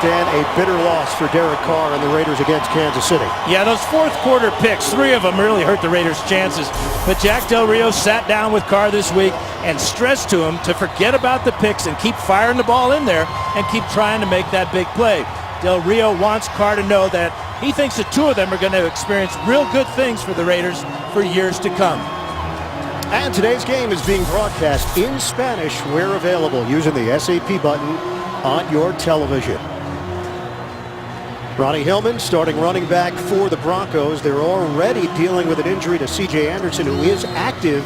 Stan, a bitter loss for Derek Carr and the Raiders against Kansas City. Yeah, those fourth quarter picks, 3 of them really hurt the Raiders' chances. But Jack Del Rio sat down with Carr this week and stressed to him to forget about the picks and keep firing the ball in there and keep trying to make that big play. Del Rio wants Carr to know that he thinks the 2 of them are going to experience real good things for the Raiders for years to come. And today's game is being broadcast in Spanish where available using the SAP button on your television. Ronnie Hillman, starting running back for the Broncos. They're already dealing with an injury to C.J. Anderson, who is active,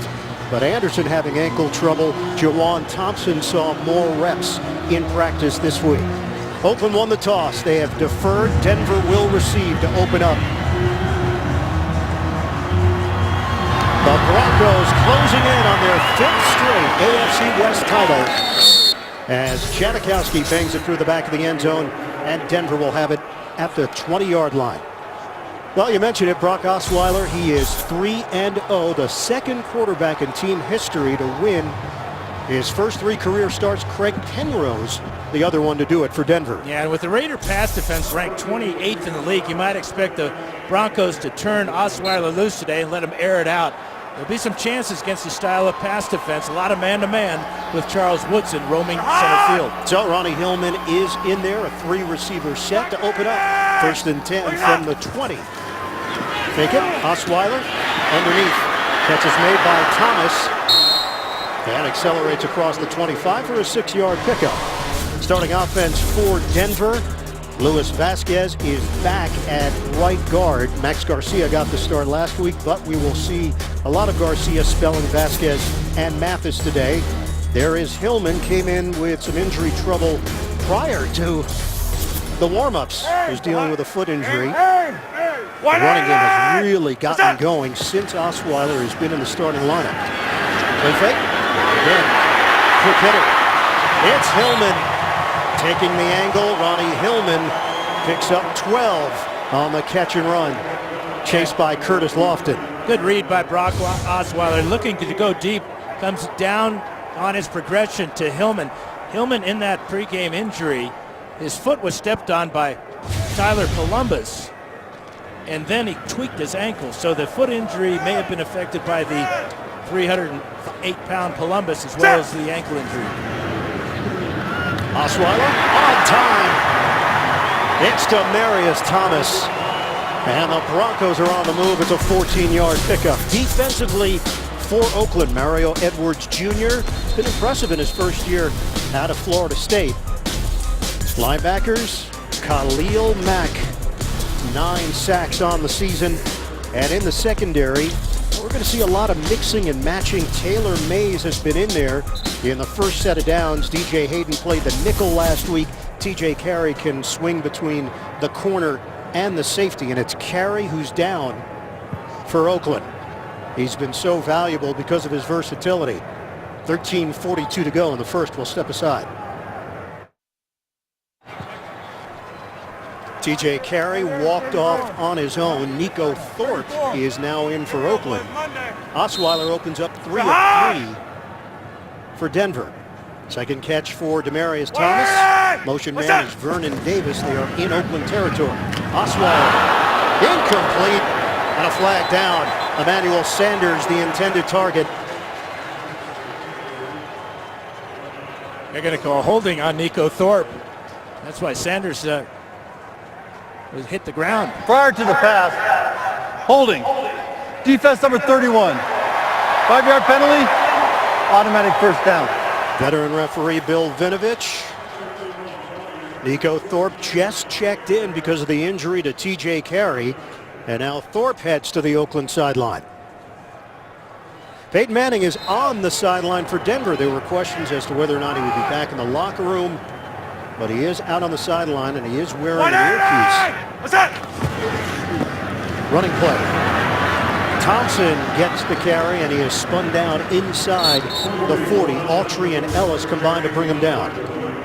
but Anderson having ankle trouble. Jawan Thompson saw more reps in practice this week. Oakland won the toss. They have deferred. Denver will receive to open up. The Broncos closing in on their 5th straight AFC West title as Janikowski bangs it through the back of the end zone, and Denver will have it at the 20-yard line. Well, you mentioned it, Brock Osweiler. He is 3-0, the second quarterback in team history to win his first 3 career starts. Craig Penrose, the other one to do it for Denver. Yeah, and with the Raider pass defense ranked 28th in the league, you might expect the Broncos to turn Osweiler loose today and let him air it out. There'll be some chances against the style of pass defense. A lot of man-to-man with Charles Woodson roaming center field. So Ronnie Hillman is in there, a 3-receiver set to open up. 1st and 10 from the 20. Fake it, Osweiler underneath. Catch is made by Thomas. And accelerates across the 25 for a 6-yard pickup. Starting offense for Denver. Luis Vasquez is back at right guard. Max Garcia got the start last week, but we will see a lot of Garcia spelling Vasquez and Mathis today. There is Hillman, came in with some injury trouble prior to the warm-ups. He's dealing with a foot injury. The running game has really gotten going since Osweiler has been in the starting lineup. Play fake. Again, quick hitter. It's Hillman. Taking the angle, Ronnie Hillman picks up 12 on the catch and run. Chased by Curtis Lofton. Good read by Brock Osweiler, looking to go deep. Comes down on his progression to Hillman. Hillman, in that pregame injury, his foot was stepped on by Tyler Columbus, and then he tweaked his ankle. So the foot injury may have been affected by the 308-pound Columbus as well as the ankle injury. Osweiler on time. It's Demaryius Thomas. And the Broncos are on the move. It's a 14-yard pickup. Defensively for Oakland, Mario Edwards Jr. been impressive in his first year out of Florida State. Linebackers, Khalil Mack, 9 sacks on the season. And in the secondary, we're going to see a lot of mixing and matching. Taylor Mays has been in there in the first set of downs. DJ Hayden played the nickel last week. TJ Carey can swing between the corner and the safety, and it's Carey who's down for Oakland. He's been so valuable because of his versatility. 13:42 to go in the first. We'll step aside. TJ Carey walked off on his own. Nico Thorpe is now in for Oakland. Osweiler opens up 3 of 3 for Denver. Second catch for Demaryius Thomas. Motion man is Vernon Davis. They are in Oakland territory. Osweiler incomplete and a flag down. Emmanuel Sanders, the intended target. They're going to call holding on Nico Thorpe. That's why Sanders was hit the ground. Prior to the pass, holding. Defense number 31. 5-yard penalty, automatic first down. Veteran referee Bill Vinovich. Nico Thorpe just checked in because of the injury to TJ Carey. And now Thorpe heads to the Oakland sideline. Peyton Manning is on the sideline for Denver. There were questions as to whether or not he would be back in the locker room. But he is out on the sideline, and he is wearing an earpiece. What's that? Running play. Thompson gets the carry, and he is spun down inside the 40. Autry and Ellis combined to bring him down.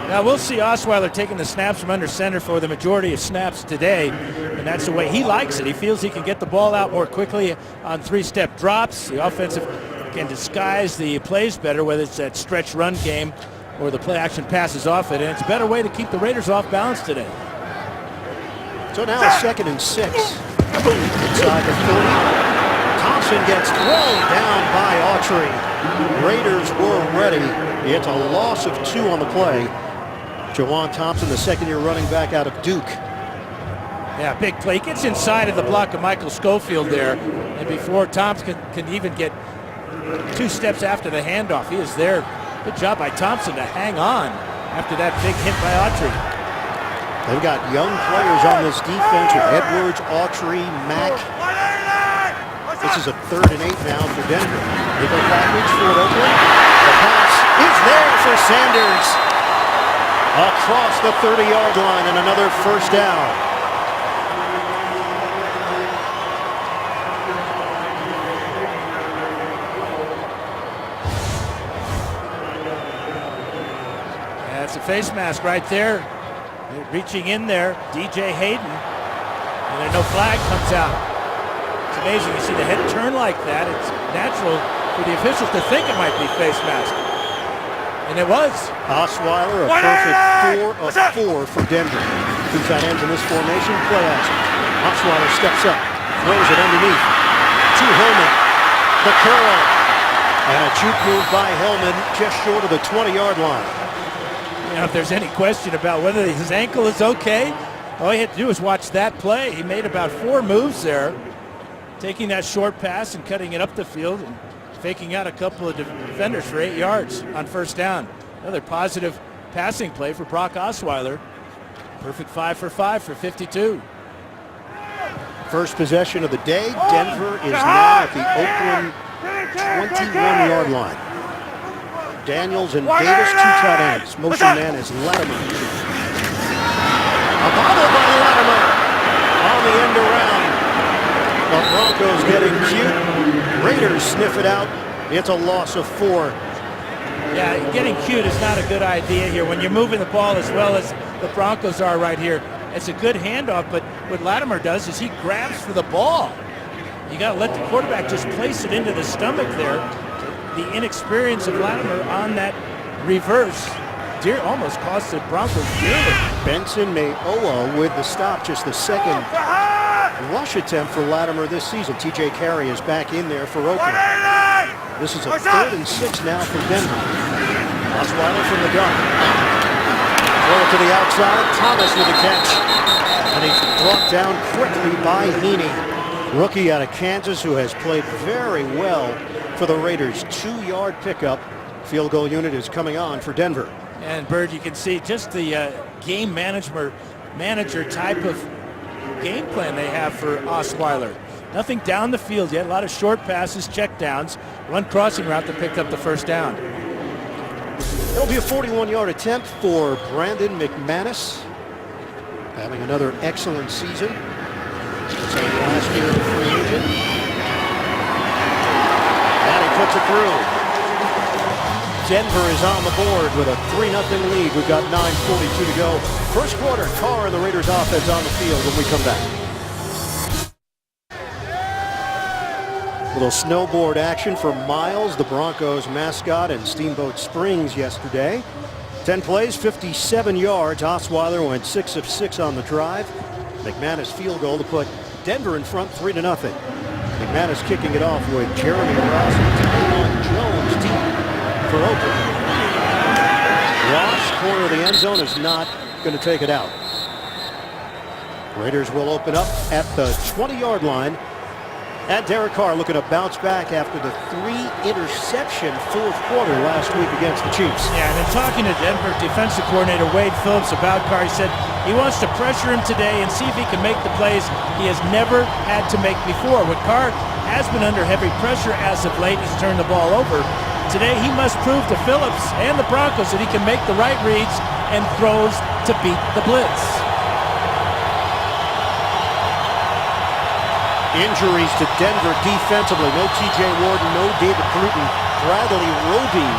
Now we'll see Osweiler taking the snaps from under center for the majority of snaps today, and that's the way he likes it. He feels he can get the ball out more quickly on 3-step drops. The offensive can disguise the plays better, whether it's that stretch run game or the play action passes off it, and it's a better way to keep the Raiders off balance today. So now it's 2nd and 6. Inside the 30. Thompson gets thrown down by Autry. Raiders were ready. It's a loss of 2 on the play. Jawan Thompson, the second-year running back out of Duke. Yeah, big play. He gets inside of the block of Michael Schofield there, and before Thompson can even get 2 steps after the handoff, he is there. Good job by Thompson to hang on after that big hit by Autry. They've got young players on this defense with Edwards, Autry, Mack. This is a 3rd and 8 now for Denver. They go backwards for Oakland. The pass is there for Sanders. Across the 30-yard line and another first down. That's a face mask right there. Reaching in there, DJ Hayden, and then no flag comes out. It's amazing to see the head turn like that. It's natural for the officials to think it might be face mask. And it was. Osweiler, a perfect 4 of 4 for Denver. 2 tight ends in this formation, play action. Osweiler steps up, throws it underneath to Hillman. The curl, and a juke move by Hillman just short of the 20-yard line. You know, if there's any question about whether his ankle is okay, all he had to do was watch that play. He made about 4 moves there, taking that short pass and cutting it up the field and faking out a couple of defenders for 8 yards on first down. Another positive passing play for Brock Osweiler. Perfect 5 for 5 for 52. First possession of the day. Denver is now at the Oakland 21-yard line. Daniels and Davis, 2 tight ends. Motion man is Latimer. A bobble by Latimer on the end around. The Broncos getting cute. Raiders sniff it out. It's a loss of 4. Yeah, getting cute is not a good idea here. When you're moving the ball as well as the Broncos are right here, it's a good handoff, but what Latimer does is he grabs for the ball. You got to let the quarterback just place it into the stomach there. The inexperience of Latimer on that reverse almost cost the Broncos dearly. Benson Mayowa with the stop, just the second rush attempt for Latimer this season. TJ Carey is back in there for Oakland. This is a 3rd and 6 now for Denver. Osweiler from the gun. Throw it to the outside. Thomas with the catch. And he's brought down quickly by Heaney. Rookie out of Kansas who has played very well for the Raiders. 2-yard pickup. Field goal unit is coming on for Denver. And Bird, you can see just the game manager type of game plan they have for Osweiler. Nothing down the field yet. A lot of short passes, check downs. One crossing route that picked up the first down. It'll be a 41-yard attempt for Brandon McManus. Having another excellent season. It's our last year of free agent. And he puts it through. Denver is on the board with a 3-0 lead. We've got 9:42 to go. First quarter, Carr and the Raiders offense on the field when we come back. Little snowboard action for Miles, the Broncos mascot, in Steamboat Springs yesterday. 10 plays, 57 yards. Osweiler went 6 of 6 on the drive. McManus field goal to put Denver in front 3-0. McManus kicking it off with Jeremy Ross and Tyron Jones deep for Oakland. Ross, corner of the end zone, is not going to take it out. Raiders will open up at the 20-yard line. And Derek Carr looking to bounce back after the 3-interception fourth quarter last week against the Chiefs. Yeah, and in talking to Denver defensive coordinator Wade Phillips about Carr, he said he wants to pressure him today and see if he can make the plays he has never had to make before. When Carr has been under heavy pressure as of late, he's turned the ball over. Today he must prove to Phillips and the Broncos that he can make the right reads and throws to beat the blitz. Injuries to Denver defensively. No TJ Warden, no David Bruton. Bradley Roby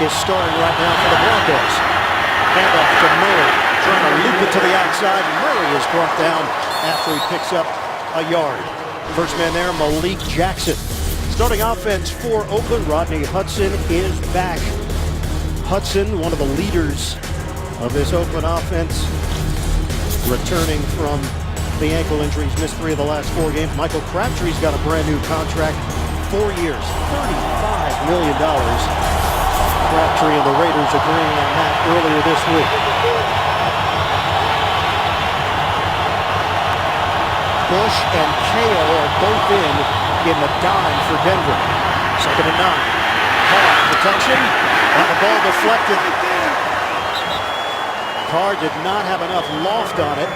is starting right now for the Broncos. Handoff to Murray, trying to loop it to the outside. Murray is brought down after he picks up a yard. First man there, Malik Jackson. Starting offense for Oakland, Rodney Hudson is back. Hudson, one of the leaders of this Oakland offense, returning from the ankle injuries, missed 3 of the last 4 games. Michael Crabtree's got a brand new contract, 4 years, $35 million. Crabtree and the Raiders agreeing on that earlier this week. Bush and Ko are both in the dime for Denver. 2nd and 9. Hall, protection, and the ball deflected. Carr did not have enough loft on it,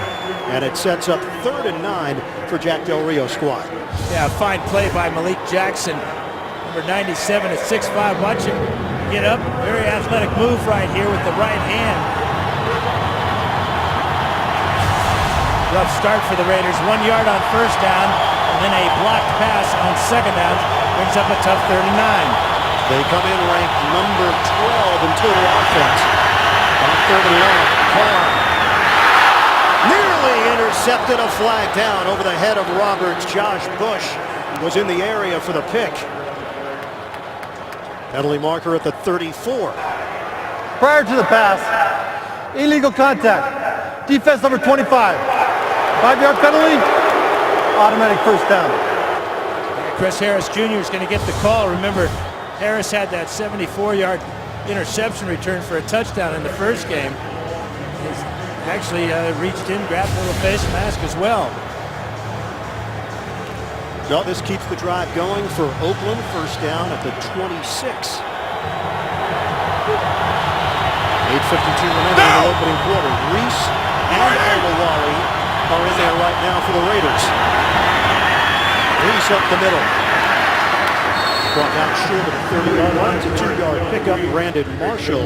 and it sets up 3rd and 9 for Jack Del Rio's squad. Yeah, fine play by Malik Jackson, number 97 at 6'5". Watch him get up. Very athletic move right here with the right hand. Rough start for the Raiders. 1 yard on 1st down, and then a blocked pass on 2nd down. Brings up a tough 3rd and 9. They come in ranked number 12 in total offense. On 3rd and 1, Carr nearly intercepted, a flag down over the head of Roberts. Josh Bush was in the area for the pick. Penalty marker at the 34. Prior to the pass, illegal contact. Defense number 25. 5-yard penalty, automatic 1st down. Chris Harris Jr. is going to get the call. Remember, Harris had that 74-yard interception return for a touchdown in the first game. He's actually reached in, grabbed a little face mask as well. So this keeps the drive going for Oakland. 1st down at the 26. 8:52 remaining in the opening quarter. Reese and Aguilar are in there right now for the Raiders. Reese up the middle. Brought down short of the 30-yard line. It's a 2-yard pickup. Brandon Marshall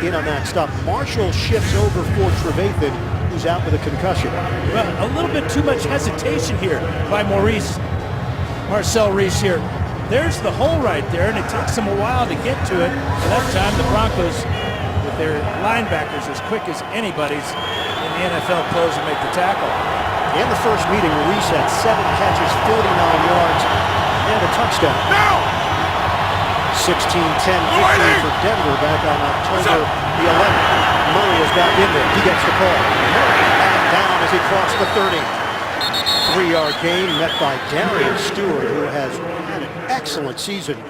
in on that stop. Marshall shifts over for Trevathan, who's out with a concussion. Well, a little bit too much hesitation here by Marcel Reese here. There's the hole right there, and it takes them a while to get to it. And that time the Broncos, with their linebackers as quick as anybody's in the NFL, close and make the tackle. In the first meeting, Reese had 7 catches, 49 yards, and a touchdown. 16-10 victory for Denver back on October the 11th. Murray is back in there. He gets the call. Murray back down as he crossed the 30. 3-yard gain met by Darian Stewart, who has had an excellent season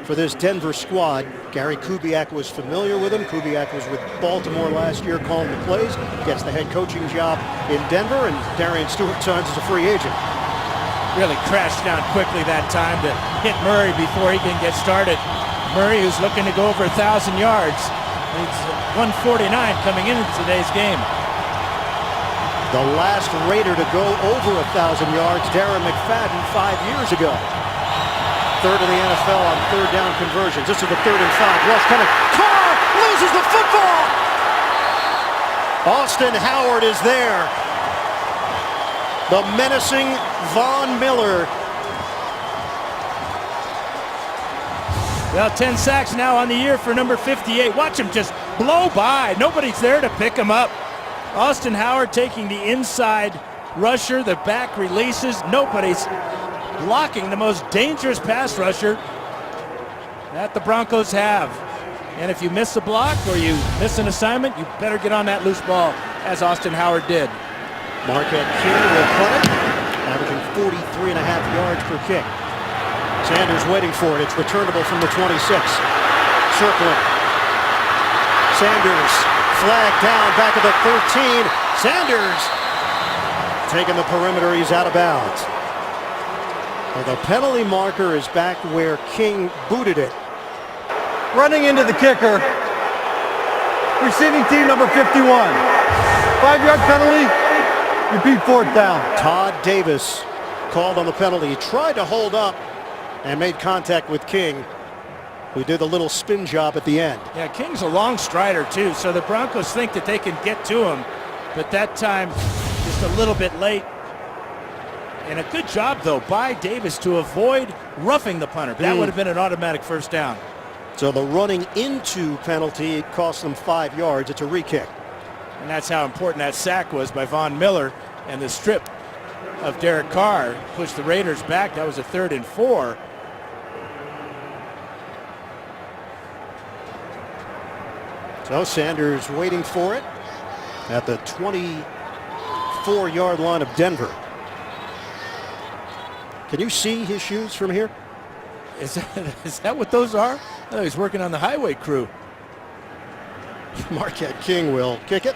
for this Denver squad. Gary Kubiak was familiar with him. Kubiak was with Baltimore last year calling the plays. Gets the head coaching job in Denver, and Darian Stewart signs as a free agent. Really crashed down quickly that time to hit Murray before he can get started. Murray, who's looking to go over 1,000 yards, needs 149 coming into today's game. The last Raider to go over 1,000 yards, Darren McFadden, 5 years ago. 3rd in the NFL on 3rd down conversions. This is the 3rd and 5. Rush coming. Carr loses the football. Austin Howard is there. The menacing Von Miller. Well, 10 sacks now on the year for number 58. Watch him just blow by. Nobody's there to pick him up. Austin Howard taking the inside rusher. The back releases. Nobody's blocking the most dangerous pass rusher that the Broncos have. And if you miss a block or you miss an assignment, you better get on that loose ball, as Austin Howard did. Marquette King will punt it, averaging 43.5 yards per kick. Sanders waiting for it. It's returnable from the 26. Circling. Sanders flag down back at the 13. Sanders taking the perimeter. He's out of bounds. Well, the penalty marker is back where King booted it. Running into the kicker. Receiving team number 51. 5-yard penalty. Repeat 4th down. Todd Davis called on the penalty. He tried to hold up and made contact with King, who did the little spin job at the end. Yeah, King's a long strider too, so the Broncos think that they can get to him, but that time just a little bit late. And a good job though by Davis to avoid roughing the punter. That would have been an automatic 1st down. So the running into penalty cost them 5 yards. It's a re-kick. And that's how important that sack was by Von Miller, and the strip of Derek Carr pushed the Raiders back. That was a 3rd and 4. So Sanders waiting for it at the 24-yard line of Denver. Can you see his shoes from here? Is that what those are? Oh, he's working on the highway crew. Marquette King will kick it.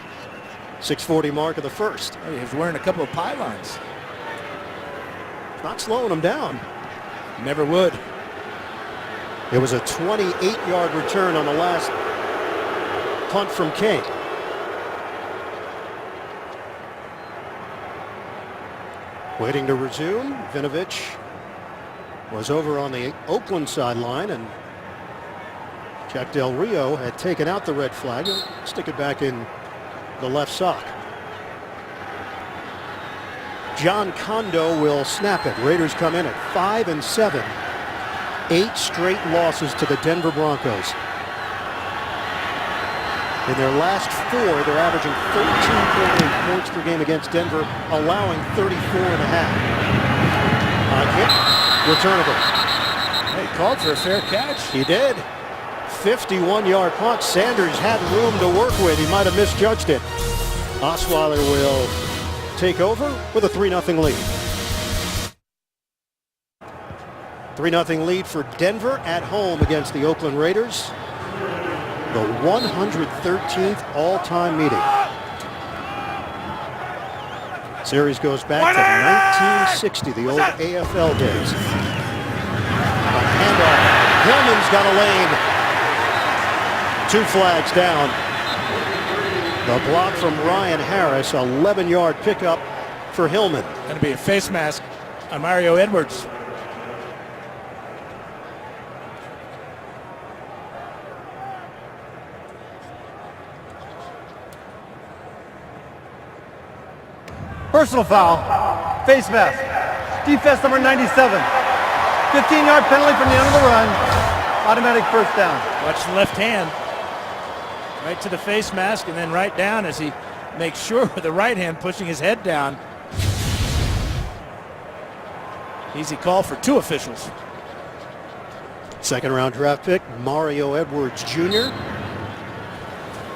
6:40 mark of the first. Oh, he was wearing a couple of pylons. Not slowing him down. Never would. It was a 28-yard return on the last punt from King. Waiting to resume. Vinovich was over on the Oakland sideline, and Jack Del Rio had taken out the red flag. He'll stick it back in the left sock. John Kondo will snap it. Raiders come in at 5-7. 8 straight losses to the Denver Broncos. In their last 4, they're averaging 13.8 points per game against Denver, allowing 34.5. Hit, returnable. He called for a fair catch. He did. 51-yard punt. Sanders had room to work with. He might have misjudged it. Osweiler will take over with a 3-0 lead. 3-0 lead for Denver at home against the Oakland Raiders. The 113th all-time meeting. Series goes back to 1960, the old AFL days. A handoff. Hillman's got a lane. 2 flags down. The block from Ryan Harris, 11-yard pickup for Hillman. Going to be a face mask on Mario Edwards. Personal foul. Face mask. Defense number 97. 15-yard penalty from the end of the run. Automatic first down. Watch the left hand. Right to the face mask and then right down as he makes sure with the right hand pushing his head down. Easy call for 2 officials. Second-round draft pick Mario Edwards Jr.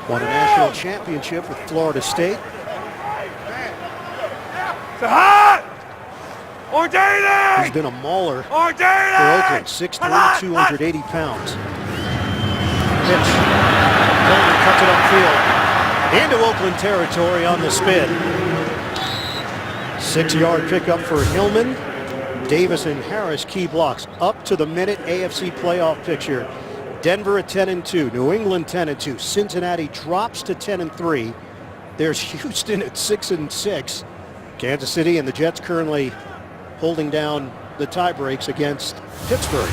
won a national championship with Florida State. He's been a mauler for Oakland. 6'3", 280 pounds. Pitch. Hillman cuts it upfield. Into Oakland territory on the spin. 6-yard pickup for Hillman. Davis and Harris key blocks. Up to the minute AFC playoff picture. Denver at 10-2. New England 10-2. Cincinnati drops to 10-3. There's Houston at 6-6. Kansas City and the Jets currently holding down the tie breaks against Pittsburgh.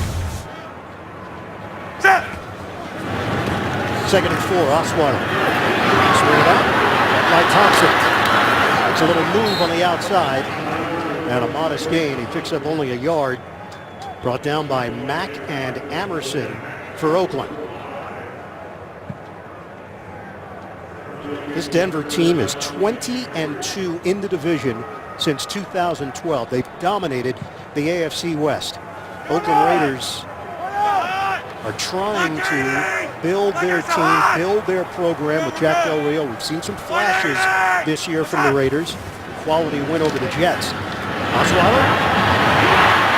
Second and 4, Osweiler. Swing it out by Thompson. It's a little move on the outside and a modest gain. He picks up only a yard. Brought down by Mack and Amerson for Oakland. This Denver team is 20-2 in the division since 2012. They've dominated the AFC West. Oakland Raiders are trying to build their team, build their program with Jack Del Rio. We've seen some flashes this year from the Raiders. Quality win over the Jets. Osweiler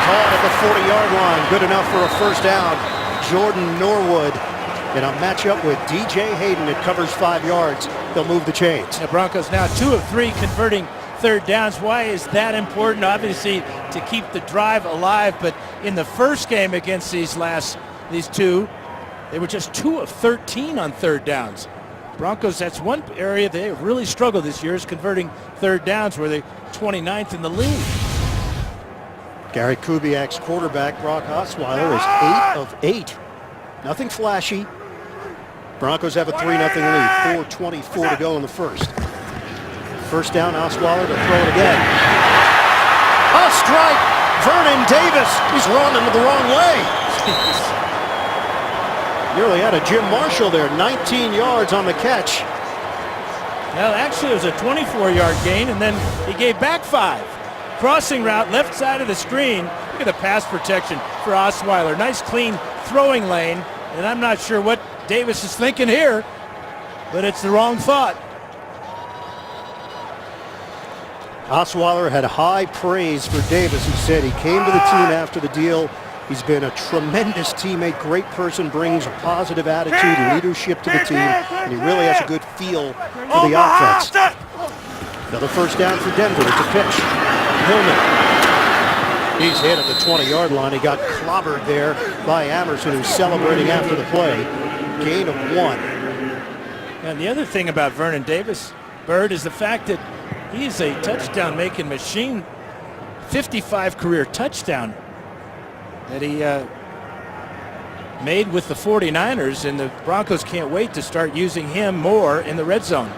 caught at the 40-yard line. Good enough for a first down. Jordan Norwood in a matchup with DJ Hayden. It covers 5 yards. They'll move the chains. The Broncos now 2 of 3 converting third downs. Why is that important? Obviously to keep the drive alive, but in the first game against these 2, they were just 2 of 13 on third downs. Broncos, that's one area they have really struggled this year, is converting third downs, where they're 29th in the league. Gary Kubiak's quarterback, Brock Osweiler, is 8 of 8. Nothing flashy. Broncos have a 3-0 lead. 4:24 to go in the first. First down, Osweiler to throw it again. A strike! Vernon Davis. He's running the wrong way. Nearly had a Jim Marshall there. 19 yards on the catch. Well, actually, it was a 24-yard gain, and then he gave back 5. Crossing route, left side of the screen. Look at the pass protection for Osweiler. Nice, clean throwing lane, and I'm not sure what Davis is thinking here. but it's the wrong thought. Osweiler had high praise for Davis. He said he came to the team after the deal. He's been a tremendous teammate, great person, brings a positive attitude, leadership to the team, and he really has a good feel for the offense. Another first down for Denver. It's a pitch. Hillman. He's hit at the 20-yard line. He got clobbered there by Amerson, who's celebrating after the play. Gain of 1. And the other thing about Vernon Davis, Bird, is the fact that he's a touchdown-making machine. 55 career touchdown that he made with the 49ers, and the Broncos can't wait to start using him more in the red zone.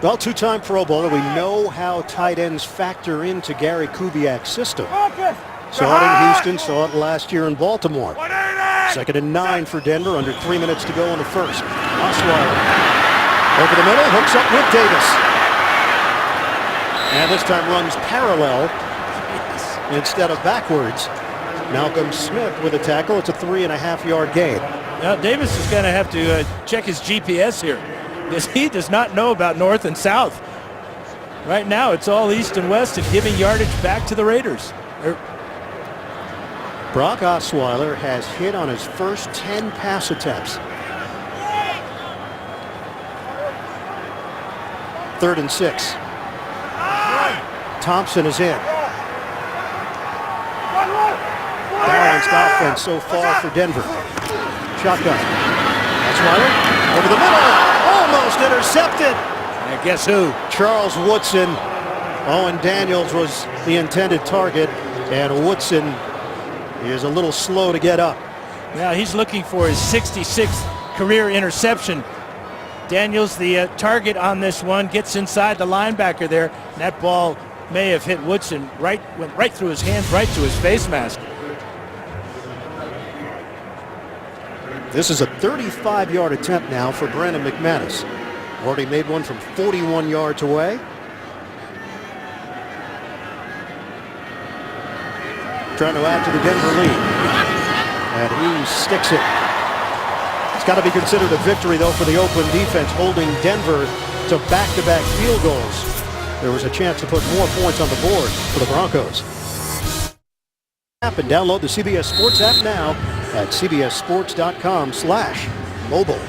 Well, two-time Pro Bowler. We know how tight ends factor into Gary Kubiak's system. Saw it in Houston, saw it last year in Baltimore. 2nd and 9 for Denver, under 3 minutes to go in the first. Osweiler over the middle, hooks up with Davis. And this time runs parallel instead of backwards. Malcolm Smith with a tackle. It's a 3.5-yard gain. Now Davis is going to have to check his GPS here, because he does not know about north and south. Right now it's all east and west and giving yardage back to the Raiders. Brock Osweiler has hit on his first 10 pass attempts. 3rd and 6. Thompson is in. Balanced offense so far for Denver. Shotgun. Osweiler over the middle. Almost intercepted. And guess who? Charles Woodson. Owen Daniels was the intended target, and Woodson is a little slow to get up. Now he's looking for his 66th career interception. Daniels, the target on this one, gets inside the linebacker there. And that ball may have hit Woodson, went right through his hands, right to his face mask. This is a 35-yard attempt now for Brandon McManus. Already made one from 41 yards away. Trying to add to the Denver lead. And he sticks it. It's got to be considered a victory, though, for the Oakland defense, holding Denver to back-to-back field goals. There was a chance to put more points on the board for the Broncos. App and download the CBS Sports app now at cbssports.com/mobile.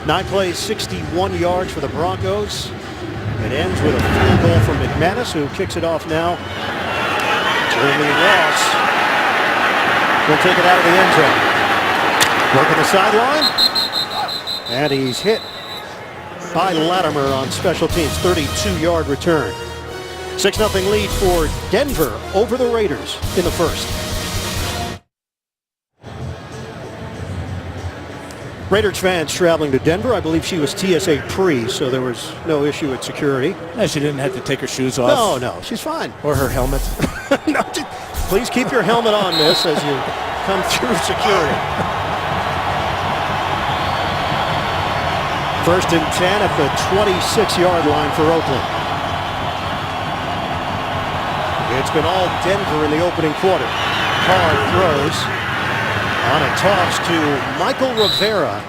9 plays, 61 yards for the Broncos. It ends with a field goal from McManus, who kicks it off now. Jeremy Ross will take it out of the end zone. Working the sideline. And he's hit by Latimer on special teams. 32-yard return. 6-0 lead for Denver over the Raiders in the first. Raiders fans traveling to Denver. I believe she was TSA pre, so there was no issue with security. No, she didn't have to take her shoes off. No, she's fine. Or her helmet. No, please keep your helmet on, miss, as you come through security. 1st and 10 at the 26-yard line for Oakland. It's been all Denver in the opening quarter. Carr throws on a toss to Michael Rivera.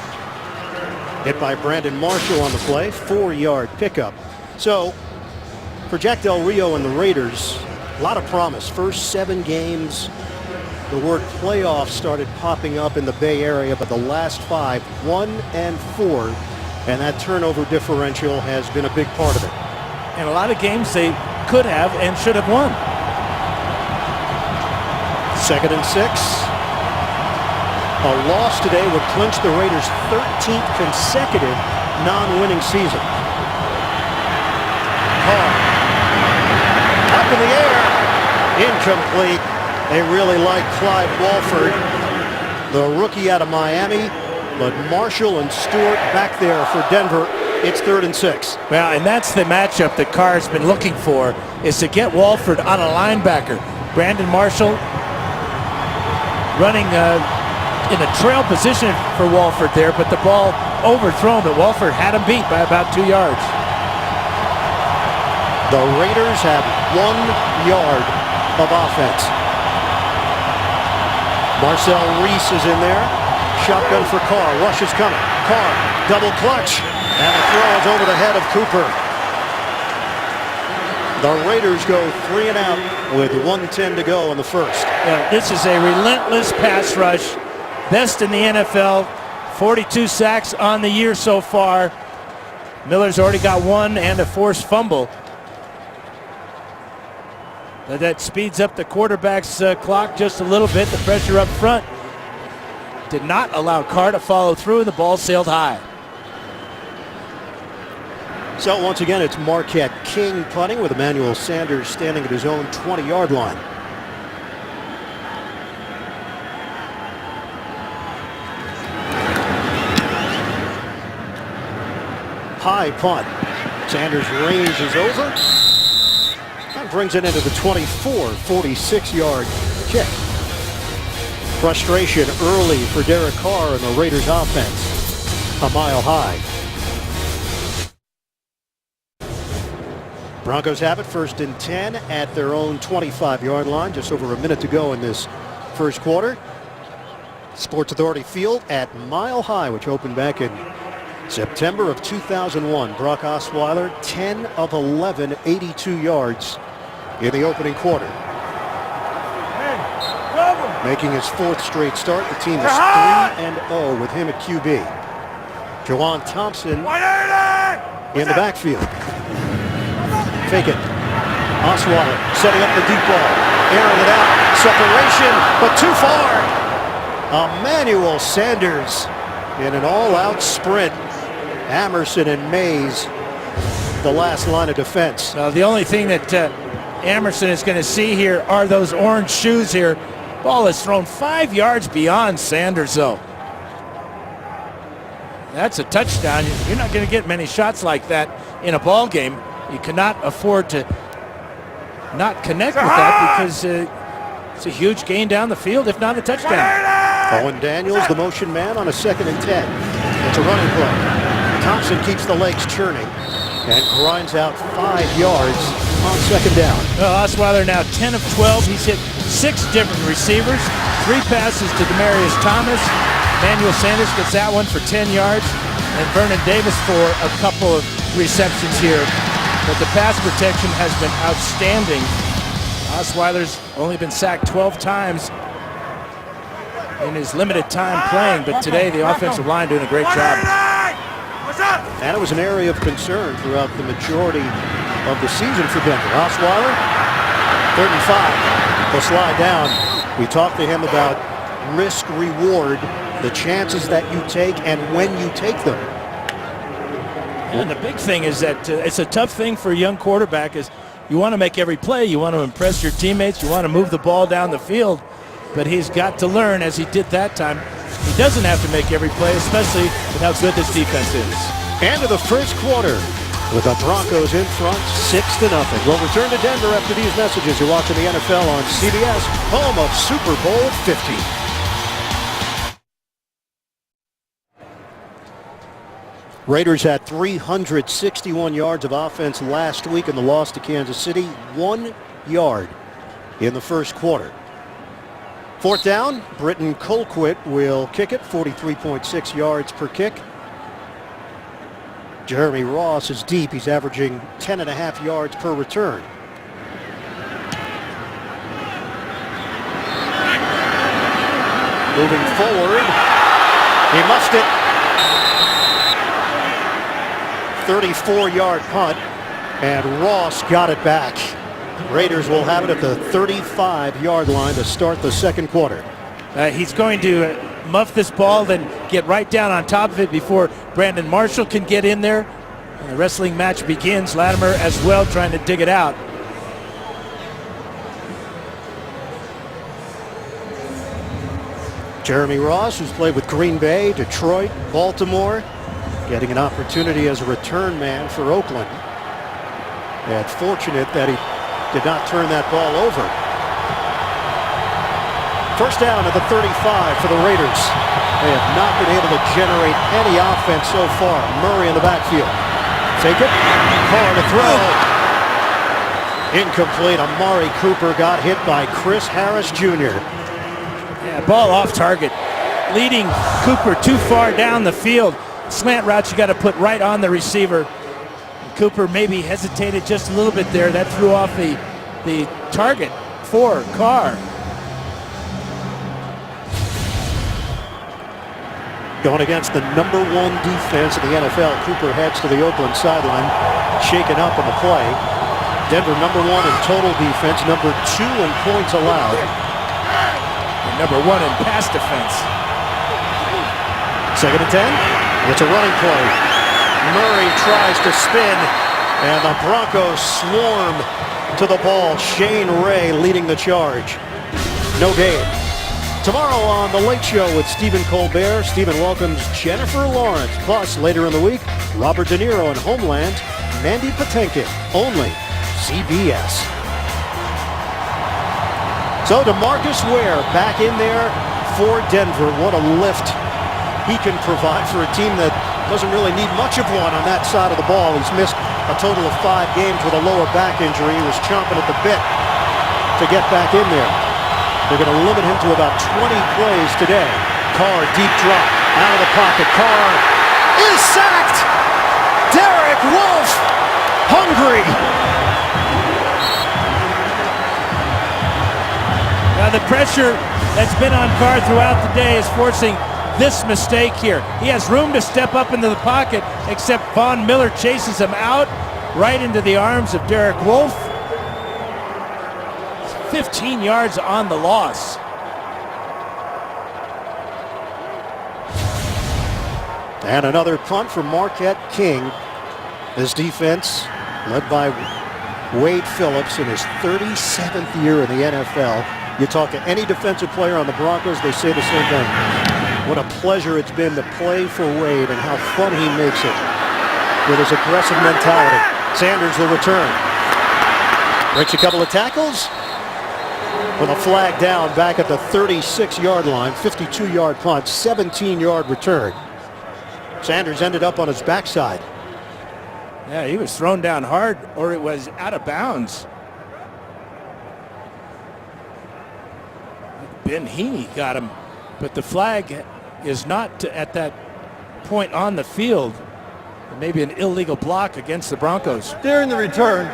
Hit by Brandon Marshall on the play. 4-yard pickup. So for Jack Del Rio and the Raiders, a lot of promise. First 7 games, the word playoff started popping up in the Bay Area, but the last 5, 1 and 4, and that turnover differential has been a big part of it. And a lot of games they could have and should have won. 2nd and 6. A loss today would clinch the Raiders' 13th consecutive non-winning season. Carr up in the air, incomplete. They really like Clyde Walford, the rookie out of Miami, but Marshall and Stewart back there for Denver. It's 3rd and 6. Well, and that's the matchup that Carr's been looking for, is to get Walford on a linebacker. Brandon Marshall running in a trail position for Walford there, but the ball overthrown, but Walford had him beat by about 2 yards. The Raiders have 1 yard of offense. Marcel Reese is in there. Shotgun for Carr. Rush is coming. Carr, double clutch, and the throw is over the head of Cooper. The Raiders go 3 and out with 1:10 to go in the first. This is a relentless pass rush, best in the NFL. 42 sacks on the year so far. Miller's already got one and a forced fumble. But that speeds up the quarterback's clock just a little bit. The pressure up front did not allow Carr to follow through, and the ball sailed high. So once again, it's Marquette King punting with Emmanuel Sanders standing at his own 20-yard line. High punt. Sanders ranges over and brings it into the 24, 46-yard kick. Frustration early for Derek Carr and the Raiders offense. A mile high. Broncos have it 1st and 10 at their own 25-yard line. Just over a minute to go in this first quarter. Sports Authority Field at Mile High, which opened back in September of 2001. Brock Osweiler, 10 of 11, 82 yards in the opening quarter. Making his 4th straight start. The team is 3-0 with him at QB. Jawan Thompson in the backfield. Fake it. Osweiler setting up the deep ball. Airing it out. Separation, but too far. Emmanuel Sanders in an all-out sprint. Amerson and Mays, the last line of defense. Now, the only thing that Amerson is going to see here are those orange shoes here. Ball is thrown 5 yards beyond Sanders, though. That's a touchdown. You're not going to get many shots like that in a ball game. You cannot afford to not connect with that because it's a huge gain down the field, if not a touchdown. Owen Daniels, the motion man on a 2nd and 10. It's a running play. Thompson keeps the legs churning and grinds out 5 yards on 2nd down. Well, Osweiler now 10 of 12. He's hit 6 different receivers, 3 passes to Demaryius Thomas. Emmanuel Sanders gets that one for 10 yards, and Vernon Davis for a couple of receptions here. But the pass protection has been outstanding. Osweiler's only been sacked 12 times in his limited time playing, but today the offensive line doing a great job. And it was an area of concern throughout the majority of the season for Denver. Osweiler, 3rd and 5. He'll slide down. We talked to him about risk-reward, the chances that you take and when you take them. And the big thing is that it's a tough thing for a young quarterback is you want to make every play. You want to impress your teammates. You want to move the ball down the field. But he's got to learn, as he did that time, he doesn't have to make every play, especially with how good this defense is. End of the first quarter with the Broncos in front 6-0. We'll return to Denver after these messages. You're watching the NFL on CBS, home of Super Bowl 50. Raiders had 361 yards of offense last week in the loss to Kansas City. 1 yard in the first quarter. 4th down, Britton Colquitt will kick it, 43.6 yards per kick. Jeremy Ross is deep. He's averaging 10.5 yards per return. Moving forward, he muffed it. 34-yard punt, and Ross got it back. Raiders will have it at the 35-yard line to start the second quarter. He's going to muff this ball, then get right down on top of it before Brandon Marshall can get in there. And the wrestling match begins. Latimer as well trying to dig it out. Jeremy Ross, who's played with Green Bay, Detroit, Baltimore, getting an opportunity as a return man for Oakland. And fortunate that he did not turn that ball over. First down at the 35 for the Raiders. They have not been able to generate any offense so far. Murray in the backfield. Take it. Carr to throw. Incomplete. Amari Cooper got hit by Chris Harris Jr. Yeah, ball off target. Leading Cooper too far down the field. slant routes you got to put right on the receiver. Cooper maybe hesitated just a little bit there. That threw off the target for Carr. Going against the #1 defense in the NFL, Cooper heads to the Oakland sideline, shaken up in the play. Denver #1 in total defense, #2 in points allowed. And #1 in pass defense. 2nd and 10. It's a running play. Murray tries to spin, and the Broncos swarm to the ball. Shane Ray leading the charge. No gain. Tomorrow on The Late Show with Stephen Colbert, Stephen welcomes Jennifer Lawrence. Plus, later in the week, Robert De Niro in Homeland, Mandy Patinkin, only CBS. So DeMarcus Ware back in there for Denver. What a lift he can provide for a team that doesn't really need much of one on that side of the ball. He's missed a total of 5 games with a lower back injury. He was chomping at the bit to get back in there. They're going to limit him to about 20 plays today. Carr, deep drop, out of the pocket. Carr is sacked. Derek Wolfe, hungry. Now the pressure that's been on Carr throughout the day is forcing this mistake here. He has room to step up into the pocket, except Von Miller chases him out right into the arms of Derek Wolfe. 15 yards on the loss. And another punt from Marquette King. This defense, led by Wade Phillips in his 37th year in the NFL. You talk to any defensive player on the Broncos, they say the same thing. What a pleasure it's been to play for Wade and how fun he makes it with his aggressive mentality. Sanders will return. Breaks a couple of tackles with a flag down back at the 36-yard line. 52-yard punt, 17-yard return. Sanders ended up on his backside. Yeah, he was thrown down hard, or it was out of bounds. Ben Heaney got him, but the flag is not at that point on the field. Maybe an illegal block against the Broncos. During the return,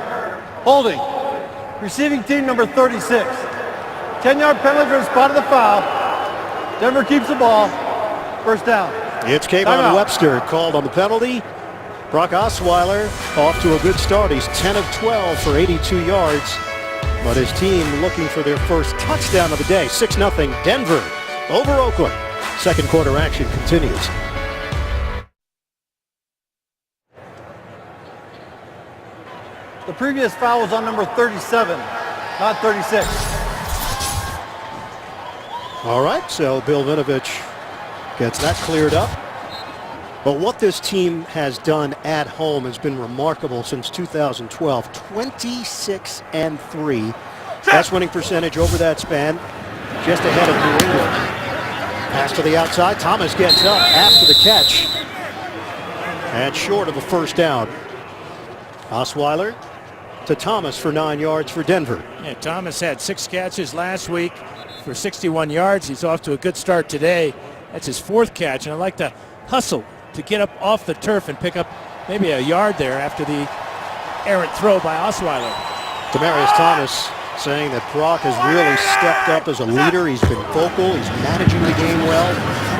holding. Receiving team number 36. 10-yard penalty for the spot of the foul. Denver keeps the ball. First down. It's Kayvon Webster called on the penalty. Brock Osweiler off to a good start. He's 10 of 12 for 82 yards. But his team looking for their first touchdown of the day. 6-0 Denver over Oakland. Second quarter action continues. The previous foul was on number 37, not 36. All right, so Bill Vinovich gets that cleared up. But what this team has done at home has been remarkable since 2012. 26-3. Best winning percentage over that span, just ahead of New England. Pass to the outside. Thomas gets up after the catch. And short of a first down. Osweiler to Thomas for 9 yards for Denver. Yeah, Thomas had 6 catches last week for 61 yards. He's off to a good start today. That's his 4th catch, and I like to hustle to get up off the turf and pick up maybe a yard there after the errant throw by Osweiler. Demaryius Thomas saying that Brock has really stepped up as a leader. He's been vocal. He's managing the game well.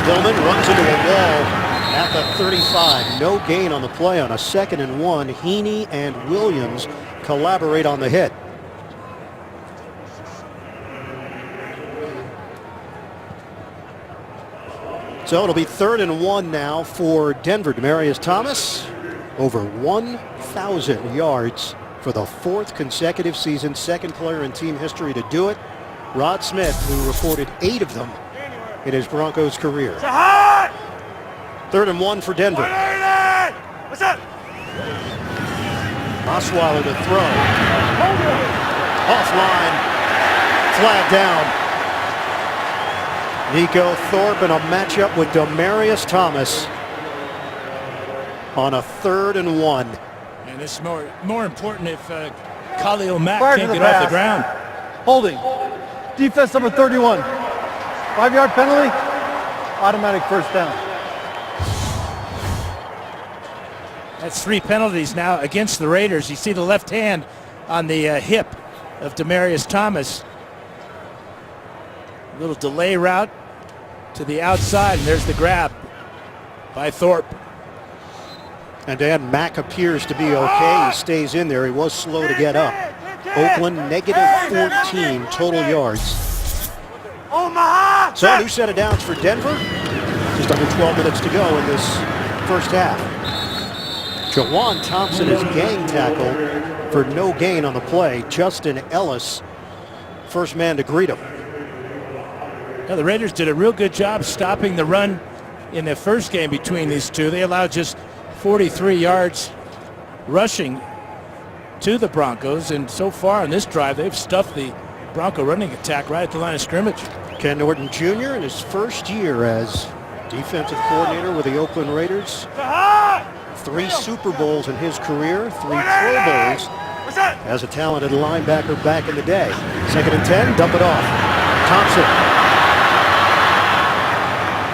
Dillman runs into a wall at the 35. No gain on the play on a 2nd and 1. Heaney and Williams collaborate on the hit. So it'll be 3rd and 1 now for Denver. Demaryius Thomas over 1,000 yards for the 4th consecutive season. 2nd player in team history to do it. Rod Smith, who recorded 8 of them in his Broncos career. 3rd and 1 for Denver. What's up? Osweiler to throw. Offline. Flag down. Nico Thorpe in a matchup with Demaryius Thomas on a 3rd and 1. And this is more important if Khalil Mack Prior can't to the get off the pass. ground. Holding. Defense number 31. 5-yard penalty. Automatic first down. That's 3 penalties now against the Raiders. You see the left hand on the hip of Demaryius Thomas. A little delay route to the outside, and there's the grab by Thorpe. And Dan, Mack appears to be okay. He stays in there. He was slow to get up. Oakland -14 total yards. Omaha! So a new set of downs for Denver. Just under 12 minutes to go in this first half. Jawan Thompson is gang tackled for no gain on the play. Justin Ellis, first man to greet him. Now, the Raiders did a real good job stopping the run in the first game between these two. They allowed just 43 yards rushing to the Broncos, and so far in this drive they've stuffed the Bronco running attack right at the line of scrimmage. Ken Norton Jr. in his first year as defensive coordinator with the Oakland Raiders. 3 Super Bowls in his career, 3 Pro Bowls as a talented linebacker back in the day. 2nd and 10, dump it off. Thompson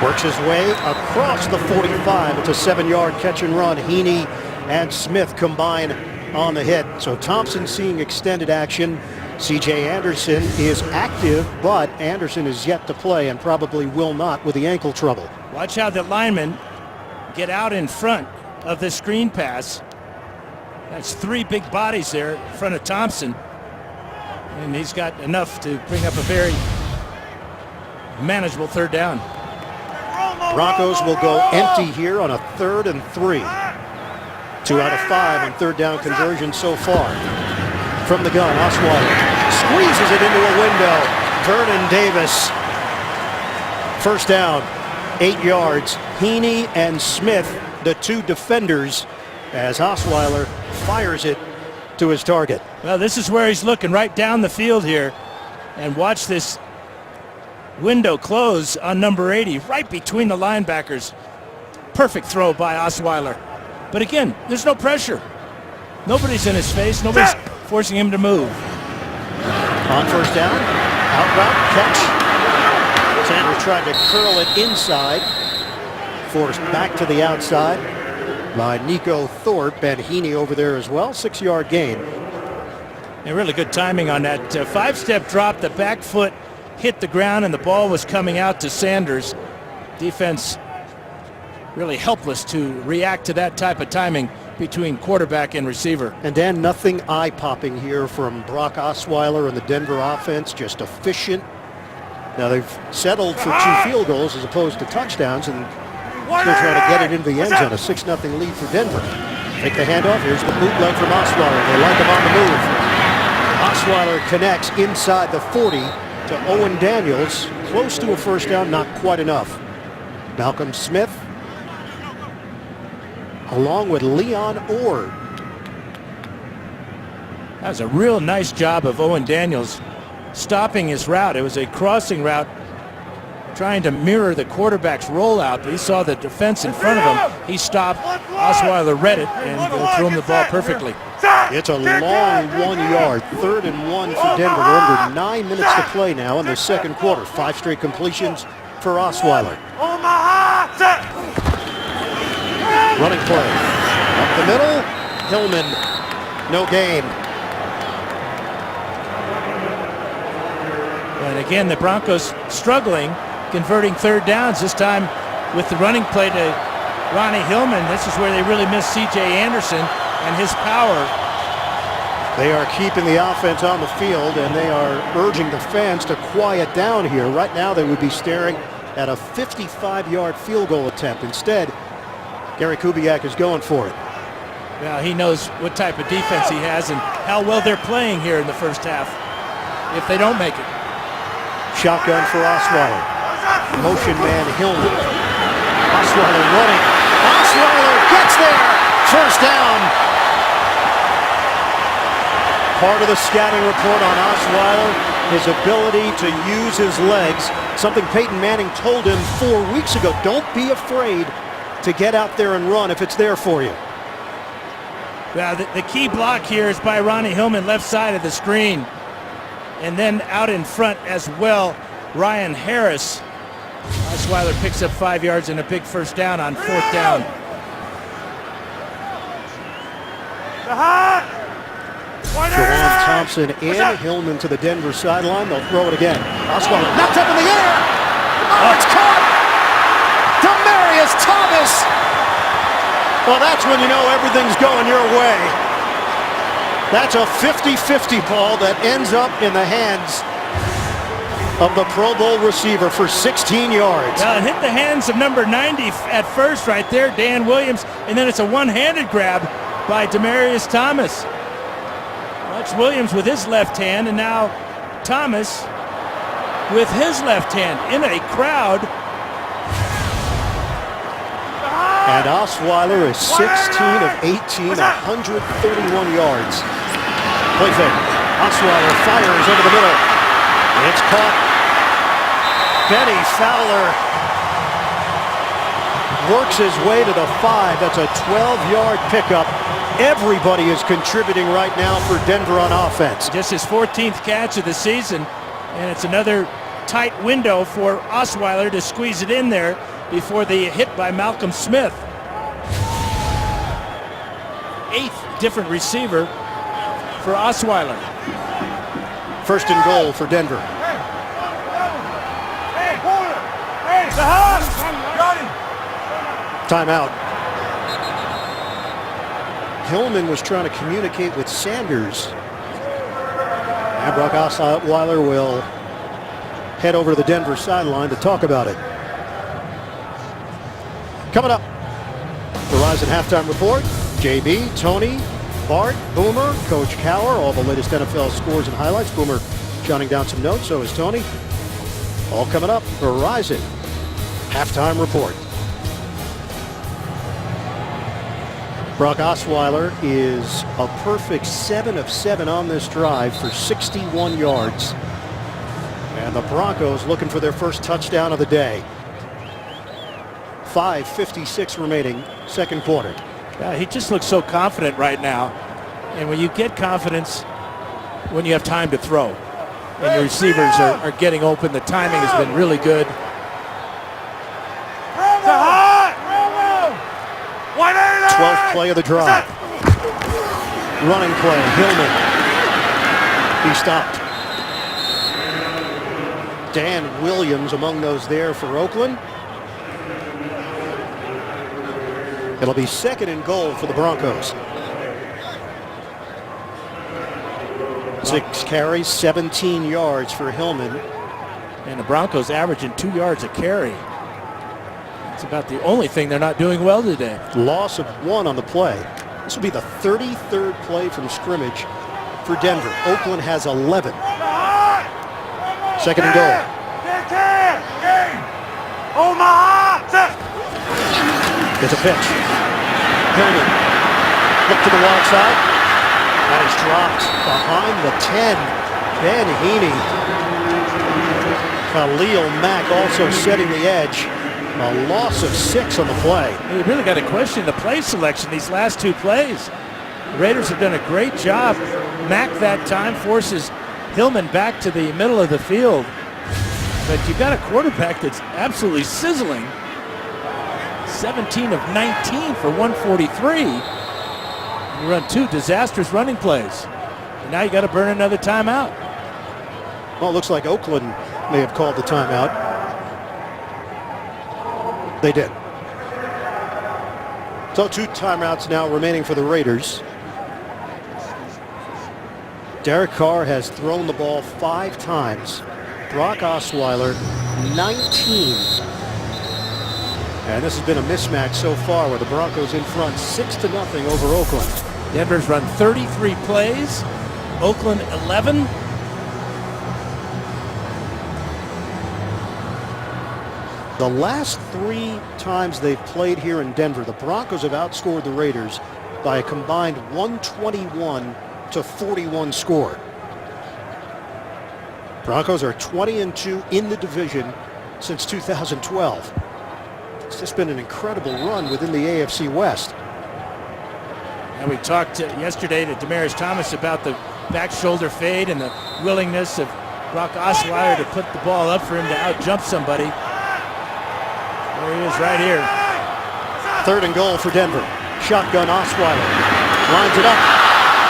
works his way across the 45. It's a 7-yard catch and run. Heaney and Smith combine on the hit. So Thompson seeing extended action. C.J. Anderson is active, but Anderson is yet to play and probably will not with the ankle trouble. Watch how the linemen get out in front of the screen pass. That's 3 big bodies there in front of Thompson. And he's got enough to bring up a very manageable 3rd down. Broncos will go empty here on a 3rd and 3. 2 out of 5 on 3rd down conversion so far. From the gun, Osweiler squeezes it into a window. Vernon Davis. First down, 8 yards. Heaney and Smith, the 2 defenders, as Osweiler fires it to his target. Well, this is where he's looking, right down the field here. And watch this window close on number 80, right between the linebackers. Perfect throw by Osweiler. But again, there's no pressure. Nobody's in his face. Nobody's forcing him to move. On first down, out route, catch. Sanders tried to curl it inside. Forced back to the outside by Nico Thorpe, and Heaney over there as well. 6-yard gain. And really good timing on that 5-step drop. The back foot hit the ground and the ball was coming out to Sanders. Defense really helpless to react to that type of timing between quarterback and receiver. And Dan, nothing eye-popping here from Brock Osweiler and the Denver offense, just efficient. Now they've settled for 2 field goals as opposed to touchdowns, and still trying to get it into the end zone. A 6-0 lead for Denver. Take the handoff. Here's the bootleg from Osweiler. They like him on the move. Osweiler connects inside the 40 to Owen Daniels. Close to a first down, not quite enough. Malcolm Smith along with Leon Ord. That was a real nice job of Owen Daniels stopping his route. It was a crossing route trying to mirror the quarterback's rollout, but he saw the defense in front of him. He stopped. Osweiler read it and threw him the ball perfectly. It's a long 1 yard. 3rd and 1 for Denver. We're under 9 minutes to play now in the second quarter. 5 straight completions for Osweiler. Running play. Up the middle. Hillman. No gain. And again, the Broncos struggling, converting 3rd downs, this time with the running play to Ronnie Hillman. This is where they really miss C.J. Anderson and his power. They are keeping the offense on the field, and they are urging the fans to quiet down here. Right now, they would be staring at a 55-yard field goal attempt. Instead, Gary Kubiak is going for it. Well, he knows what type of defense he has and how well they're playing here in the first half if they don't make it. Shotgun for Osweiler. Motion man Hillman. Osweiler running. Osweiler gets there. First down. Part of the scouting report on Osweiler, his ability to use his legs. Something Peyton Manning told him 4 weeks ago. Don't be afraid to get out there and run if it's there for you. Well, the key block here is by Ronnie Hillman, left side of the screen. And then out in front as well, Ryan Harris. Osweiler picks up 5 yards and a big first down on 4th down. Jawan Thompson in, Hillman to the Denver sideline. They'll throw it again. Osweiler knocked up in the air. Oh, it's caught. Demarius Thomas. Well, that's when you know everything's going your way. That's a 50-50 ball that ends up in the hands of the Pro Bowl receiver for 16 yards. Well, it hit the hands of number 90 at first right there, Dan Williams, and then it's a one-handed grab by Demarius Thomas. That's Williams with his left hand, and now Thomas with his left hand in a crowd. And Osweiler is 16 of 18, 131 yards. Play fake. Osweiler fires over the middle. It's caught. Benny Fowler works his way to the 5. That's a 12-yard pickup. Everybody is contributing right now for Denver on offense. Just his 14th catch of the season, and it's another tight window for Osweiler to squeeze it in there before the hit by Malcolm Smith. 8th different receiver for Osweiler. First and goal for Denver. Timeout. Hillman was trying to communicate with Sanders. And Brock Osweiler will head over to the Denver sideline to talk about it. Coming up, Verizon Halftime Report. JB, Tony, Bart, Boomer, Coach Cower, all the latest NFL scores and highlights. Boomer jotting down some notes, so is Tony. All coming up, Verizon Halftime Report. Brock Osweiler is a perfect 7 of 7 on this drive for 61 yards. And the Broncos looking for their first touchdown of the day. 5:56 remaining, second quarter. Yeah, he just looks so confident right now. And when you get confidence, when you have time to throw, and your receivers are getting open, the timing has been really good. 12th play of the drive. Running play, Hillman. He stopped. Dan Williams among those there for Oakland. It'll be second and goal for the Broncos. 6 carries, 17 yards for Hillman. And the Broncos averaging 2 yards a carry. It's about the only thing they're not doing well today. Loss of 1 on the play. This will be the 33rd play from scrimmage for Denver. Oakland has 11. Second and goal. It's a pitch. Hillman. Look to the wide side. That is dropped behind the 10. Ben Heaney. Khalil Mack also setting the edge. A loss of 6 on the play. You really got to question the play selection these last 2 plays. The Raiders have done a great job. Mack that time forces Hillman back to the middle of the field. But you've got a quarterback that's absolutely sizzling. 17 of 19 for 143. You run 2 disastrous running plays. And now you got to burn another timeout. Well, it looks like Oakland may have called the timeout. They did. So 2 timeouts now remaining for the Raiders. Derek Carr has thrown the ball 5 times. Brock Osweiler 19. And this has been a mismatch so far where the Broncos in front 6-0 over Oakland. Denver's run 33 plays. Oakland 11. The last 3 times they've played here in Denver, the Broncos have outscored the Raiders by a combined 121-41 score. Broncos are 20-2 in the division since 2012. It's just been an incredible run within the AFC West. And we talked yesterday to Demarius Thomas about the back shoulder fade and the willingness of Brock Osweiler to put the ball up for him to out-jump somebody. There he is right here. Third and goal for Denver. Shotgun Osweiler. Lines it up.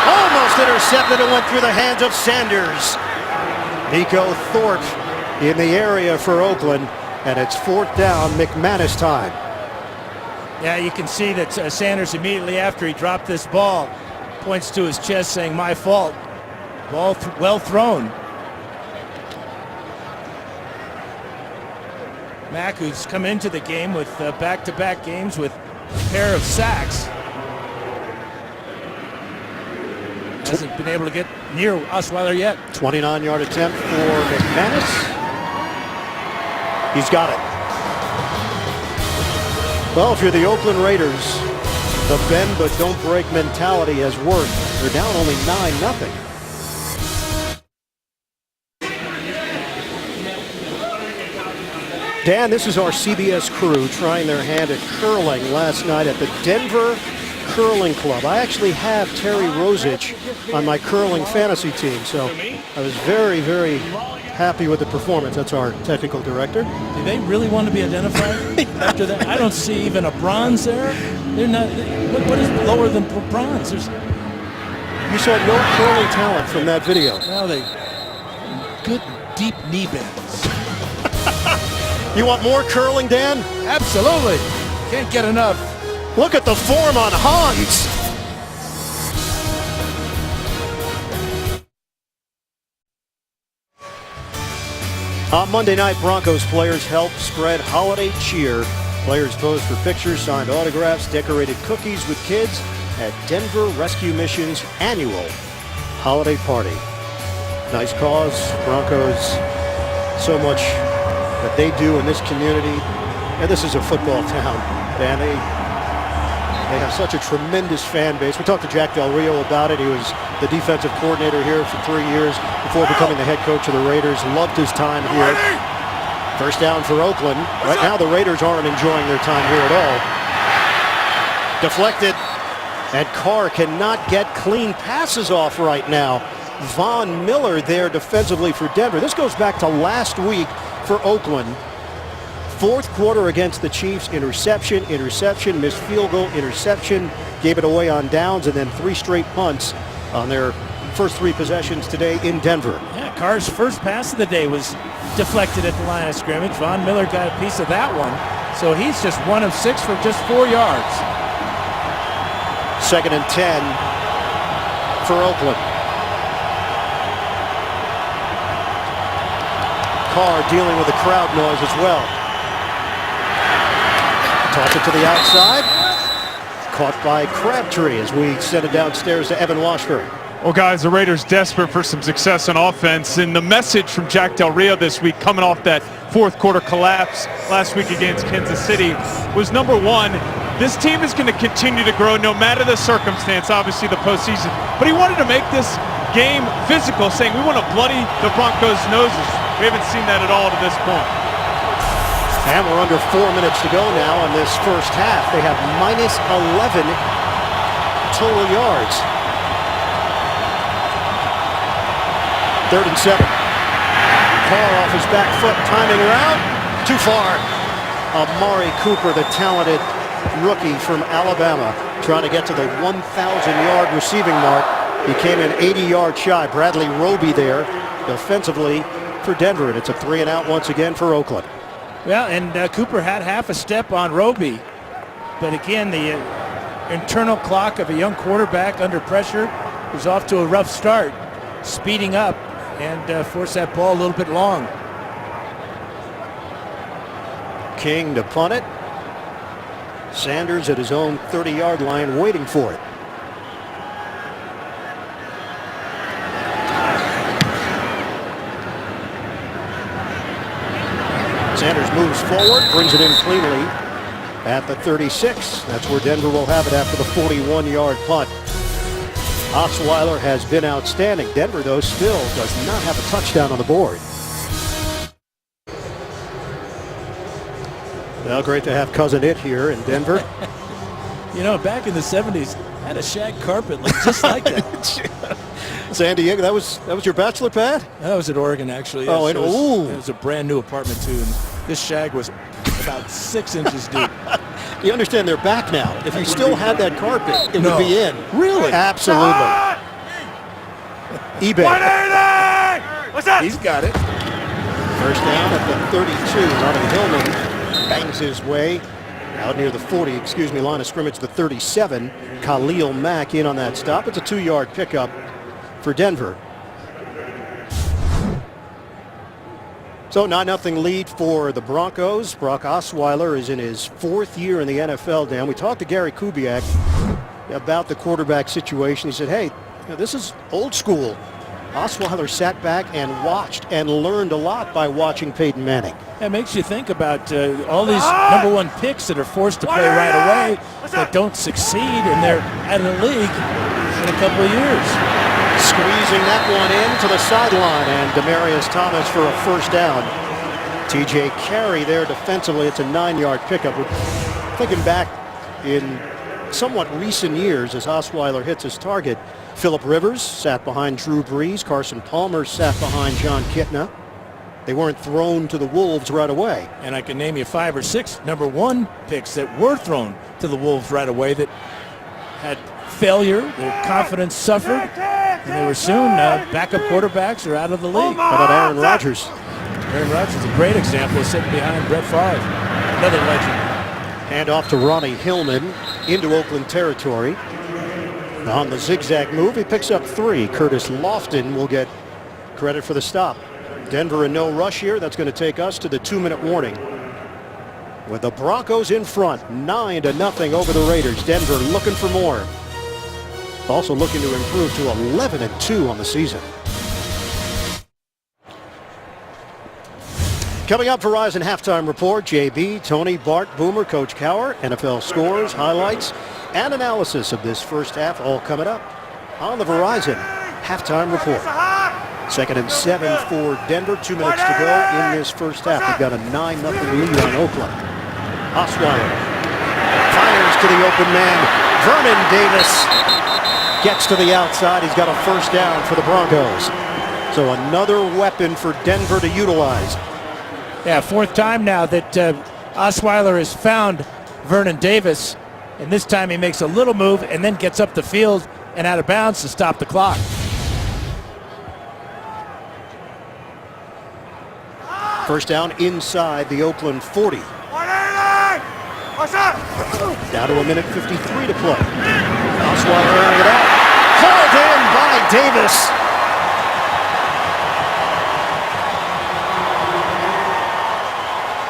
Almost intercepted and went through the hands of Sanders. Nico Thorpe in the area for Oakland, and it's 4th down, McManus time. Yeah, you can see that Sanders immediately after he dropped this ball points to his chest saying, "My fault." Ball well thrown. Mack, who's come into the game with back-to-back games with a pair of sacks, hasn't been able to get near Osweiler yet. 29-yard attempt for McManus. He's got it. Well, if you're the Oakland Raiders, the bend but don't break mentality has worked. They're down only 9-0. Dan, this is our CBS crew trying their hand at curling last night at the Denver Curling Club. I actually have Terry Rosich on my curling fantasy team, so I was very, very happy with the performance. That's our technical director. Do they really want to be identified after that? I don't see even a bronze there. They're not. What is lower than bronze? You saw no curling talent from that video. Well, they good deep knee bends. You want more curling, Dan? Absolutely. Can't get enough. Look at the form on Hans. On Monday night, Broncos players helped spread holiday cheer. Players posed for pictures, signed autographs, decorated cookies with kids at Denver Rescue Mission's annual holiday party. Nice cause. Broncos, so much that they do in this community. And this is a football town, Dan. They have such a tremendous fan base. We talked to Jack Del Rio about it. He was the defensive coordinator here for 3 years before becoming the head coach of the Raiders. Loved his time here. First down for Oakland. Right now the Raiders aren't enjoying their time here at all. Deflected. And Carr cannot get clean passes off right now. Von Miller there defensively for Denver. This goes back to last week for Oakland. 4th quarter against the Chiefs, interception, missed field goal, interception, gave it away on downs, and then 3 straight punts on their first 3 possessions today in Denver. Yeah, Carr's first pass of the day was deflected at the line of scrimmage. Von Miller got a piece of that one, so he's just 1 of 6 for just 4 yards. 2nd and 10 for Oakland. Carr dealing with the crowd noise as well. Toss it to the outside. Caught by Crabtree as we send it downstairs to Evan Washburn. Well, guys, the Raiders desperate for some success on offense, and the message from Jack Del Rio this week, coming off that 4th quarter collapse last week against Kansas City, was number 1, this team is going to continue to grow no matter the circumstance, obviously the postseason. But he wanted to make this game physical, saying we want to bloody the Broncos' noses. We haven't seen that at all to this point. And we're under 4 minutes to go now in this first half. They have minus 11 total yards. 3rd and 7. Carr off his back foot, timing around. Too far. Amari Cooper, the talented rookie from Alabama, trying to get to the 1,000-yard receiving mark. He came in 80 yards shy. Bradley Roby there defensively for Denver, and it's a 3-and-out once again for Oakland. Well, and Cooper had half a step on Roby, but again, the internal clock of a young quarterback under pressure was off to a rough start, speeding up and forced that ball a little bit long. King to punt it. Sanders at his own 30-yard line waiting for it. Sanders moves forward, brings it in cleanly at the 36. That's where Denver will have it after the 41-yard punt. Osweiler has been outstanding. Denver, though, still does not have a touchdown on the board. Well, great to have Cousin It here in Denver. You know, back in the 70s, had a shag carpet just like that. San Diego, that was your bachelor pad? That was at Oregon, actually. Oh, Yes, and it was a brand new apartment, too. And this shag was about 6 inches deep. You understand they're back now. If he still had that carpet, it would be in. Really? Absolutely. eBay. 180! What's that? He's got it. First down at the 32. Ronnie Hillman bangs his way out near the 40, line of scrimmage, the 37. Khalil Mack in on that stop. It's a 2-yard pickup for Denver. So 9-0 lead for the Broncos. Brock Osweiler is in his 4th year in the NFL, Dan. We talked to Gary Kubiak about the quarterback situation. He said, hey, this is old school. Osweiler sat back and watched and learned a lot by watching Peyton Manning. It makes you think about all these number 1 picks that are forced to play right away that don't succeed, and they're out of the league in a couple of years. Squeezing that one into the sideline, and Demaryius Thomas for a first down. TJ Carey there defensively. It's a 9-yard pickup. We're thinking back in somewhat recent years as Osweiler hits his target. Phillip Rivers sat behind Drew Brees. Carson Palmer sat behind John Kitna. They weren't thrown to the Wolves right away. And I can name you 5 or 6 number 1 picks that were thrown to the Wolves right away that had failure, their confidence suffered, and they were soon backup quarterbacks are out of the league. How about Aaron Rodgers? Aaron Rodgers is a great example of sitting behind Brett Favre, another legend. Hand off to Ronnie Hillman into Oakland territory. On the zigzag move, he picks up 3. Curtis Lofton will get credit for the stop. Denver in no rush here. That's going to take us to the 2-minute warning. With the Broncos in front, 9-0 over the Raiders. Denver looking for more. Also looking to improve to 11-2 on the season. Coming up, Verizon Halftime Report. JB, Tony, Bart, Boomer, Coach Cower, NFL scores, highlights, and analysis of this first half, all coming up on the Verizon Halftime Report. 2nd and 7 for Denver. 2 minutes to go in this first half. We've got a 9-0 lead on Oakland. Osweiler fires to the open man. Vernon Davis gets to the outside. He's got a first down for the Broncos. So another weapon for Denver to utilize. Yeah, 4th time now that Osweiler has found Vernon Davis. And this time he makes a little move and then gets up the field and out of bounds to stop the clock. First down inside the Oakland 40. Down to a minute 53 to play. Osweiler airing it out. Hauled in by Davis.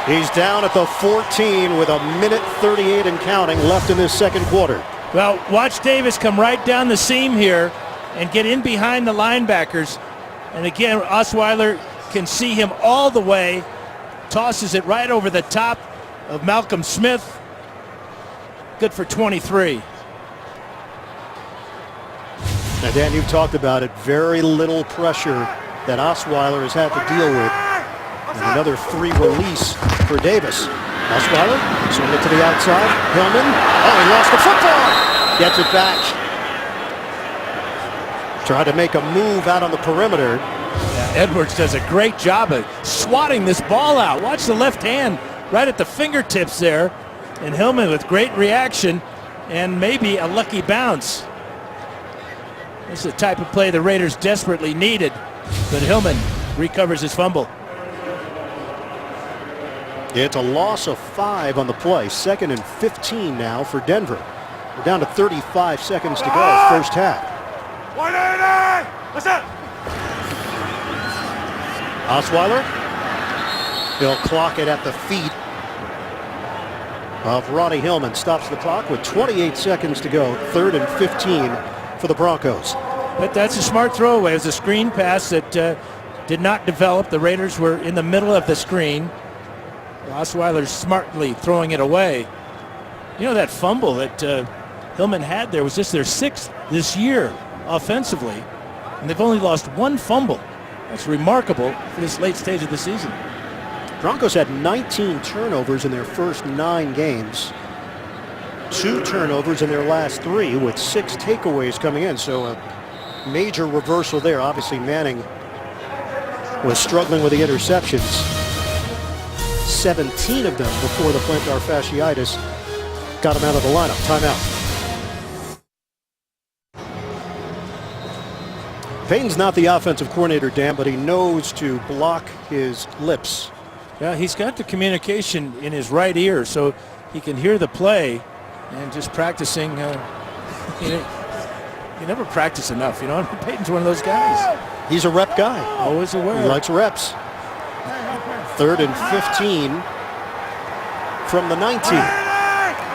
He's down at the 14 with a minute 38 and counting left in this second quarter. Well, watch Davis come right down the seam here and get in behind the linebackers. And again, Osweiler can see him all the way, tosses it right over the top of Malcolm Smith. Good for 23. Now, Dan, you've talked about it. Very little pressure that Osweiler has had to deal with. And another 3 release for Davis. Osweiler, swing it to the outside. Hillman, oh, he lost the football. Gets it back. Tried to make a move out on the perimeter. Yeah, Edwards does a great job of swatting this ball out. Watch the left hand right at the fingertips there. And Hillman with great reaction and maybe a lucky bounce. This is the type of play the Raiders desperately needed. But Hillman recovers his fumble. It's a loss of 5 on the play. 2nd and 15 now for Denver. We're down to 35 seconds to go, first half. 180! What's up? Osweiler. He'll clock it at the feet of Ronnie Hillman. Stops the clock with 28 seconds to go. 3rd and 15 for the Broncos. But that's a smart throwaway. It was a screen pass that did not develop. The Raiders were in the middle of the screen. Osweiler smartly throwing it away. You know, that fumble that Hillman had there was just their 6th this year offensively, and they've only lost 1 fumble. That's remarkable for this late stage of the season. Broncos had 19 turnovers in their first 9 games. 2 turnovers in their last 3 with 6 takeaways coming in. So a major reversal there. Obviously Manning was struggling with the interceptions. 17 of them before the plantar fasciitis got him out of the lineup. Timeout. Payton's not the offensive coordinator, Dan, but he knows to block his lips. Yeah, he's got the communication in his right ear, so he can hear the play, and just practicing. You never practice enough, you know. Payton's one of those guys. He's a rep guy. Always aware. He likes reps. 3rd and 15 from the 19.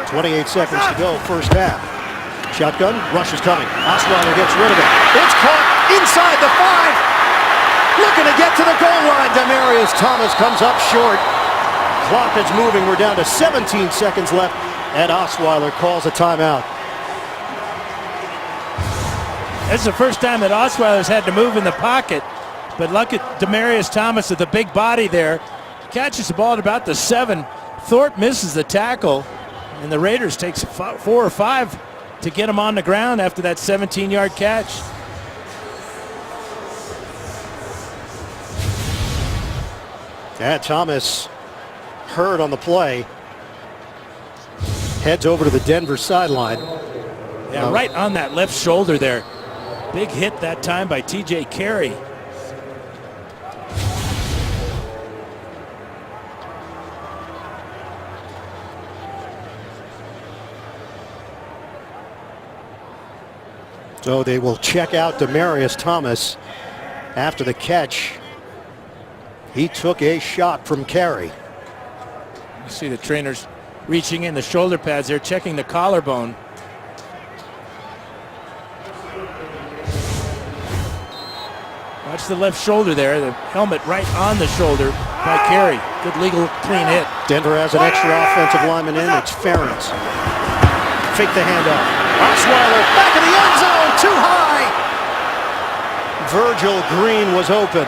28 seconds to go, first half. Shotgun, rush is coming. Osweiler gets rid of it. It's caught inside the 5. Looking to get to the goal line. Demaryius Thomas comes up short. Clock is moving. We're down to 17 seconds left, and Osweiler calls a timeout. It's the first time that Osweiler's had to move in the pocket, but look at Demaryius Thomas with the big body there. Catches the ball at about the 7. Thorpe misses the tackle, and the Raiders takes 4 or 5 to get him on the ground after that 17-yard catch. Yeah, Thomas hurt on the play. Heads over to the Denver sideline. Yeah, right on that left shoulder there. Big hit that time by T.J. Carey. So they will check out Demaryius Thomas after the catch. He took a shot from Carey. You see the trainers reaching in the shoulder pads there, checking the collarbone. Watch the left shoulder there, the helmet right on the shoulder by Carey. Good legal clean hit. Denver has an extra offensive lineman in. It's Ferentz. Fake the handoff. Osweiler back in the end zone, too high. Virgil Green was open.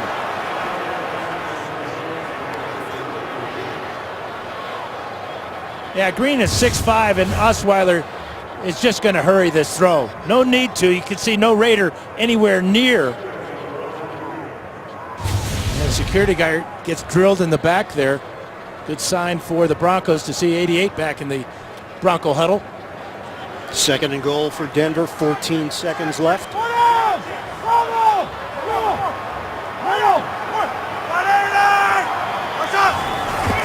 Yeah, Green is 6'5", and Osweiler is just going to hurry this throw. No need to. You can see no Raider anywhere near. And the security guy gets drilled in the back there. Good sign for the Broncos to see 88 back in the Bronco huddle. 2nd and goal for Denver, 14 seconds left.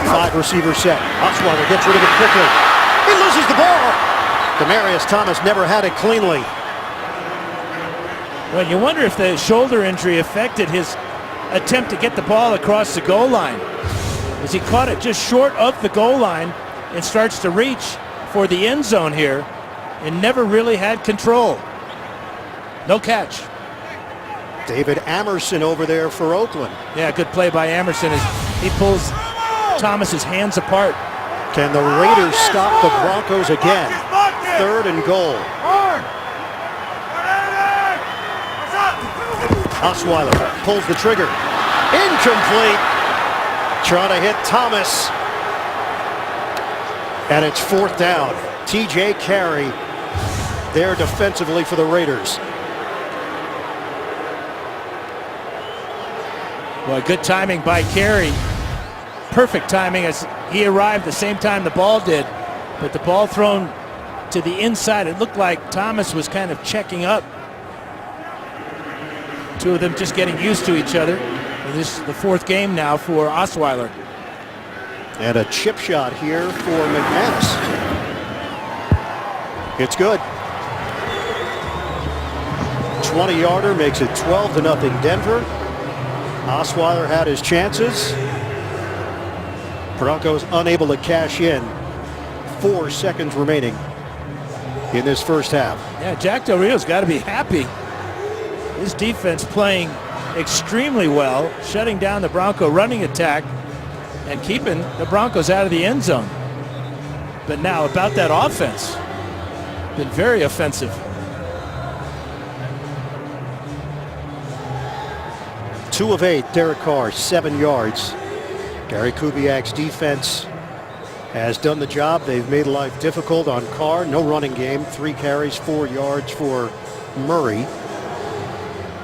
5 receiver set. Osweiler gets rid of it quickly. He loses the ball. Demaryius Thomas never had it cleanly. Well, you wonder if the shoulder injury affected his attempt to get the ball across the goal line, as he caught it just short of the goal line and starts to reach for the end zone here and never really had control. No catch. David Amerson over there for Oakland. Yeah, good play by Amerson as he pulls Thomas's hands apart. Can the Raiders stop the Broncos again? 3rd and goal. Osweiler pulls the trigger. Incomplete. Trying to hit Thomas. And it's 4th down. T.J. Carey there defensively for the Raiders. Well, good timing by Carey. Perfect timing as he arrived the same time the ball did. But the ball thrown to the inside. It looked like Thomas was kind of checking up. Two of them just getting used to each other. And this is the 4th game now for Osweiler. And a chip shot here for McManus. It's good. 20-yarder makes it 12-0 Denver. Osweiler had his chances. Broncos unable to cash in. 4 seconds remaining in this first half. Yeah, Jack Del Rio's got to be happy. His defense playing extremely well, shutting down the Bronco running attack and keeping the Broncos out of the end zone. But now about that offense, been very offensive. 2 of 8, Derek Carr, 7 yards. Gary Kubiak's defense has done the job. They've made life difficult on Carr. No running game. 3 carries, 4 yards for Murray.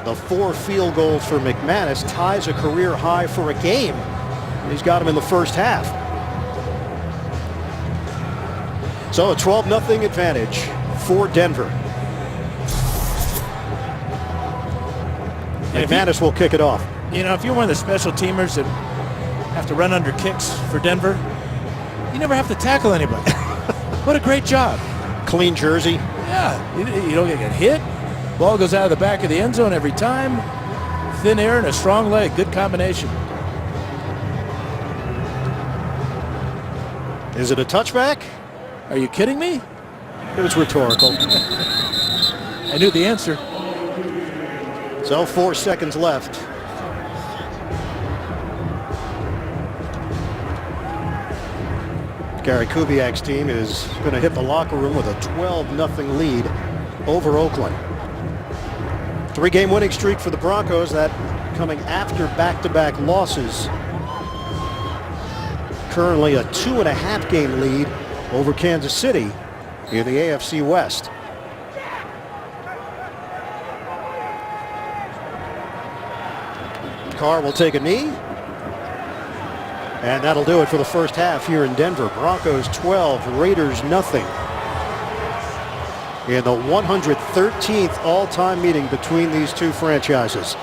The 4 field goals for McManus ties a career high for a game. He's got him in the first half. So a 12-0 advantage for Denver. McManus will kick it off. You know, if you're one of the special teamers that have to run under kicks for Denver, you never have to tackle anybody. What a great job. Clean jersey. Yeah, you don't get hit. Ball goes out of the back of the end zone every time. Thin air and a strong leg. Good combination. Is it a touchback? Are you kidding me? It was rhetorical. I knew the answer. So 4 seconds left. Gary Kubiak's team is going to hit the locker room with a 12-0 lead over Oakland. 3-game winning streak for the Broncos, that coming after back-to-back losses. Currently a 2.5-game lead over Kansas City in the AFC West. Carr will take a knee. And that'll do it for the first half here in Denver. Broncos 12, Raiders nothing. In the 113th all-time meeting between these two franchises.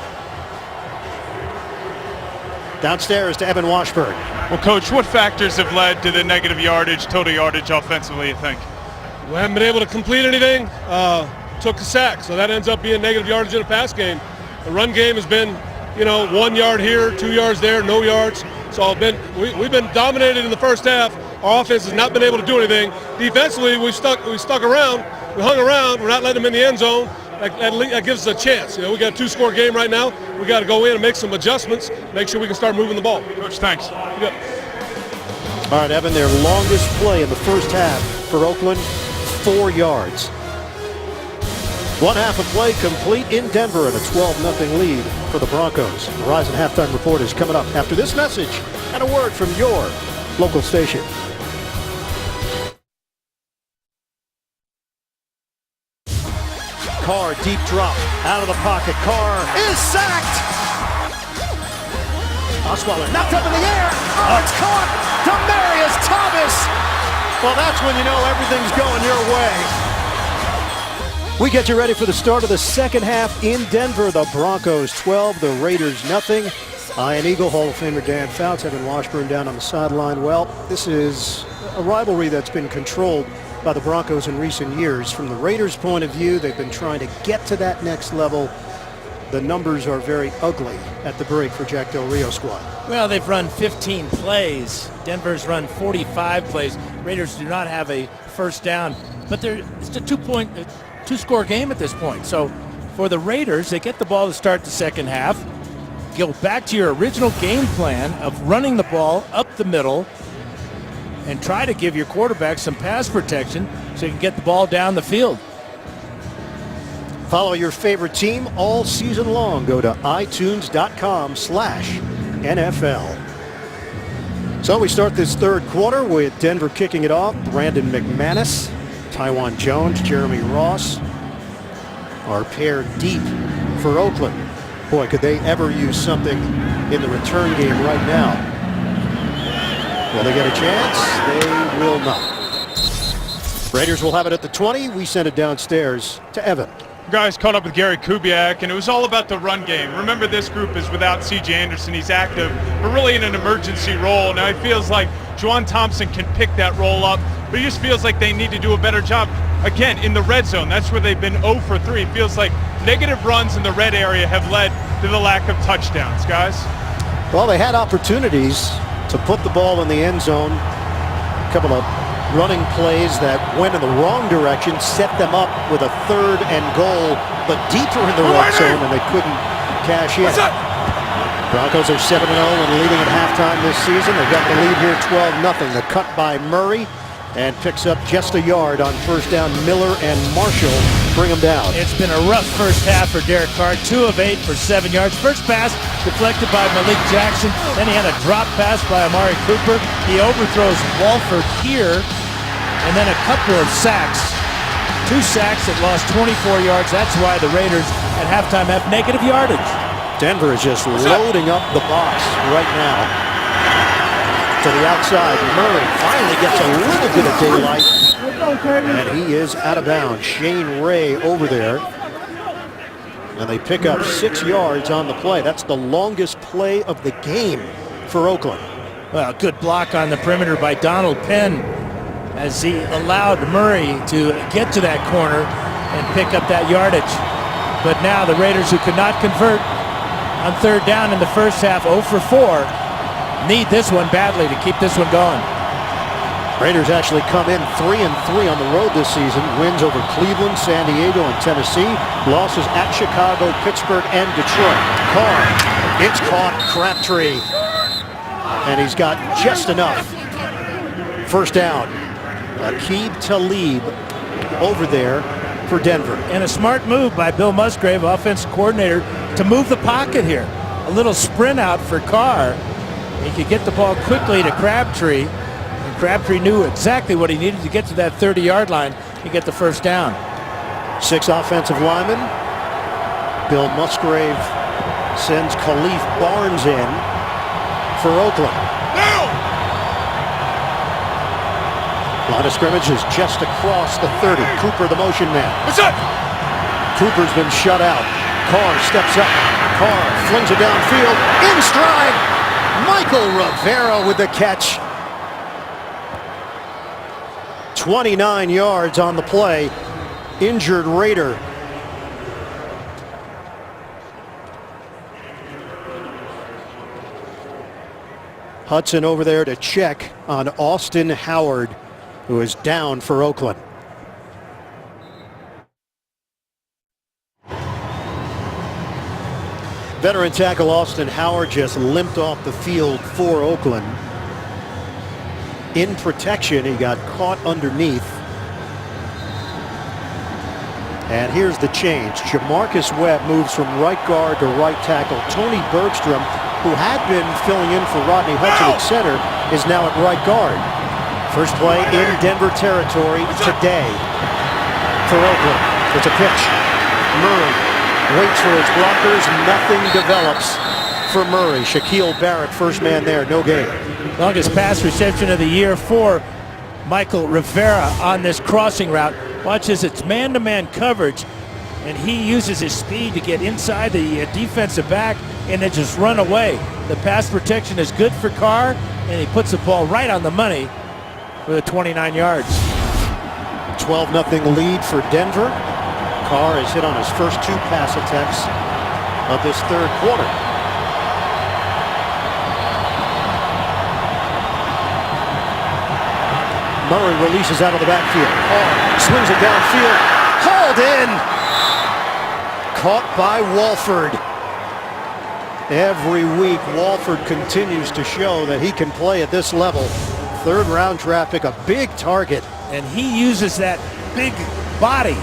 Downstairs to Evan Washburn. Well, Coach, what factors have led to the negative yardage, total yardage offensively, you think? We haven't been able to complete anything. Took a sack, so that ends up being negative yardage in a pass game. The run game has been, 1 yard here, 2 yards there, no yards. So we've been dominated in the first half. Our offense has not been able to do anything. Defensively, we stuck around. We hung around. We're not letting them in the end zone. That gives us a chance. We got a 2-score game right now. We got to go in and make some adjustments, make sure we can start moving the ball. Coach, thanks. Yep. All right, Evan, their longest play in the first half for Oakland, 4 yards. 1 half of play complete in Denver and a 12-0 lead for the Broncos. The Verizon Halftime Report is coming up after this message and a word from your local station. Carr, deep drop, out of the pocket. Carr is sacked. Osweiler knocked up in the air. Oh, it's caught. Demaryius Thomas. Well, that's when you know everything's going your way. We get you ready for the start of the second half in Denver. The Broncos 12, the Raiders nothing. Iron Eagle Hall of Famer Dan Fouts, Evan Washburn down on the sideline. Well, this is a rivalry that's been controlled by the Broncos in recent years. From the Raiders' point of view, they've been trying to get to that next level. The numbers are very ugly at the break for Jack Del Rio squad. Well, they've run 15 plays. Denver's run 45 plays. Raiders do not have a first down, but it's a two-score game at this point. So for the Raiders, they get the ball to start the second half. Go back to your original game plan of running the ball up the middle and try to give your quarterback some pass protection so you can get the ball down the field. Follow your favorite team all season long. Go to itunes.com/NFL. So we start this third quarter with Denver kicking it off. Brandon McManus, Tywan Jones, Jeremy Ross are paired deep for Oakland. Boy, could they ever use something in the return game right now. Will they get a chance? They will not. Raiders will have it at the 20. We send it downstairs to Evan. Guys caught up with Gary Kubiak, and it was all about the run game. Remember, this group is without C.J. Anderson. He's active, but really in an emergency role. Now, it feels like Juwan Thompson can pick that role up, but it just feels like they need to do a better job. Again, in the red zone, that's where they've been 0 for 3. It feels like negative runs in the red area have led to the lack of touchdowns, guys. Well, they had opportunities to put the ball in the end zone. A couple of running plays that went in the wrong direction, set them up with a 3rd and goal, but deeper in the red zone, and they couldn't cash in. Broncos are 7-0 and leading at halftime this season. They've got the lead here 12-0. The cut by Murray, and picks up just a yard on first down. Miller and Marshall bring them down. It's been a rough first half for Derek Carr. 2 of 8 for 7 yards. First pass deflected by Malik Jackson. Then he had a drop pass by Amari Cooper. He overthrows Walford here. And then a couple of sacks. 2 sacks that lost 24 yards. That's why the Raiders at halftime have negative yardage. Denver is just loading up the box right now. To the outside, Murray finally gets a little bit of daylight And he is out of bounds. Shane Ray over there. And they pick up 6 yards on the play. That's the longest play of the game for Oakland. Well, good block on the perimeter by Donald Penn as he allowed Murray to get to that corner and pick up that yardage. But now the Raiders, who could not convert on third down in the first half, 0 for 4, need this one badly to keep this one going. Raiders actually come in 3-3 on the road this season. Wins over Cleveland, San Diego, and Tennessee. Losses at Chicago, Pittsburgh, and Detroit. Carr, it's caught. Crabtree. And he's got just enough. First down. Aqib Talib over there for Denver. And a smart move by Bill Musgrave, offensive coordinator, to move the pocket here. A little sprint out for Carr. He could get the ball quickly to Crabtree. And Crabtree knew exactly what he needed to get to that 30-yard line to get the first down. 6 offensive linemen. Bill Musgrave sends Khalif Barnes in for Oakland. Line of scrimmage is just across the 30. Cooper, the motion man. What's up? Cooper's been shut out. Carr steps up. Carr flings it downfield. In stride. Michael Rivera with the catch. 29 yards on the play. Injured Raider. Hudson over there to check on Austin Howard, who is down for Oakland. Veteran tackle Austin Howard just limped off the field for Oakland. In protection, he got caught underneath. And here's the change. Jamarcus Webb moves from right guard to right tackle. Tony Bergstrom, who had been filling in for Rodney Hudson at center, is now at right guard. First play in Denver territory today for Oakland. It's a pitch. Murray waits for his blockers. Nothing develops for Murray. Shaquille Barrett, first man there, no gain. Longest pass reception of the year for Michael Rivera on this crossing route. Watch as it's man-to-man coverage, and he uses his speed to get inside the defensive back and then just run away. The pass protection is good for Carr, and he puts the ball right on the money for the 29 yards. 12-0 lead for Denver. Carr has hit on his first 2 pass attempts of this third quarter. Murray releases out of the backfield. Carr swings it downfield. Hauled in. Caught by Walford. Every week, Walford continues to show that he can play at this level. Third round draft pick, a big target. And he uses that big body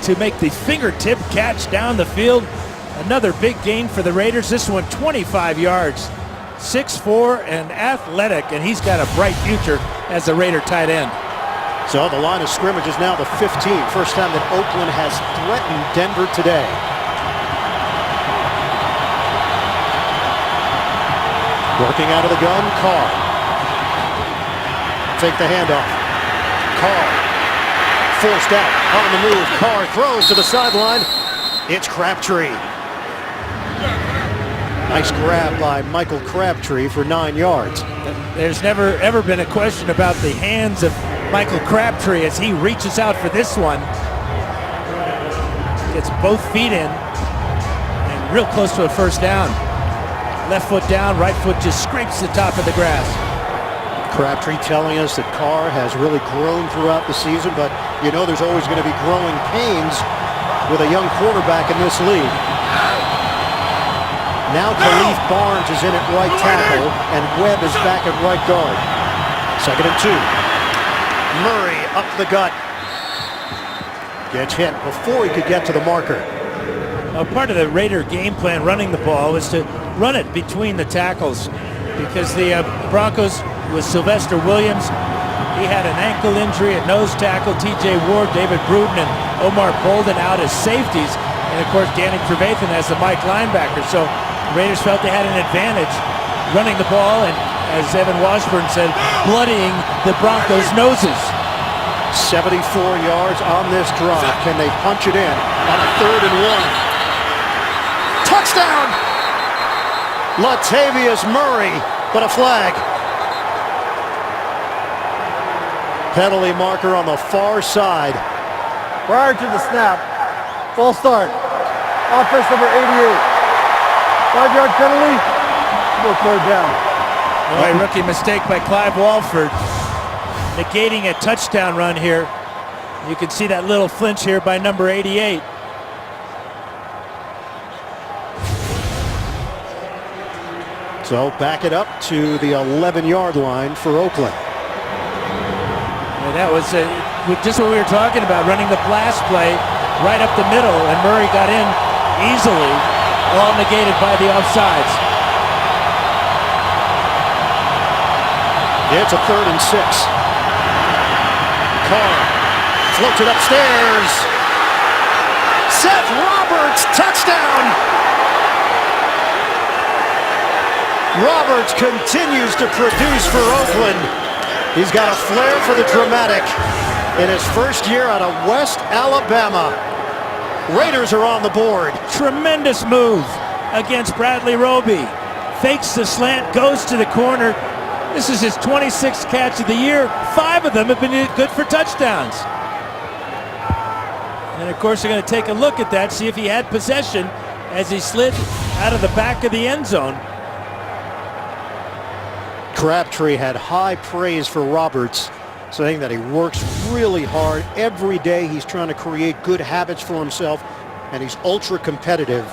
to make the fingertip catch down the field. Another big gain for the Raiders. This one 25 yards. 6'4" and athletic, and he's got a bright future as a Raider tight end. So the line of scrimmage is now the 15. First time that Oakland has threatened Denver today. Working out of the gun, Carr. Take the handoff. Carr forced out, on the move. Carr throws to the sideline. It's Crabtree. Nice grab by Michael Crabtree for 9 yards. There's never ever been a question about the hands of Michael Crabtree as he reaches out for this one. Gets both feet in and real close to a first down. Left foot down, right foot just scrapes the top of the grass. Crabtree telling us that Carr has really grown throughout the season, but you know there's always going to be growing pains with a young quarterback in this league. Now Khalif Barnes is in at right tackle, and Webb is back at right guard. 2nd and 2. Murray up the gut. Gets hit before he could get to the marker. Part of the Raider game plan running the ball was to run it between the tackles because the Broncos with Sylvester Williams, he had an ankle injury at nose tackle, TJ Ward, David Bruton, and Omar Bolden out as safeties, and of course Danny Trevathan as the Mike linebacker. So the Raiders felt they had an advantage running the ball and, as Evan Washburn said, bloodying the Broncos' noses. 74 yards on this drive. Can they punch it in on a 3rd and 1? Touchdown! Latavius Murray, but a flag. Penalty marker on the far side. Prior to the snap, false start. Offense number 88. 5-yard penalty. No 3rd down. Boy, rookie mistake by Clive Walford, negating a touchdown run here. You can see that little flinch here by number 88. So back it up to the 11-yard line for Oakland. And that was just what we were talking about, running the blast play right up the middle, and Murray got in easily, all negated by the offsides. It's a 3rd and 6. Carr floats it upstairs. Seth Roberts, touchdown! Roberts continues to produce for Oakland. He's got a flair for the dramatic in his first year out of West Alabama. Raiders are on the board. Tremendous move against Bradley Roby. Fakes the slant, goes to the corner. This is his 26th catch of the year. 5 of them have been good for touchdowns. And of course, they're going to take a look at that, see if he had possession as he slid out of the back of the end zone. Crabtree had high praise for Roberts, saying that he works really hard. Every day he's trying to create good habits for himself, and he's ultra competitive.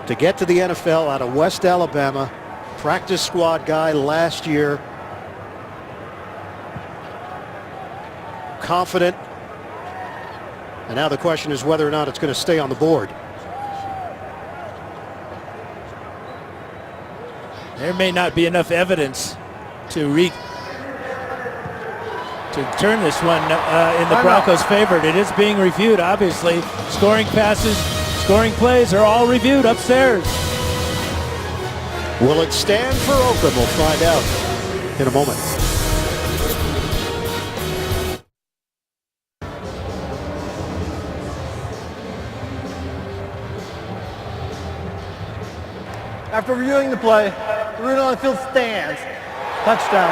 To get to the NFL out of West Alabama, practice squad guy last year. Confident. And now the question is whether or not it's going to stay on the board. There may not be enough evidence to turn this one in the Broncos' favor. It is being reviewed, obviously. Scoring passes, scoring plays are all reviewed upstairs. Will it stand for Oakland? We'll find out in a moment. After reviewing the play, the ruling on the field stands. Touchdown.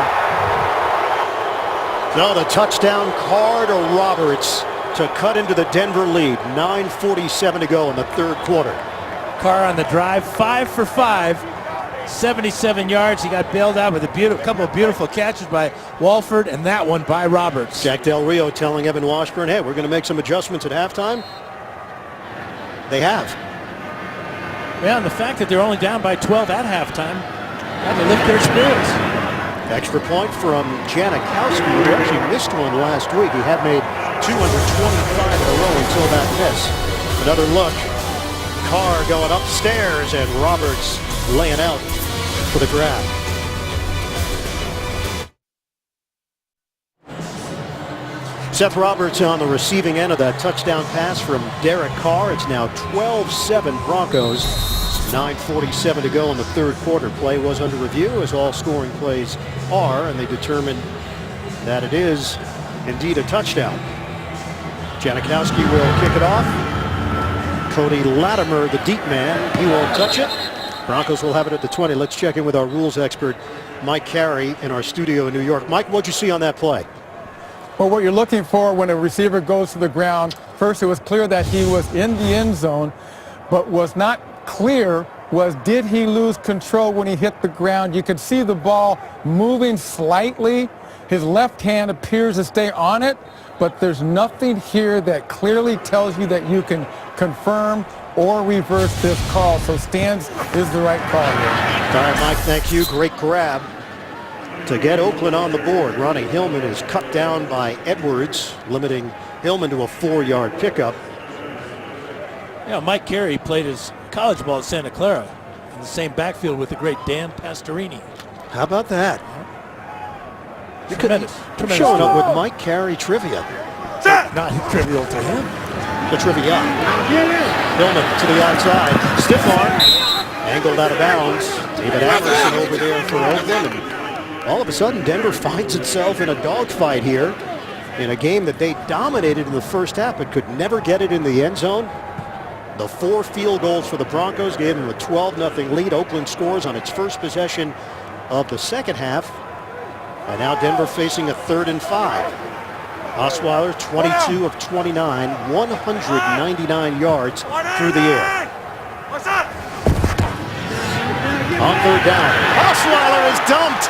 No, the touchdown card to Roberts to cut into the Denver lead. 9:47 to go in the 3rd quarter. Carr on the drive, 5 for 5, 77 yards. He got bailed out with a couple of beautiful catches by Walford and that one by Roberts. Jack Del Rio telling Evan Washburn, hey, we're going to make some adjustments at halftime. They have. Yeah, and the fact that they're only down by 12 at halftime had to lift their spirits. Extra point from Janikowski, who actually missed one last week. He had made 225 in a row until that miss. Another look. Carr going upstairs, and Roberts laying out for the grab. Seth Roberts on the receiving end of that touchdown pass from Derek Carr. It's now 12-7 Broncos. 9:47 to go in the 3rd quarter. Play was under review, as all scoring plays are, and they determined that it is indeed a touchdown. Janikowski will kick it off. Cody Latimer, the deep man, he won't touch it. Broncos will have it at the 20. Let's check in with our rules expert, Mike Carey, in our studio in New York. Mike, what'd you see on that play? Well, what you're looking for when a receiver goes to the ground, first it was clear that he was in the end zone, but was not clear was, did he lose control when he hit the ground? You could see the ball moving slightly. His left hand appears to stay on it, but there's nothing here that clearly tells you that you can confirm or reverse this call. So stands is the right call here. All right, Mike, thank you. Great grab to get Oakland on the board. Ronnie Hillman is cut down by Edwards, limiting Hillman to a 4-yard pickup. Yeah, Mike Carey played his college ball at Santa Clara in the same backfield with the great Dan Pastorini. How about that? Tremendous. Showing up with Mike Carey trivia. Not trivial to him. The trivia. Hillman to the outside. Stiff arm. Angled out of bounds. David Allison over there for Oakland. And all of a sudden, Denver finds itself in a dogfight here. in a game that they dominated in the first half but could never get it in the end zone. The 4 field goals for the Broncos gave them a 12-0 lead. Oakland scores on its first possession of the second half. And now Denver facing a 3rd and 5. Osweiler, 22 of 29, 199 yards through the air. On 3rd down, Osweiler is dumped.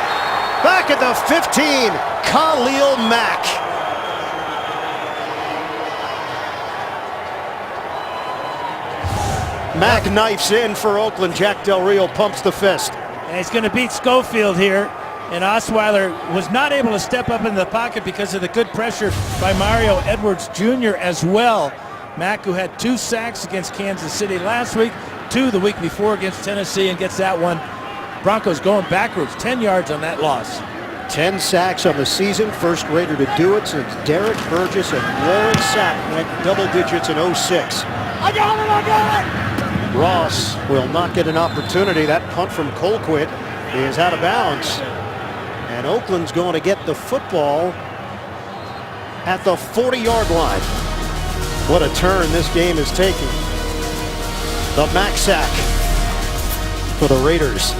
Back at the 15, Khalil Mack. Mack knifes in for Oakland. Jack Del Rio pumps the fist. And he's going to beat Schofield here. And Osweiler was not able to step up in the pocket because of the good pressure by Mario Edwards Jr. as well. Mack, who had 2 sacks against Kansas City last week, 2 the week before against Tennessee, and gets that one. Broncos going backwards, 10 yards on that loss. 10 sacks on the season, first Raider to do it since Derek Burgess and Warren Sapp went double digits in 06. I got it! Ross will not get an opportunity. That punt from Colquitt is out of bounds. And Oakland's going to get the football at the 40-yard line. What a turn this game is taking. The Mack sack for the Raiders.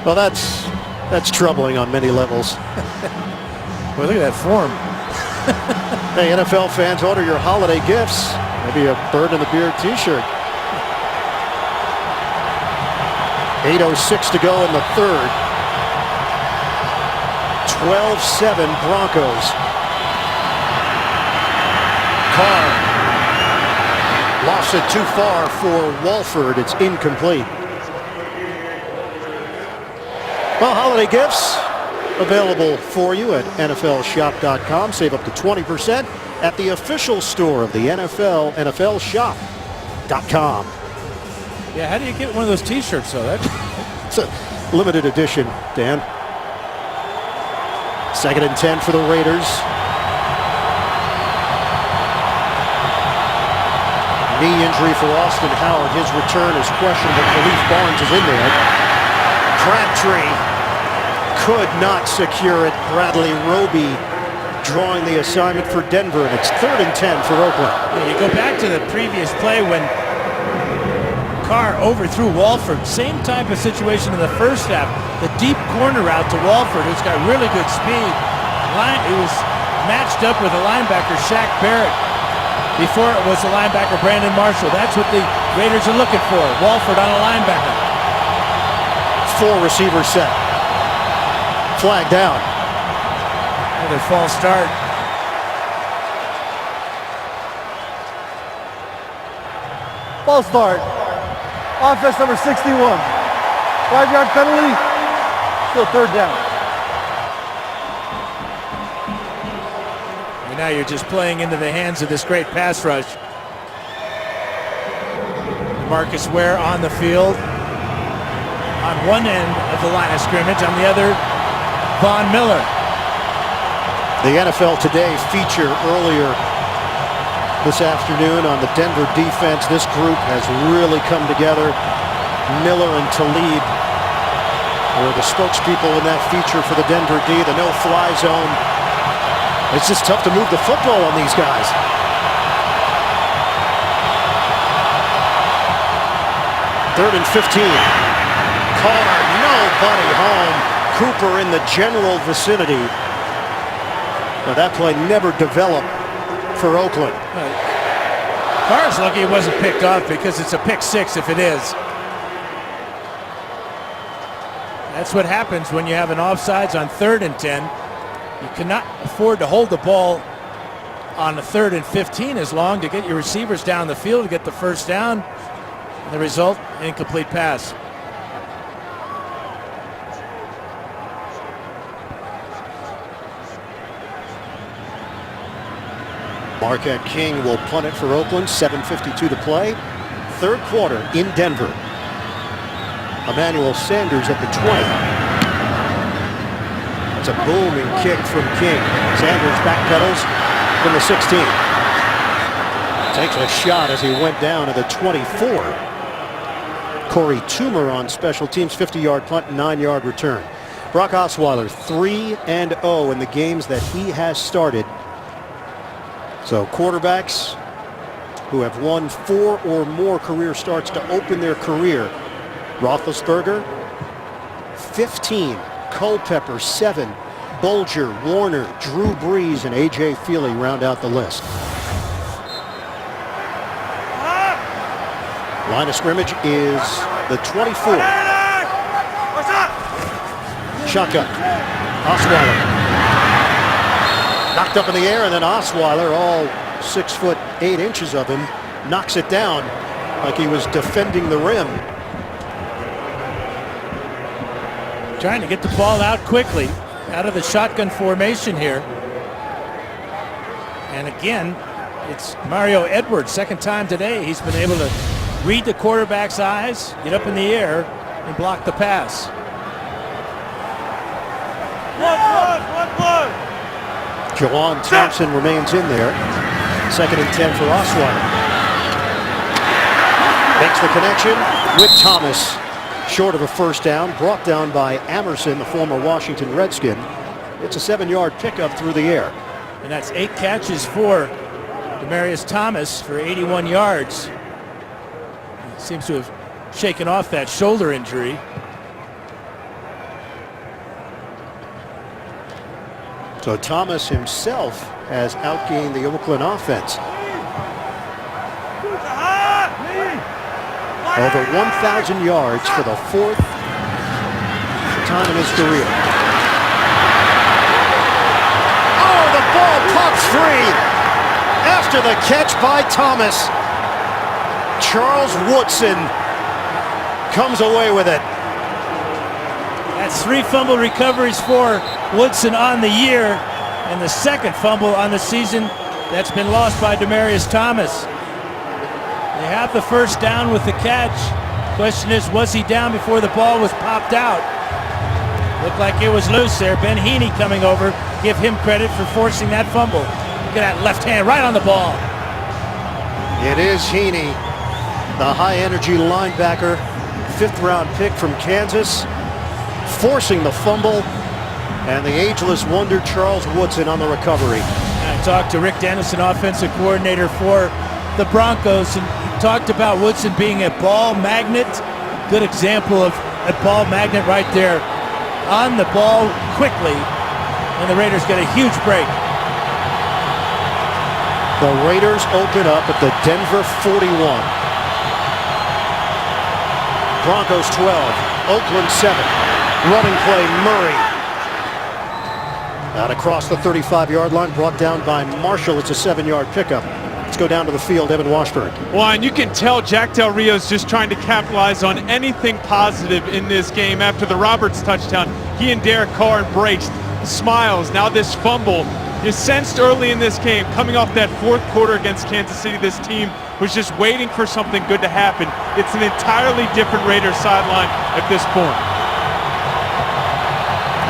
Well, that's troubling on many levels. Boy, look at that form. Hey, NFL fans, order your holiday gifts. Maybe a Bird in the Beard t-shirt. 8:06 to go in the 3rd. 12-7 Broncos. Carr lost it too far for Walford. It's incomplete. Well, holiday gifts available for you at NFLshop.com. Save up to 20% at the official store of the NFL, NFLshop.com. Yeah, how do you get one of those t-shirts though? It's a limited edition, Dan. 2nd and 10 for the Raiders. Knee injury for Austin Howard. His return is questionable. Khalif Barnes is in there. Crabtree could not secure it. Bradley Roby drawing the assignment for Denver, and it's 3rd and 10 for Oakland. Yeah, you go back to the previous play when Carr overthrew Walford. Same type of situation in the first half. The deep corner route to Walford, who's got really good speed. He was matched up with a linebacker, Shaq Barrett. Before it was the linebacker, Brandon Marshall. That's what the Raiders are looking for. Walford on a linebacker. 4 receivers set. Flag down. Another false start. False start. Offense number 61. 5-yard penalty. Still 3rd down. And now you're just playing into the hands of this great pass rush. Marcus Ware on the field. On one end of the line of scrimmage, on the other, Von Miller. The NFL Today feature earlier this afternoon on the Denver defense. This group has really come together. Miller and Talib were the spokespeople in that feature for the Denver D, the no-fly zone. It's just tough to move the football on these guys. Third and 15. Carr, nobody home. Cooper in the general vicinity. Now that play never developed for Oakland. Carr's lucky it wasn't picked off because it's a pick 6 if it is. That's what happens when you have an offsides on 3rd and 10. You cannot afford to hold the ball on a 3rd and 15 as long to get your receivers down the field to get the first down. And the result, incomplete pass. Marquette King will punt it for Oakland. 7:52 to play. 3rd quarter in Denver. Emmanuel Sanders at the 20. That's a booming kick from King. Sanders backpedals from the 16. Takes a shot as he went down to the 24. Corey Toomer on special teams, 50-yard punt, 9-yard return. Brock Osweiler 3-0 in the games that he has started. So quarterbacks who have won 4 or more career starts to open their career. Roethlisberger 15, Culpepper 7, Bolger, Warner, Drew Brees, and A.J. Feely round out the list. Line of scrimmage is the 24. Shotgun. Osweiler. Knocked up in the air, and then Osweiler, all 6'8" of him, knocks it down like he was defending the rim. Trying to get the ball out quickly out of the shotgun formation here. And again, it's Mario Edwards, second time today he's been able to read the quarterback's eyes, get up in the air, and block the pass. Jawan Thompson remains in there. 2nd and 10 for Osweiler. Makes the connection with Thomas. Short of a first down, brought down by Amerson, the former Washington Redskin. It's a 7-yard pickup through the air. And that's 8 catches for Demaryius Thomas for 81 yards. He seems to have shaken off that shoulder injury. So Thomas himself has outgained the Oakland offense. Over 1,000 yards for the 4th time in his career. Oh, the ball pops free after the catch by Thomas. Charles Woodson comes away with it. That's 3 fumble recoveries for Woodson on the year, and the 2nd fumble on the season that's been lost by Demaryius Thomas. They have the first down with the catch. Question is, was he down before the ball was popped out? Looked like it was loose there. Ben Heaney coming over. Give him credit for forcing that fumble. Look at that left hand right on the ball. It is Heaney, the high-energy linebacker, 5th-round pick from Kansas, forcing the fumble, and the ageless wonder Charles Woodson on the recovery. I talked to Rick Dennison, offensive coordinator for the Broncos, and he talked about Woodson being a ball magnet. Good example of a ball magnet right there. On the ball quickly, and the Raiders get a huge break. The Raiders open up at the Denver 41. Broncos 12, Oakland 7. Running play, Murray. Out across the 35-yard line, brought down by Marshall. It's a 7-yard pickup. Let's go down to the field, Evan Washburn. Well, and you can tell Jack Del Rio's just trying to capitalize on anything positive in this game. After the Roberts touchdown, he and Derek Carr embraced, smiles. Now this fumble. You sensed early in this game, coming off that 4th quarter against Kansas City, this team was just waiting for something good to happen. It's an entirely different Raiders sideline at this point.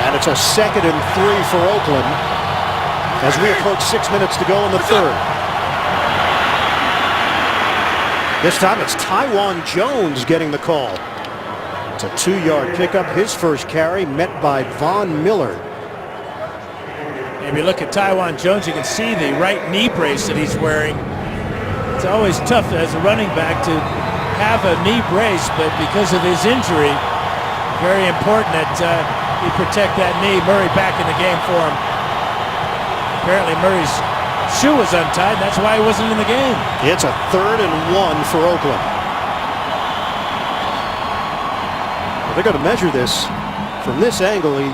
And it's a 2nd and 3 for Oakland as we approach 6 minutes to go in the 3rd. This time it's Taiwan Jones getting the call. It's a 2-yard pickup. His first carry met by Von Miller. If you look at Taiwan Jones, you can see the right knee brace that he's wearing. It's always tough as a running back to have a knee brace, but because of his injury, very important that he protect that knee. Murray back in the game for him. Apparently Murray's shoe was untied. That's why he wasn't in the game. It's a 3rd and 1 for Oakland. Well, they're going to measure this from this angle. He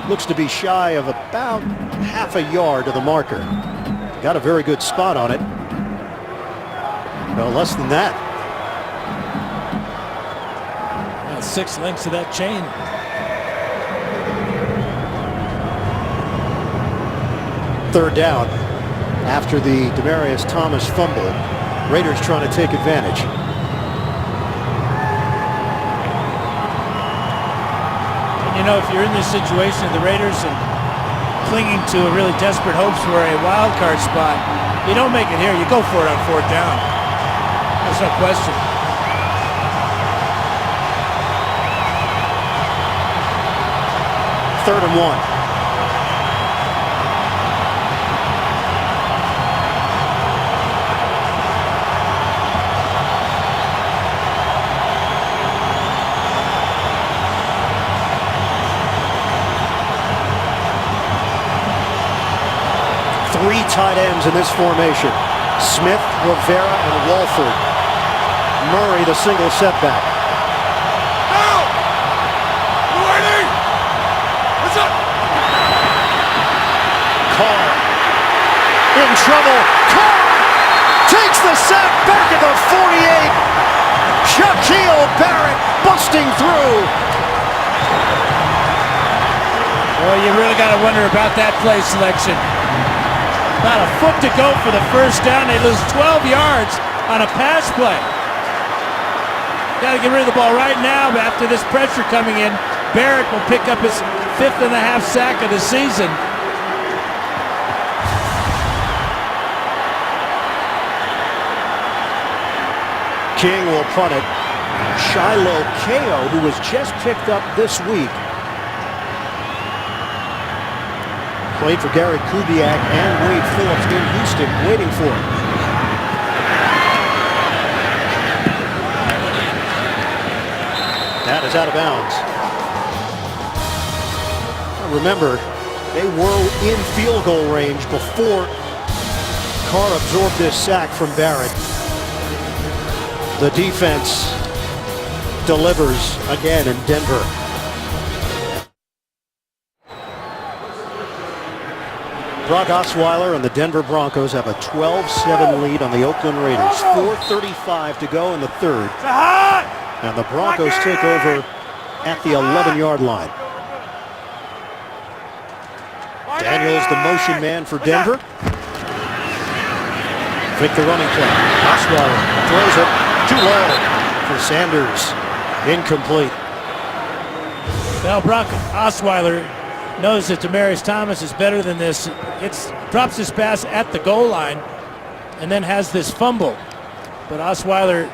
looks to be shy of about half a yard of the marker. Got a very good spot on it. No less than that. Well, 6 links to that chain. Third down after the Demaryius Thomas fumble. Raiders trying to take advantage. And you know, if you're in this situation, the Raiders and clinging to a really desperate hopes for a wild card spot, you don't make it here, you go for it on 4th down. There's no question. 3rd and 1. Three tight ends in this formation. Smith, Rivera, and Walford. Murray, the single setback. Carr in trouble. Carr takes the sack back at the 48. Shaquille Barrett busting through. Well, you really got to wonder about that play selection. About a foot to go for the first down. They lose 12 yards on a pass play. Got to get rid of the ball right now, but after this pressure coming in, Barrett will pick up his 5th and a half sack of the season. King will punt it. Shiloh Kao, who was just picked up this week, played for Gary Kubiak and Wade Phillips in Houston, waiting for him. That is out of bounds. Remember, they were in field goal range before Carr absorbed this sack from Barrett. The defense delivers again in Denver. Brock Osweiler and the Denver Broncos have a 12-7 lead on the Oakland Raiders. 4:35 to go in the 3rd. And the Broncos take over at the 11-yard line. Daniels, the motion man for Denver. Fake the running play. Osweiler throws it too low for Sanders. Incomplete. Well, Brock Osweiler knows that Demaryius Thomas is better than this. Drops his pass at the goal line and then has this fumble. But Osweiler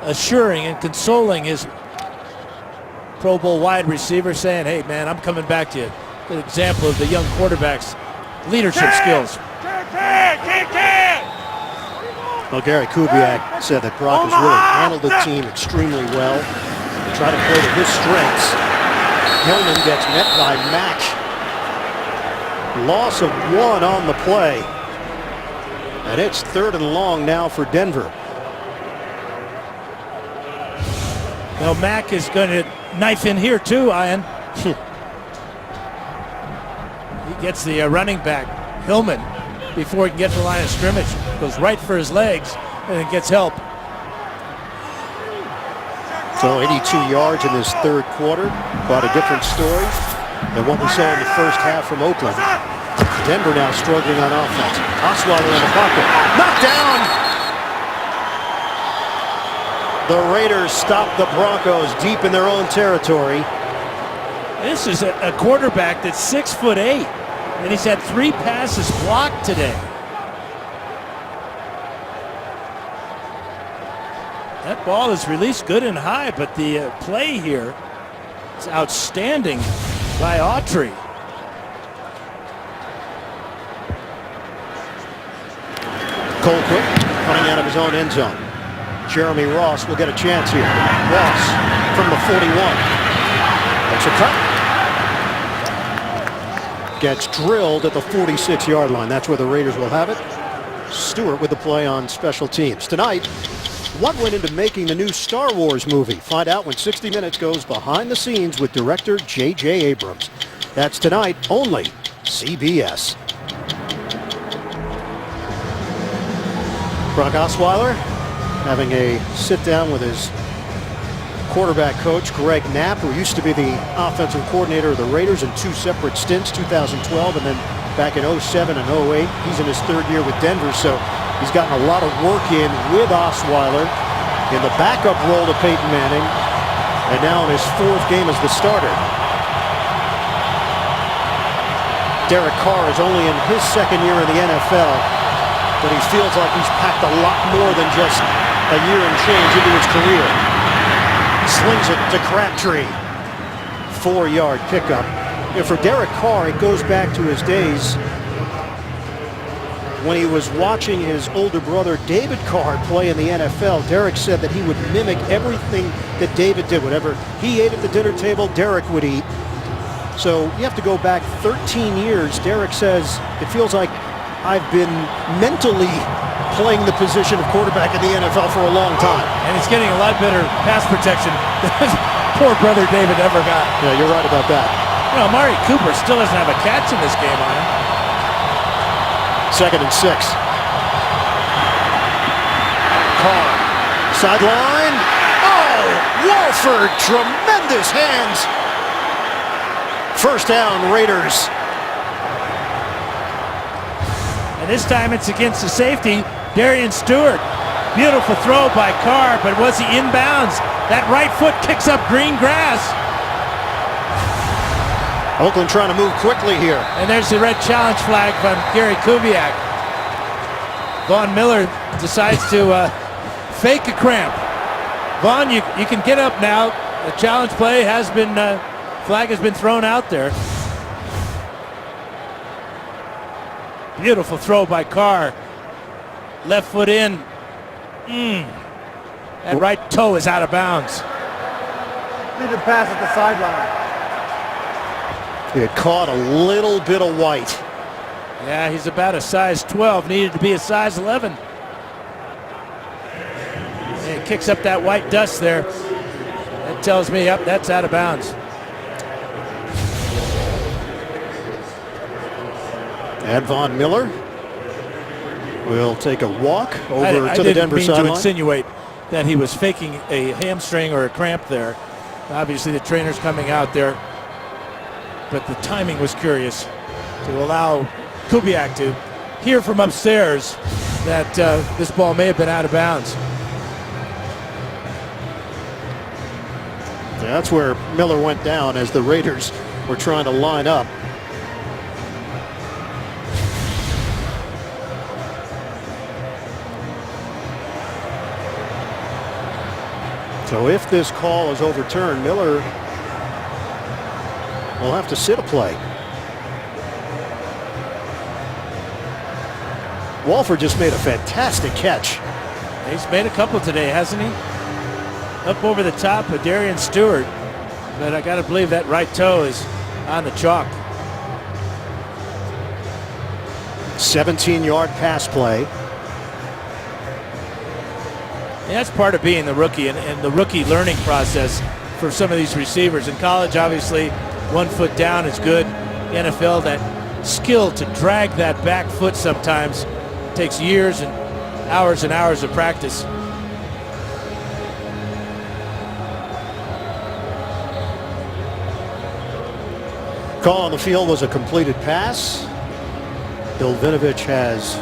assuring and consoling his Pro Bowl wide receiver, saying, hey, man, I'm coming back to you. Good example of the young quarterback's leadership skills. Well, Gary Kubiak said that Brock has really handled the team extremely well. Try to play to his strengths. Hillman gets met by Mack. Loss of 1 on the play. And it's 3rd and long now for Denver. Well, Mack is going to knife in here too, Ian. He gets the running back, Hillman, before he can get to the line of scrimmage. Goes right for his legs and then gets help. So 82 yards in this 3rd quarter. Quite a different story than what we saw in the first half from Oakland. Denver now struggling on offense. Osweiler in the pocket. Knocked down. The Raiders stop the Broncos deep in their own territory. This is a quarterback that's 6'8", and he's had 3 passes blocked today. That ball is released good and high, but the play here is outstanding by Autry. Colquitt coming out of his own end zone. Jeremy Ross will get a chance here. Ross from the 41. That's a cut. Gets drilled at the 46-yard line. That's where the Raiders will have it. Stewart with the play on special teams. Tonight, what went into making the new Star Wars movie? Find out when 60 Minutes goes behind the scenes with director J.J. Abrams. That's tonight, only CBS. Brock Osweiler having a sit-down with his quarterback coach, Greg Knapp, who used to be the offensive coordinator of the Raiders in 2 separate stints, 2012 and then back in 07 and 08. He's in his 3rd year with Denver, so he's gotten a lot of work in with Osweiler in the backup role to Peyton Manning, and now in his 4th game as the starter. Derek Carr is only in his 2nd year in the NFL, but he feels like he's packed a lot more than just a year and change into his career. Slings it to Crabtree. 4-yard pickup. For Derek Carr, it goes back to his days when he was watching his older brother David Carr play in the NFL. Derek said that he would mimic everything that David did. Whatever he ate at the dinner table, Derek would eat. So you have to go back 13 years. Derek says, it feels like I've been mentally playing the position of quarterback in the NFL for a long time. And he's getting a lot better pass protection than his poor brother David ever got. Yeah, you're right about that. You know, Amari Cooper still doesn't have a catch in this game on him. 2nd and 6. Carr, sideline. Oh, Walford, tremendous hands. First down, Raiders. And this time it's against the safety, Darian Stewart. Beautiful throw by Carr, but was he inbounds? That right foot kicks up green grass. Oakland trying to move quickly here. And there's the red challenge flag from Gary Kubiak. Von Miller decides to fake a cramp. Von, you can get up now. The challenge play has been, flag has been thrown out there. Beautiful throw by Carr. Left foot in. That right toe is out of bounds. Need to pass at the sideline. He had caught a little bit of white. Yeah, he's about a size 12. Needed to be a size 11. And he kicks up that white dust there. That tells me, yep, that's out of bounds. And Von Miller will take a walk over to the Denver sideline. I didn't mean to sideline. insinuate that he was faking a hamstring or a cramp there. Obviously, the trainer's coming out there. But the timing was curious to allow Kubiak to hear from upstairs that this ball may have been out of bounds. That's where Miller went down as the Raiders were trying to line up. So if this call is overturned, Miller will have to sit a play. Walford just made a fantastic catch. He's made a couple today, hasn't he? Up over the top of Darian Stewart. But I got to believe that right toe is on the chalk. 17-yard pass play. And that's part of being the rookie and the rookie learning process for some of these receivers. In college, obviously, 1 foot down is good. NFL, that skill to drag that back foot sometimes takes years and hours of practice. Call on the field was a completed pass. Bill Vinovich has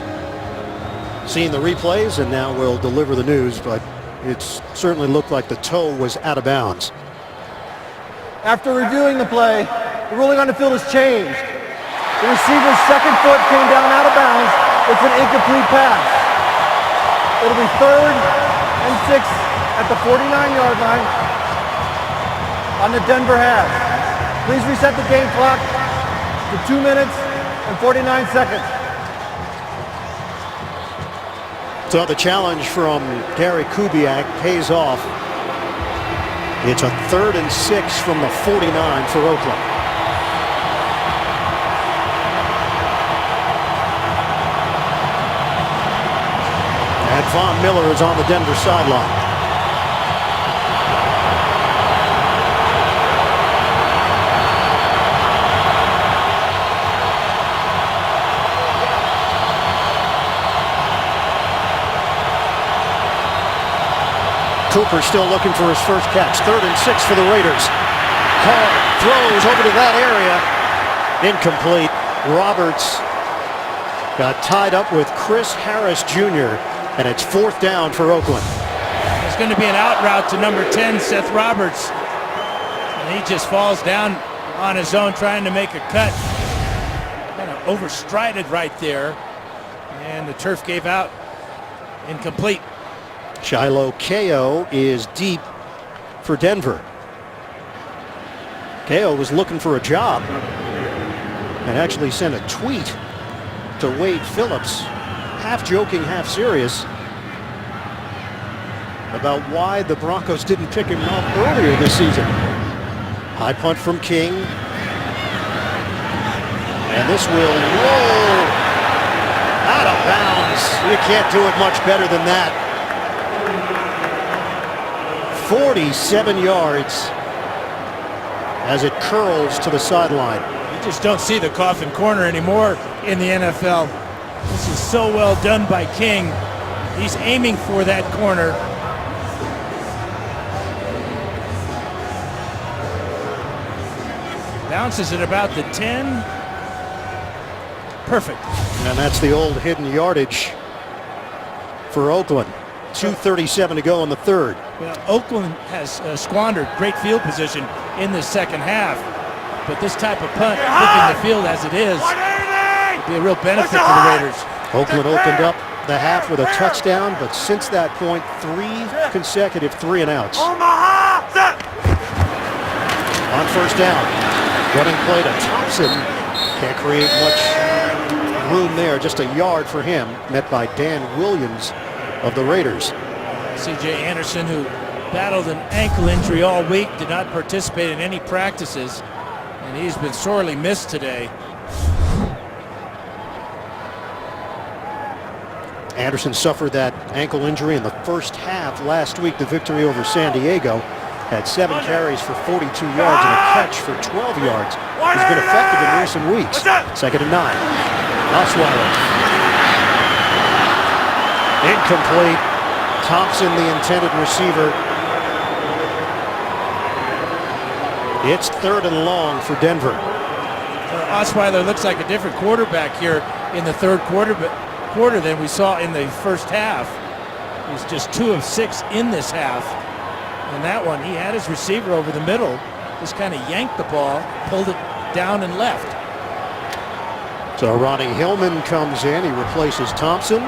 seen the replays and now will deliver the news, but it certainly looked like the toe was out of bounds. After reviewing the play, the ruling on the field has changed. The receiver's second foot came down out of bounds. It's an incomplete pass. It'll be 3rd and 6 at the 49-yard line on the Denver half. Please reset the game clock to 2 minutes and 49 seconds. So the challenge from Gary Kubiak pays off. It's a 3rd and 6 from the 49 for Oakland. And Von Miller is on the Denver sideline. Cooper still looking for his first catch. 3rd and 6 for the Raiders. Carr throws over to that area. Incomplete. Roberts got tied up with Chris Harris Jr. and it's 4th down for Oakland. There's going to be an out route to number 10, Seth Roberts. And he just falls down on his own trying to make a cut. Kind of overstrided right there. And the turf gave out. Incomplete. Shiloh Ko is deep for Denver. KO was looking for a job and actually sent a tweet to Wade Phillips, half joking, half serious, about why the Broncos didn't pick him up earlier this season. High punt from King. And this will roll out of bounds. You can't do it much better than that. 47 yards as it curls to the sideline. You just don't see the coffin corner anymore in the NFL. This is so well done by King. He's aiming for that corner. Bounces at about the 10. Perfect. And that's the old hidden yardage for Oakland. 2:37 to go in the third. Well, Oakland has squandered great field position in the second half, but this type of punt, flipping the field as it is, would be a real benefit for the Raiders. Oakland opened up the half with a touchdown, but since that point, 3 consecutive 3-and-outs. On first down, running play to Thompson. Can't create much room there, just a yard for him, met by Dan Williams of the Raiders. C.J. Anderson, who battled an ankle injury all week, did not participate in any practices, and he's been sorely missed today. Anderson suffered that ankle injury in the first half last week. The victory over San Diego had 7 carries for 42 yards and a catch for 12 yards. He's been effective in recent weeks. 2nd and 9. Osweiler. Incomplete. Thompson, the intended receiver. It's 3rd and long for Denver. Osweiler looks like a different quarterback here in the third quarter than we saw in the first half. He's just 2 of 6 in this half. And that one, he had his receiver over the middle, just kind of yanked the ball, pulled it down and left. So Ronnie Hillman comes in. He replaces Thompson.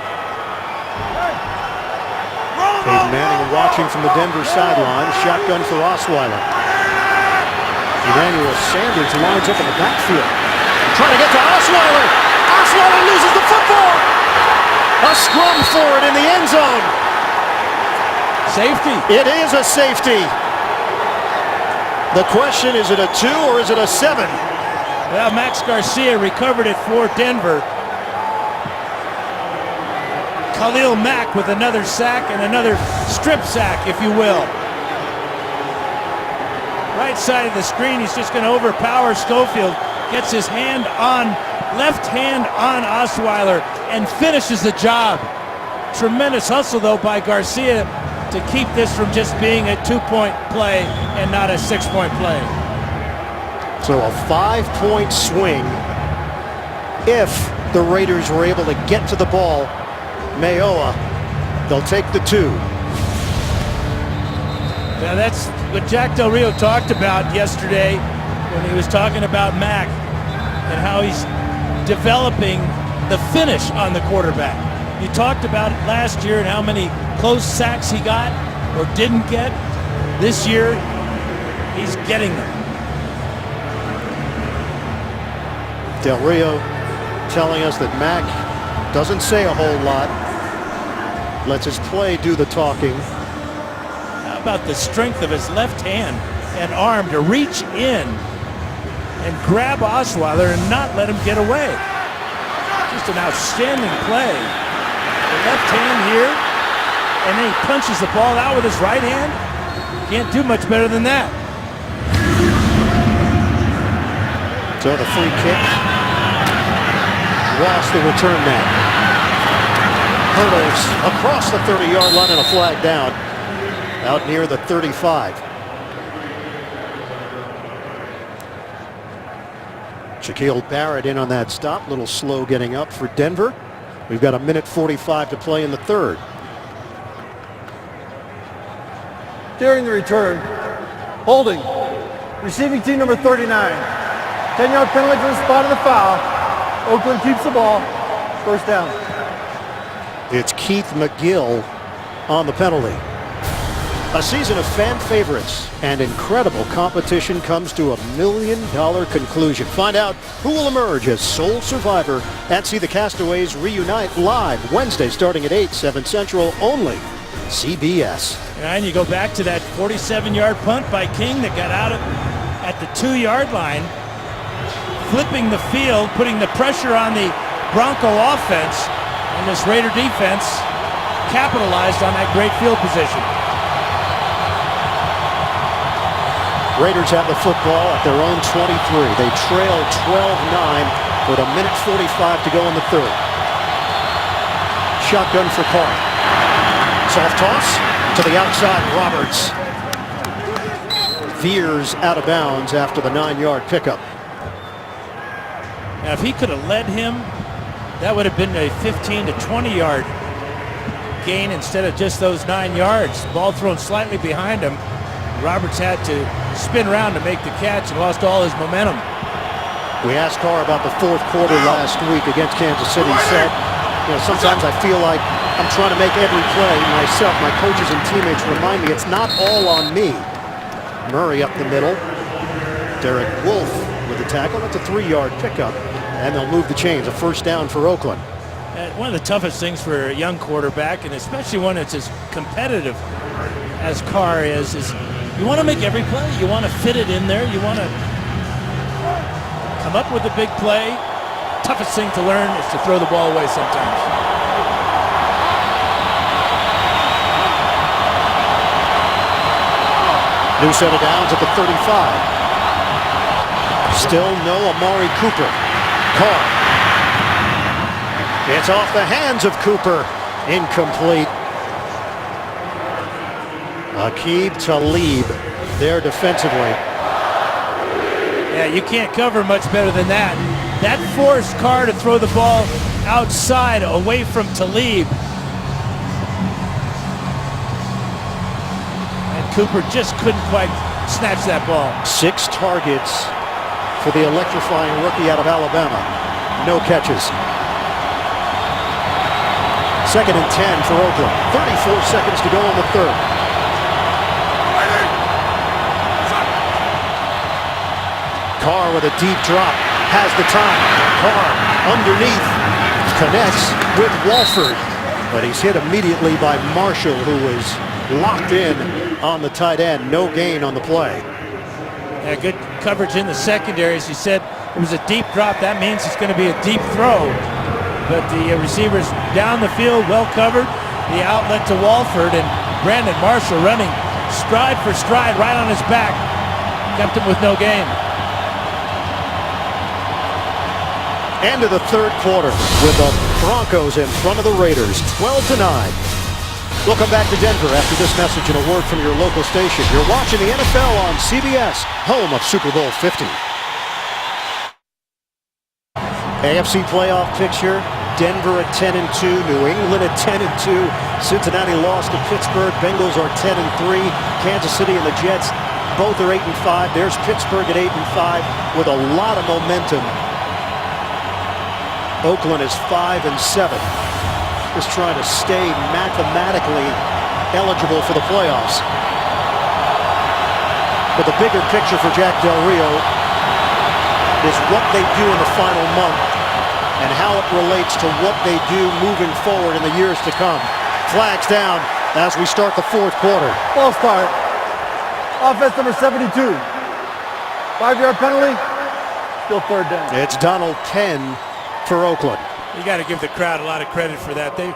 Peyton Manning watching from the Denver sideline. Shotgun for Osweiler. Emmanuel Sanders lines up in the backfield. Trying to get to Osweiler. Osweiler loses the football. A scrum for it in the end zone. Safety. It is a safety. The question, is it a 2 or is it a 7? Well, Max Garcia recovered it for Denver. Khalil Mack with another sack and another strip sack, if you will. Right side of the screen, he's just going to overpower Schofield. Gets his left hand on Osweiler and finishes the job. Tremendous hustle, though, by Garcia to keep this from just being a 2-point play and not a 6-point play. So a 5-point swing if the Raiders were able to get to the ball. Mayoa, they'll take the 2. Yeah, that's what Jack Del Rio talked about yesterday when he was talking about Mack and how he's developing the finish on the quarterback. You talked about it last year and how many close sacks he got or didn't get. This year, he's getting them. Del Rio telling us that Mack doesn't say a whole lot. Lets his play do the talking. How about the strength of his left hand and arm to reach in and grab Osweiler and not let him get away. Just an outstanding play. The left hand here, and then he punches the ball out with his right hand. Can't do much better than that. So the free kick. Ross, the return man. Hurdles across the 30-yard line and a flag down out near the 35. Shaquille Barrett in on that stop. A little slow getting up for Denver. We've got 1:45 to play in the third. During the return, holding, receiving team number 39. 10-yard penalty for the spot of the foul. Oakland keeps the ball. First down. It's Keith McGill on the penalty. A season of fan favorites and incredible competition comes to $1 million conclusion. Find out who will emerge as sole survivor and see the castaways reunite live Wednesday starting at 8, 7 Central, only CBS. And you go back to that 47-yard punt by King that got out at the 2-yard line, flipping the field, putting the pressure on the Bronco offense, and this Raider defense capitalized on that great field position. Raiders have the football at their own 23. They trail 12-9 with 1:45 to go in the third. Shotgun for Carr. Soft toss to the outside. Roberts veers out of bounds after the 9-yard pickup. Now, if he could have led him, that would have been a 15 to 20-yard gain instead of just those 9 yards. Ball thrown slightly behind him. Roberts had to spin around to make the catch and lost all his momentum. We asked Carr about the fourth quarter last week against Kansas City. He said, sometimes I feel like I'm trying to make every play myself. My coaches and teammates remind me it's not all on me. Murray up the middle. Derek Wolfe with the tackle. That's a 3-yard pickup. And they'll move the chains. A first down for Oakland. One of the toughest things for a young quarterback, and especially one that's as competitive as Carr is you want to make every play. You want to fit it in there. You want to come up with a big play. Toughest thing to learn is to throw the ball away sometimes. New set of downs at the 35. Still no Amari Cooper. Carr. It's off the hands of Cooper. Incomplete. Aqib Talib there defensively. Yeah, you can't cover much better than that. That forced Carr to throw the ball outside away from Talib. And Cooper just couldn't quite snatch that ball. 6 targets for the electrifying rookie out of Alabama. No catches. Second and 10 for Oakland. 34 seconds to go in the third. Carr with a deep drop. Has the time. Carr underneath. Connects with Walford. But he's hit immediately by Marshall, who was locked in on the tight end. No gain on the play. Yeah, good coverage in the secondary. As you said, it was a deep drop. That means it's going to be a deep throw. But the receivers down the field, well covered. The outlet to Walford, and Brandon Marshall running stride for stride right on his back. Kept him with no gain. End of the third quarter with the Broncos in front of the Raiders, 12-9. We'll come back to Denver after this message and a word from your local station. You're watching the NFL on CBS, home of Super Bowl 50. AFC playoff picture, Denver at 10-2, New England at 10-2, Cincinnati lost to Pittsburgh, Bengals are 10-3, Kansas City and the Jets both are 8-5. There's Pittsburgh at 8-5 with a lot of momentum. Oakland is 5-7. Just trying to stay mathematically eligible for the playoffs. But the bigger picture for Jack Del Rio is what they do in the final month and how it relates to what they do moving forward in the years to come. Flags down as we start the fourth quarter. Ball start. Offense number 72. 5-yard penalty. Still third down. It's Donald Penn for Oakland. You got to give the crowd a lot of credit for that. They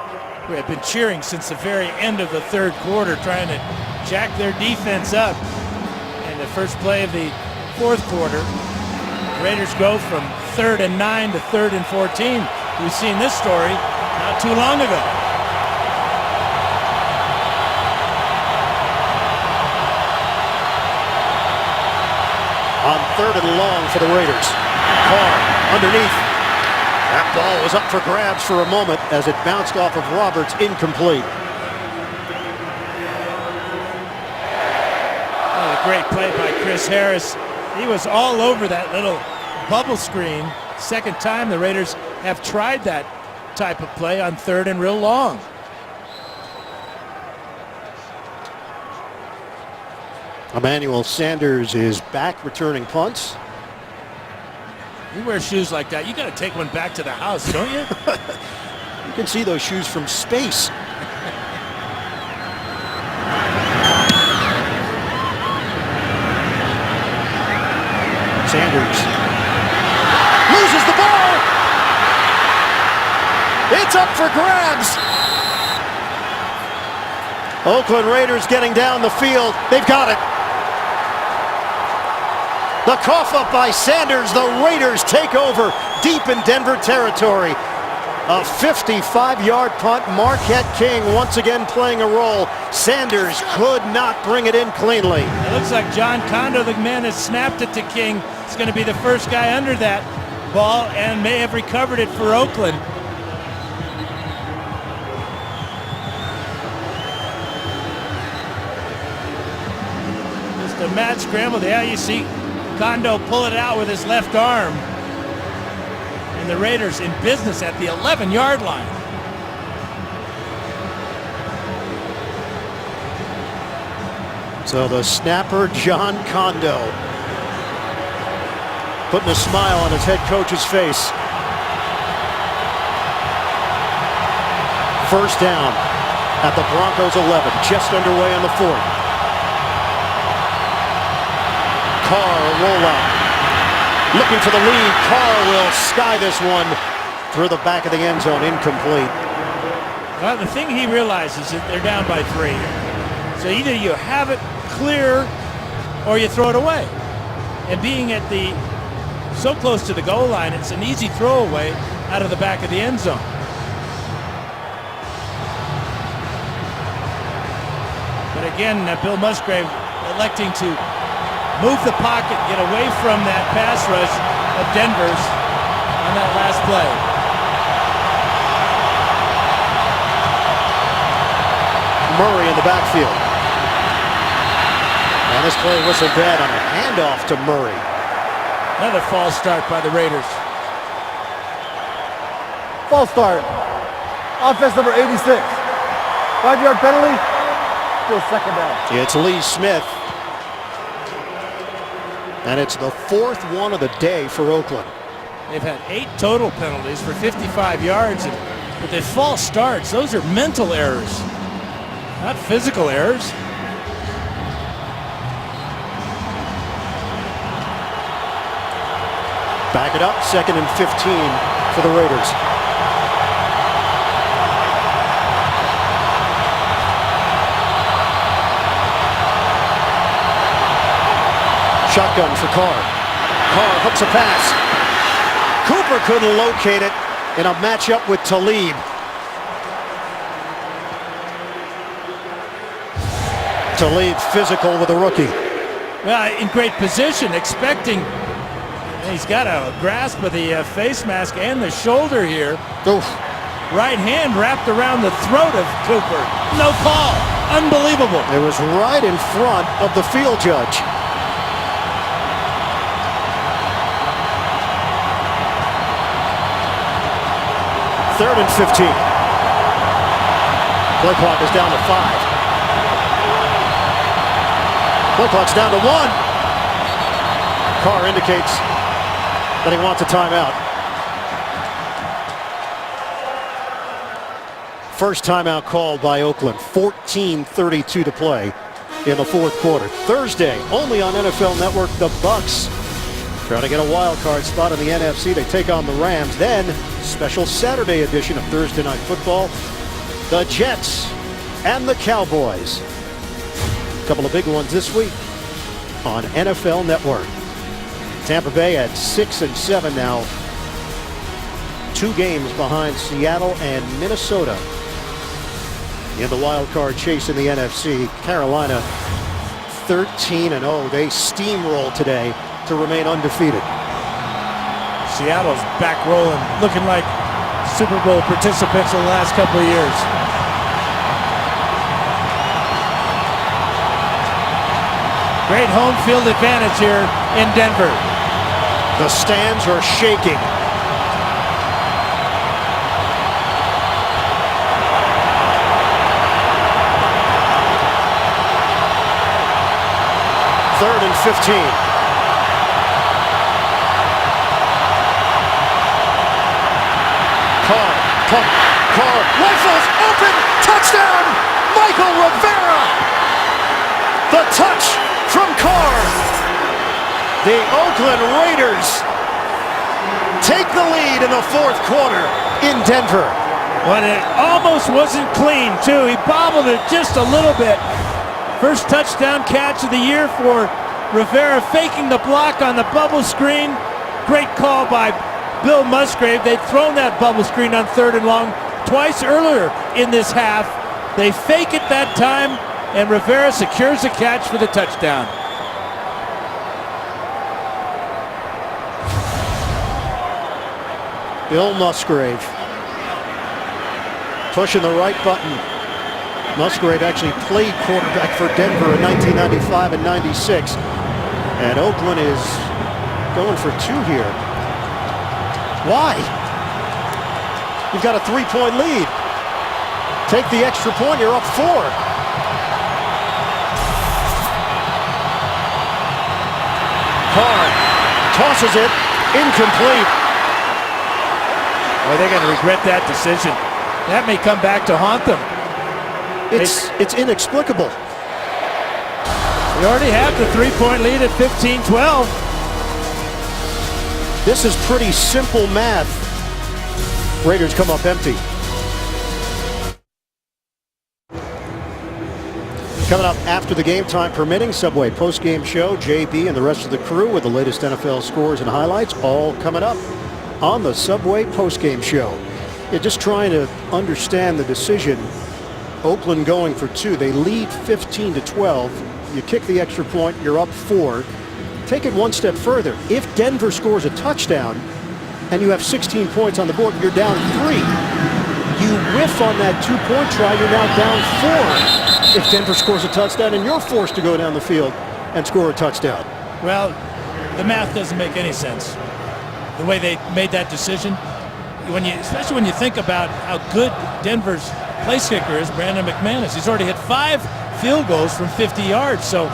have been cheering since the very end of the third quarter, trying to jack their defense up. And the first play of the fourth quarter, the Raiders go from 3rd and 9 to 3rd and 14. We've seen this story not too long ago. On 3rd and long for the Raiders. Carr underneath. That ball was up for grabs for a moment as it bounced off of Roberts, incomplete. Oh, a great play by Chris Harris. He was all over that little bubble screen. Second time the Raiders have tried that type of play on 3rd and real long. Emmanuel Sanders is back returning punts. You wear shoes like that, you got to take one back to the house, don't you? You can see those shoes from space. Sanders loses the ball. It's up for grabs. Oakland Raiders getting down the field. They've got it. The cough up by Sanders. The Raiders take over deep in Denver territory. A 55-yard punt. Marquette King once again playing a role. Sanders could not bring it in cleanly. It looks like John Kondo, the man that snapped it to King, is going to be the first guy under that ball and may have recovered it for Oakland. Just a mad scramble. Yeah, you see Kondo pull it out with his left arm. And the Raiders in business at the 11-yard line. So the snapper, John Kondo, putting a smile on his head coach's face. First down at the Broncos 11, just underway in the fourth. Carr, a rollout. Looking for the lead. Carr will sky this one through the back of the end zone, incomplete. Well, the thing he realizes is that they're down by 3. So either you have it clear or you throw it away. And being at the so close to the goal line, it's an easy throwaway out of the back of the end zone. But again, Bill Musgrave electing to move the pocket, get away from that pass rush of Denver's on that last play. Murray in the backfield. And this play whistled bad on a handoff to Murray. Another false start by the Raiders. False start. Offense number 86. 5-yard penalty. Still second down. It's Lee Smith. And it's the fourth one of the day for Oakland. They've had 8 total penalties for 55 yards. But the false starts, those are mental errors, not physical errors. Back it up, 2nd and 15 for the Raiders. Shotgun for Carr. Carr hooks a pass. Cooper couldn't locate it in a matchup with Talib. Talib physical with a rookie. Well, in great position, expecting. He's got a grasp of the face mask and the shoulder here. Oof. Right hand wrapped around the throat of Cooper. No call. Unbelievable. It was right in front of the field judge. Third and 15. Play clock is down to 5. Play clock's down to 1. Carr indicates that he wants a timeout. First timeout called by Oakland. 14:32 to play in the fourth quarter. Thursday, only on NFL Network, the Bucks trying to get a wild card spot in the NFC. They take on the Rams. Then, special Saturday edition of Thursday Night Football, the Jets and the Cowboys. A couple of big ones this week on NFL Network. Tampa Bay at 6-7 now. 2 games behind Seattle and Minnesota in the wild card chase in the NFC. Carolina 13-0. They steamroll today to remain undefeated. Seattle's back rolling, looking like Super Bowl participants in the last couple of years. Great home field advantage here in Denver. The stands are shaking. 3rd and 15. Carr rifles open, touchdown, Michael Rivera. The touch from Carr. The Oakland Raiders take the lead in the 4th quarter in Denver. But it almost wasn't clean, too. He bobbled it just a little bit. First touchdown catch of the year for Rivera, faking the block on the bubble screen. Great call by Bill Musgrave. They'd thrown that bubble screen on 3rd and long twice earlier in this half. They fake it that time, and Rivera secures the catch for the touchdown. Bill Musgrave pushing the right button. Musgrave actually played quarterback for Denver in 1995 and 96. And Oakland is going for 2 here. Why? You've got a 3-point lead. Take the extra point, you're up 4. Carr tosses it, incomplete. Well, they're going to regret that decision. That may come back to haunt them. It's inexplicable. They already have the 3-point lead at 15-12. This is pretty simple math. Raiders come up empty. Coming up after the game, time permitting, Subway post-game show. JB and the rest of the crew with the latest NFL scores and highlights, all coming up on the Subway post-game show. Yeah, just trying to understand the decision. Oakland going for 2. They lead 15-12. You kick the extra point, you're up 4. Take it one step further. If Denver scores a touchdown and you have 16 points on the board, you're down 3. You whiff on that 2-point try, you're now down 4. If Denver scores a touchdown and you're forced to go down the field and score a touchdown. Well, the math doesn't make any sense. The way they made that decision, especially when you think about how good Denver's place kicker is, Brandon McManus. He's already hit 5 field goals from 50 yards. So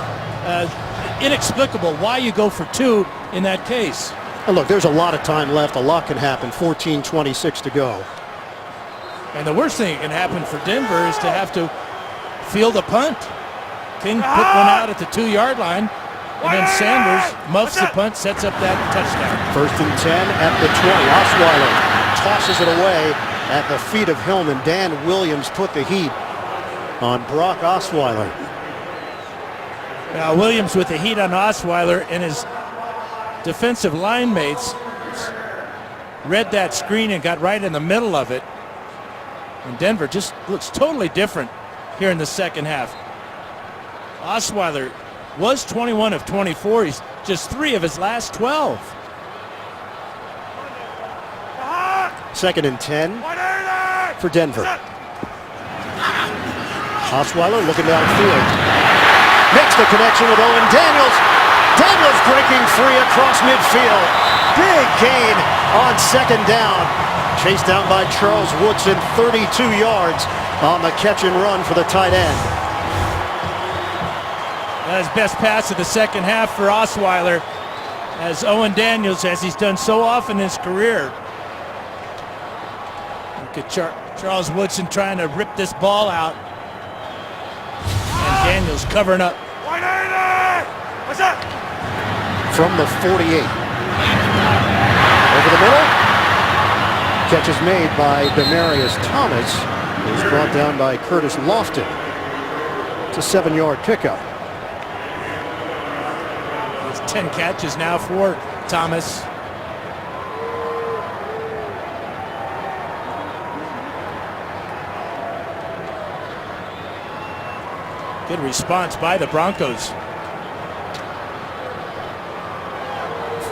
inexplicable why you go for 2 in that case. And look, there's a lot of time left. A lot can happen. 14:26 to go. And the worst thing that can happen for Denver is to have to field a punt. King put one out at the 2-yard line, and then Sanders muffs the punt, sets up that touchdown. 1st and 10 at the 20. Osweiler tosses it away at the feet of Hillman. Dan Williams put the heat on Brock Osweiler. Now Williams with the heat on Osweiler, and his defensive line mates read that screen and got right in the middle of it. And Denver just looks totally different here in the second half. Osweiler was 21 of 24. He's just 3 of his last 12. 2nd and 10 for Denver. Osweiler looking downfield. Makes the connection with Owen Daniels. Daniels breaking free across midfield. Big gain on 2nd down. Chased down by Charles Woodson, 32 yards on the catch and run for the tight end. His best pass of the second half for Osweiler, as Owen Daniels, as he's done so often in his career. Look at Charles Woodson trying to rip this ball out. And Daniels covering up. What's up? From the 48. Over the middle. Catch is made by Demarius Thomas. It was brought down by Curtis Lofton. It's a 7-yard pickup. It's 10 catches now for Thomas. Good response by the Broncos.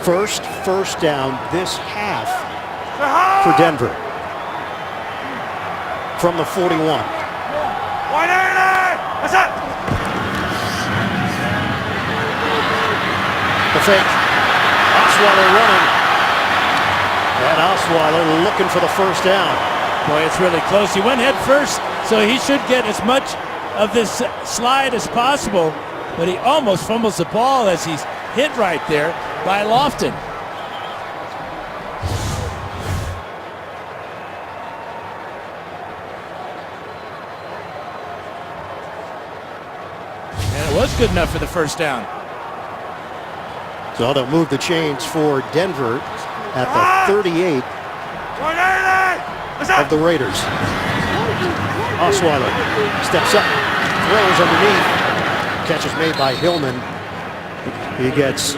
First down this half for Denver. From the 41. What's up? The fake. Osweiler running. And Osweiler looking for the first down. Boy, it's really close. He went head first, so he should get as much of this slide as possible. but he almost fumbles the ball as he's hit right there by Lofton. And it was good enough for the first down. So they'll move the chains for Denver at the 38 of the Raiders. Osweiler steps up, throws underneath. Catch is made by Hillman. He gets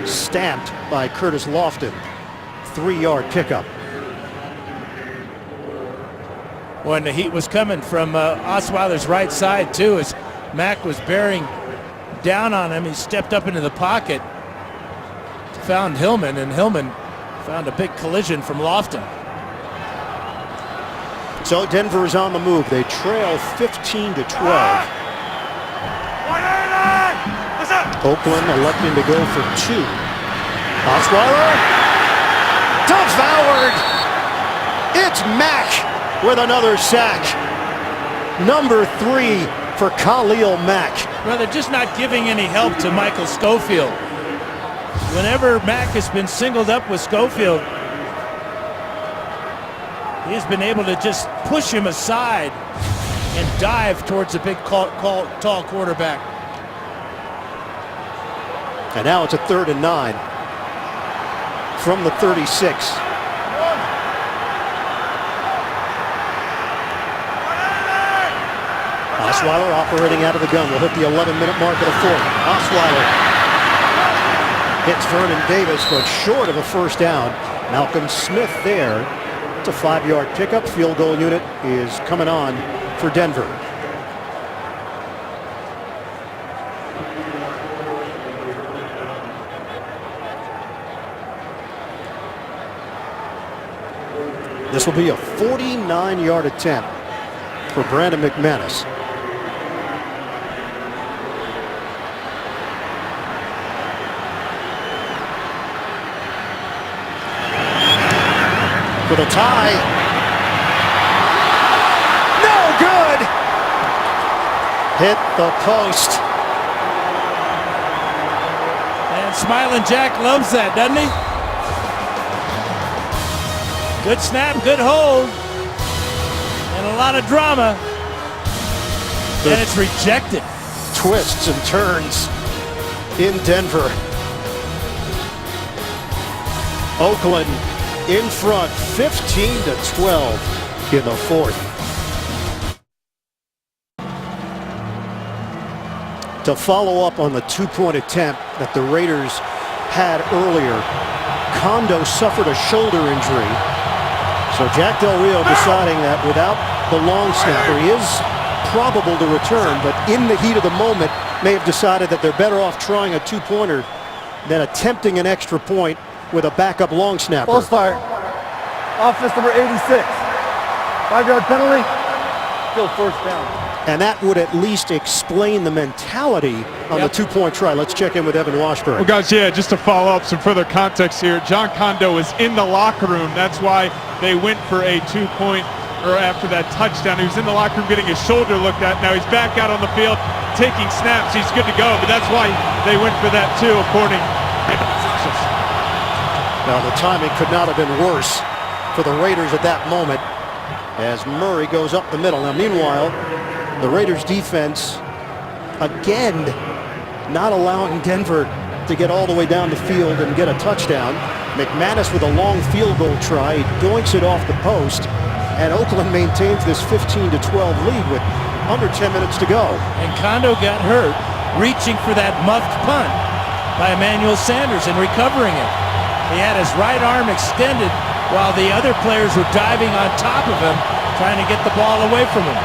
stamped by Curtis Lofton. 3-yard pickup. When the heat was coming from Osweiler's right side too, as Mack was bearing down on him, he stepped up into the pocket, found Hillman, and Hillman found a big collision from Lofton. So Denver is on the move. They trail 15-12. Oakland electing to go for 2. Osweiler devoured. It's Mack with another sack. Number 3 for Khalil Mack. Well, they're just not giving any help to Michael Schofield. Whenever Mack has been singled up with Schofield, he's been able to just push him aside and dive towards a big tall quarterback. And now it's a 3rd and 9 from the 36. Osweiler operating out of the gun. We'll hit the 11-minute mark of the 4th. Osweiler hits Vernon Davis, but short of a first down. Malcolm Smith there. It's a 5-yard pickup. Field goal unit is coming on for Denver. This will be a 49-yard attempt for Brandon McManus. For the tie. No good. Hit the post. And Smiling Jack loves that, doesn't he? Good snap, good hold, and a lot of drama. And it's rejected. Twists and turns in Denver. Oakland in front, 15-12 in the 4th. To follow up on the 2-point attempt that the Raiders had earlier, Kondo suffered a shoulder injury. So Jack Del Rio deciding that without the long snapper, he is probable to return, but in the heat of the moment may have decided that they're better off trying a 2-pointer than attempting an extra point with a backup long snapper. Full start. Offense number 86. 5-yard penalty. Still first down. And that would at least explain the mentality on the 2-point try. Let's check in with Evan Washburn. Well, guys, yeah, just to follow up some further context here, John Kondo was in the locker room. That's why they went for a 2-point, or after that touchdown. He was in the locker room getting his shoulder looked at. Now he's back out on the field taking snaps. He's good to go, but that's why they went for that too, according to Now the timing could not have been worse for the Raiders at that moment as Murray goes up the middle. Now meanwhile, the Raiders defense again not allowing Denver to get all the way down the field and get a touchdown. McManus with a long field goal try. He doinks it off the post, and Oakland maintains this 15-12 lead with under 10 minutes to go. And Kondo got hurt reaching for that muffed punt by Emmanuel Sanders and recovering it. He had his right arm extended while the other players were diving on top of him, trying to get the ball away from him.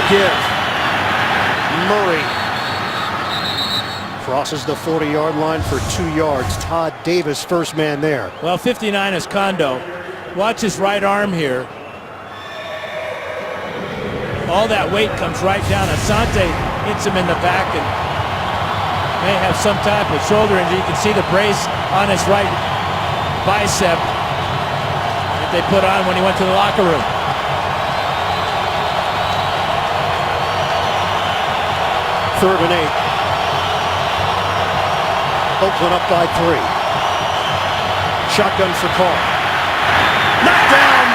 Give. Murray crosses the 40-yard line for 2 yards. Todd Davis, first man there. Well, 59 is Kondo. Watch his right arm here. All that weight comes right down. Asante hits him in the back and may have some type of shoulder injury. You can see the brace on his right bicep that they put on when he went to the locker room. 3rd and 8. Oakland up by 3. Shotgun for Carr. Knocked down.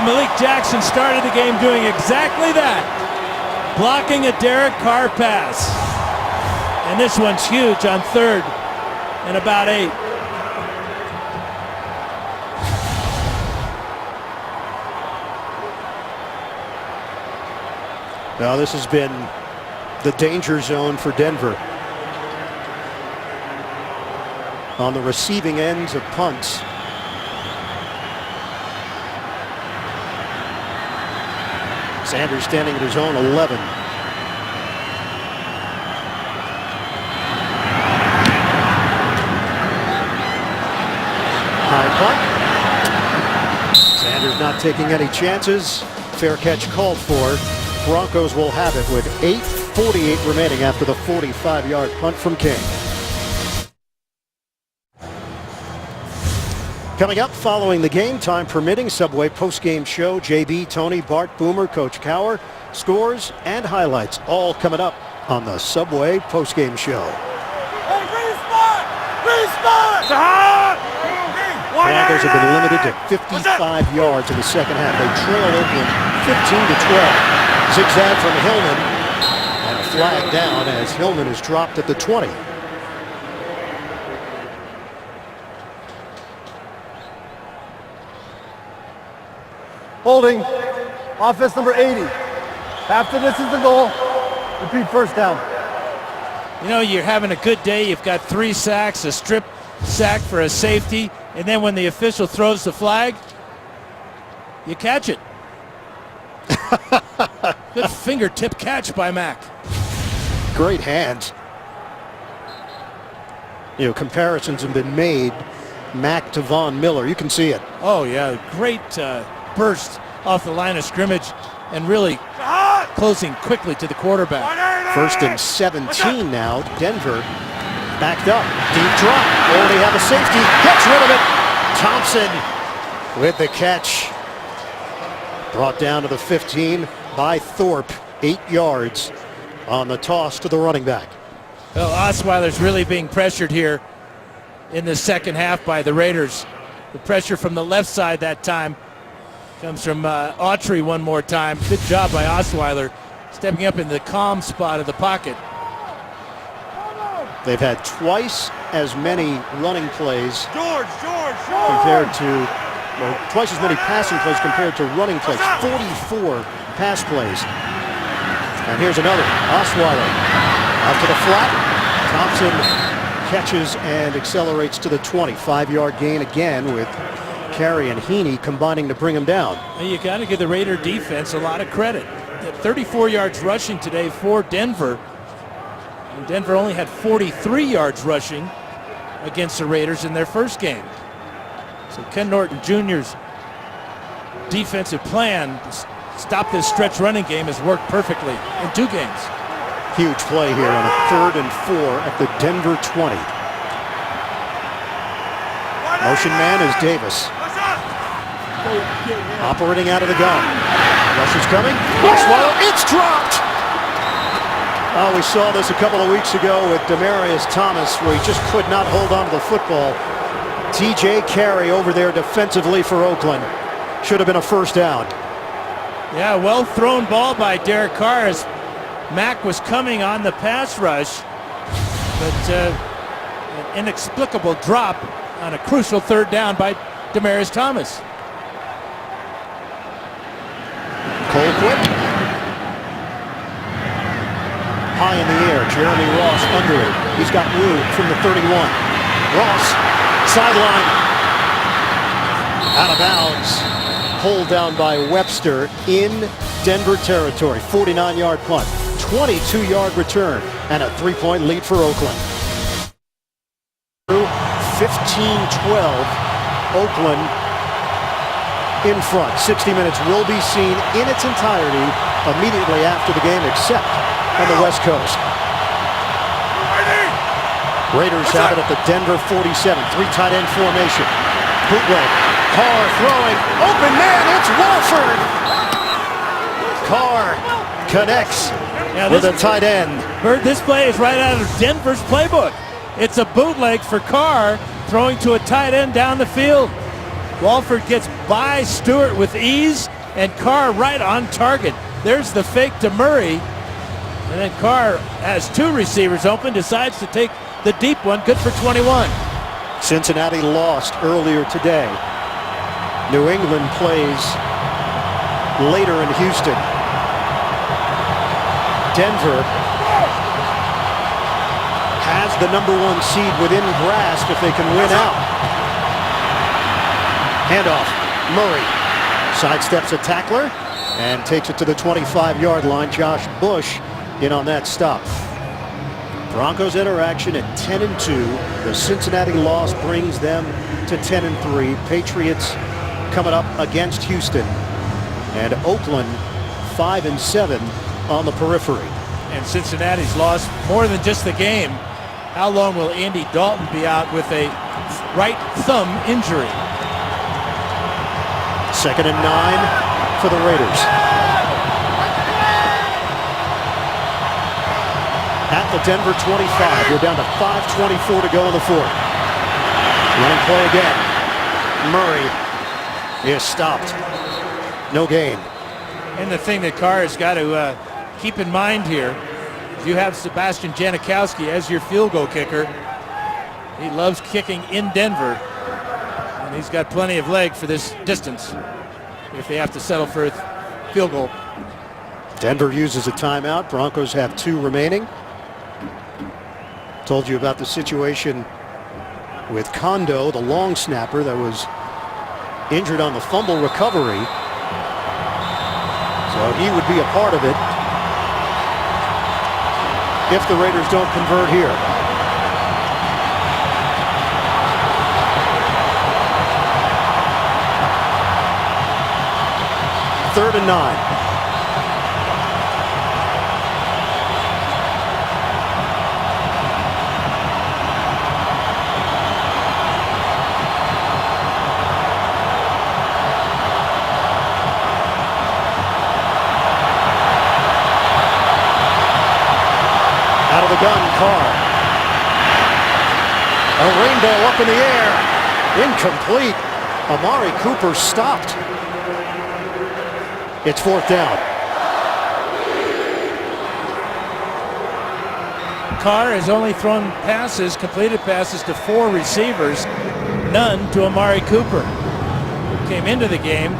Malik Jackson started the game doing exactly that, blocking a Derek Carr pass. And this one's huge on 3rd and about 8. Now this has been the danger zone for Denver. On the receiving ends of punts. Sanders standing at his own 11. High punt. Sanders not taking any chances. Fair catch called for. Broncos will have it with 8:48 remaining after the 45-yard punt from King. Coming up following the game, time permitting, Subway post-game show. JB, Tony, Bart, Boomer, Coach Cowher, scores and highlights all coming up on the Subway post-game show. Hey, respot! Broncos have been limited to 55 yards in the second half. They trail Oakland 15-12. Zigzag from Hillman and a flag down as Hillman is dropped at the 20. Holding. Offense number 80. After this is the goal. Repeat first down. You know, you're having a good day. You've got 3 sacks, a strip sack for a safety, and then when the official throws the flag, you catch it. Good fingertip catch by Mack. Great hands. You know, comparisons have been made. Mack to Von Miller. You can see it. Oh, yeah. Great burst off the line of scrimmage and really closing quickly to the quarterback. 1st and 17 now. Denver backed up. Deep drop. Already have a safety. Gets rid of it. Thompson with the catch. Brought down to the 15 by Thorpe. 8 yards on the toss to the running back. Well, Osweiler's really being pressured here in the second half by the Raiders. The pressure from the left side that time comes from Autry one more time. Good job by Osweiler stepping up in the calm spot of the pocket. They've had twice as many running plays compared to, well, twice as many passing plays compared to running plays. 44 pass plays. And here's another. Osweiler out to the flat. Thompson catches and accelerates to the 20. 5-yard gain again with Carey and Heaney combining to bring him down. Well, you got to give the Raider defense a lot of credit. 34 yards rushing today for Denver. And Denver only had 43 yards rushing against the Raiders in their first game. So Ken Norton Jr.'s defensive plan to stop this stretch running game has worked perfectly in 2 games. Huge play here on a 3rd and 4 at the Denver 20. Motion man is Davis. Operating out of the gun. Rush is coming. Osweiler, it's dropped! Oh, we saw this a couple of weeks ago with Demaryius Thomas, where he just could not hold on to the football. TJ Carey over there defensively for Oakland. Should have been a first down. Yeah, well thrown ball by Derek Carr as Mack was coming on the pass rush, but an inexplicable drop on a crucial 3rd down by Demaryius Thomas. Colquitt. High in the air. Jeremy Ross under it. He's got room from the 31. Ross, sideline. Out of bounds. Pulled down by Webster in Denver territory. 49-yard punt. 22-yard return. And a 3-point lead for Oakland. 15-12. Oakland in front. 60 minutes will be seen in its entirety immediately after the game, except on the West Coast. Raiders have it at the Denver 47. 3 tight end formation. Bootleg. Carr throwing. Open man. It's Walford. Carr connects Now with this- a tight end. Bird, this play is right out of Denver's playbook. It's a bootleg for Carr, throwing to a tight end down the field. Walford gets by Stewart with ease, and Carr right on target. There's the fake to Murray. And then Carr has two receivers open, decides to take the deep one, good for 21. Cincinnati lost earlier today. New England plays later in Houston. Denver has the #1 seed within grasp if they can win out. Handoff, Murray sidesteps a tackler and takes it to the 25-yard line. Josh Bush in on that stop. Broncos interaction at 10-2. The Cincinnati loss brings them to 10-3. Patriots coming up against Houston, and Oakland 5-7 on the periphery. And Cincinnati's lost more than just the game. How long will Andy Dalton be out with a right thumb injury? 2nd and 9 for the Raiders. At the Denver 25, we're down to 5:24 to go in the fourth. Running play again. Murray is stopped. No gain. And the thing that Carr has got to keep in mind here, if you have Sebastian Janikowski as your field goal kicker, he loves kicking in Denver, and he's got plenty of leg for this distance if they have to settle for a field goal. Denver uses a timeout. Broncos have 2 remaining. Told you about the situation with Kondo, the long snapper that was injured on the fumble recovery. So he would be a part of it if the Raiders don't convert here. Third and 9. Out of the gun, Carr. A rainbow up in the air. Incomplete. Amari Cooper stopped. It's 4th down. Carr has only thrown passes, completed passes to 4 receivers, none to Amari Cooper, who came into the game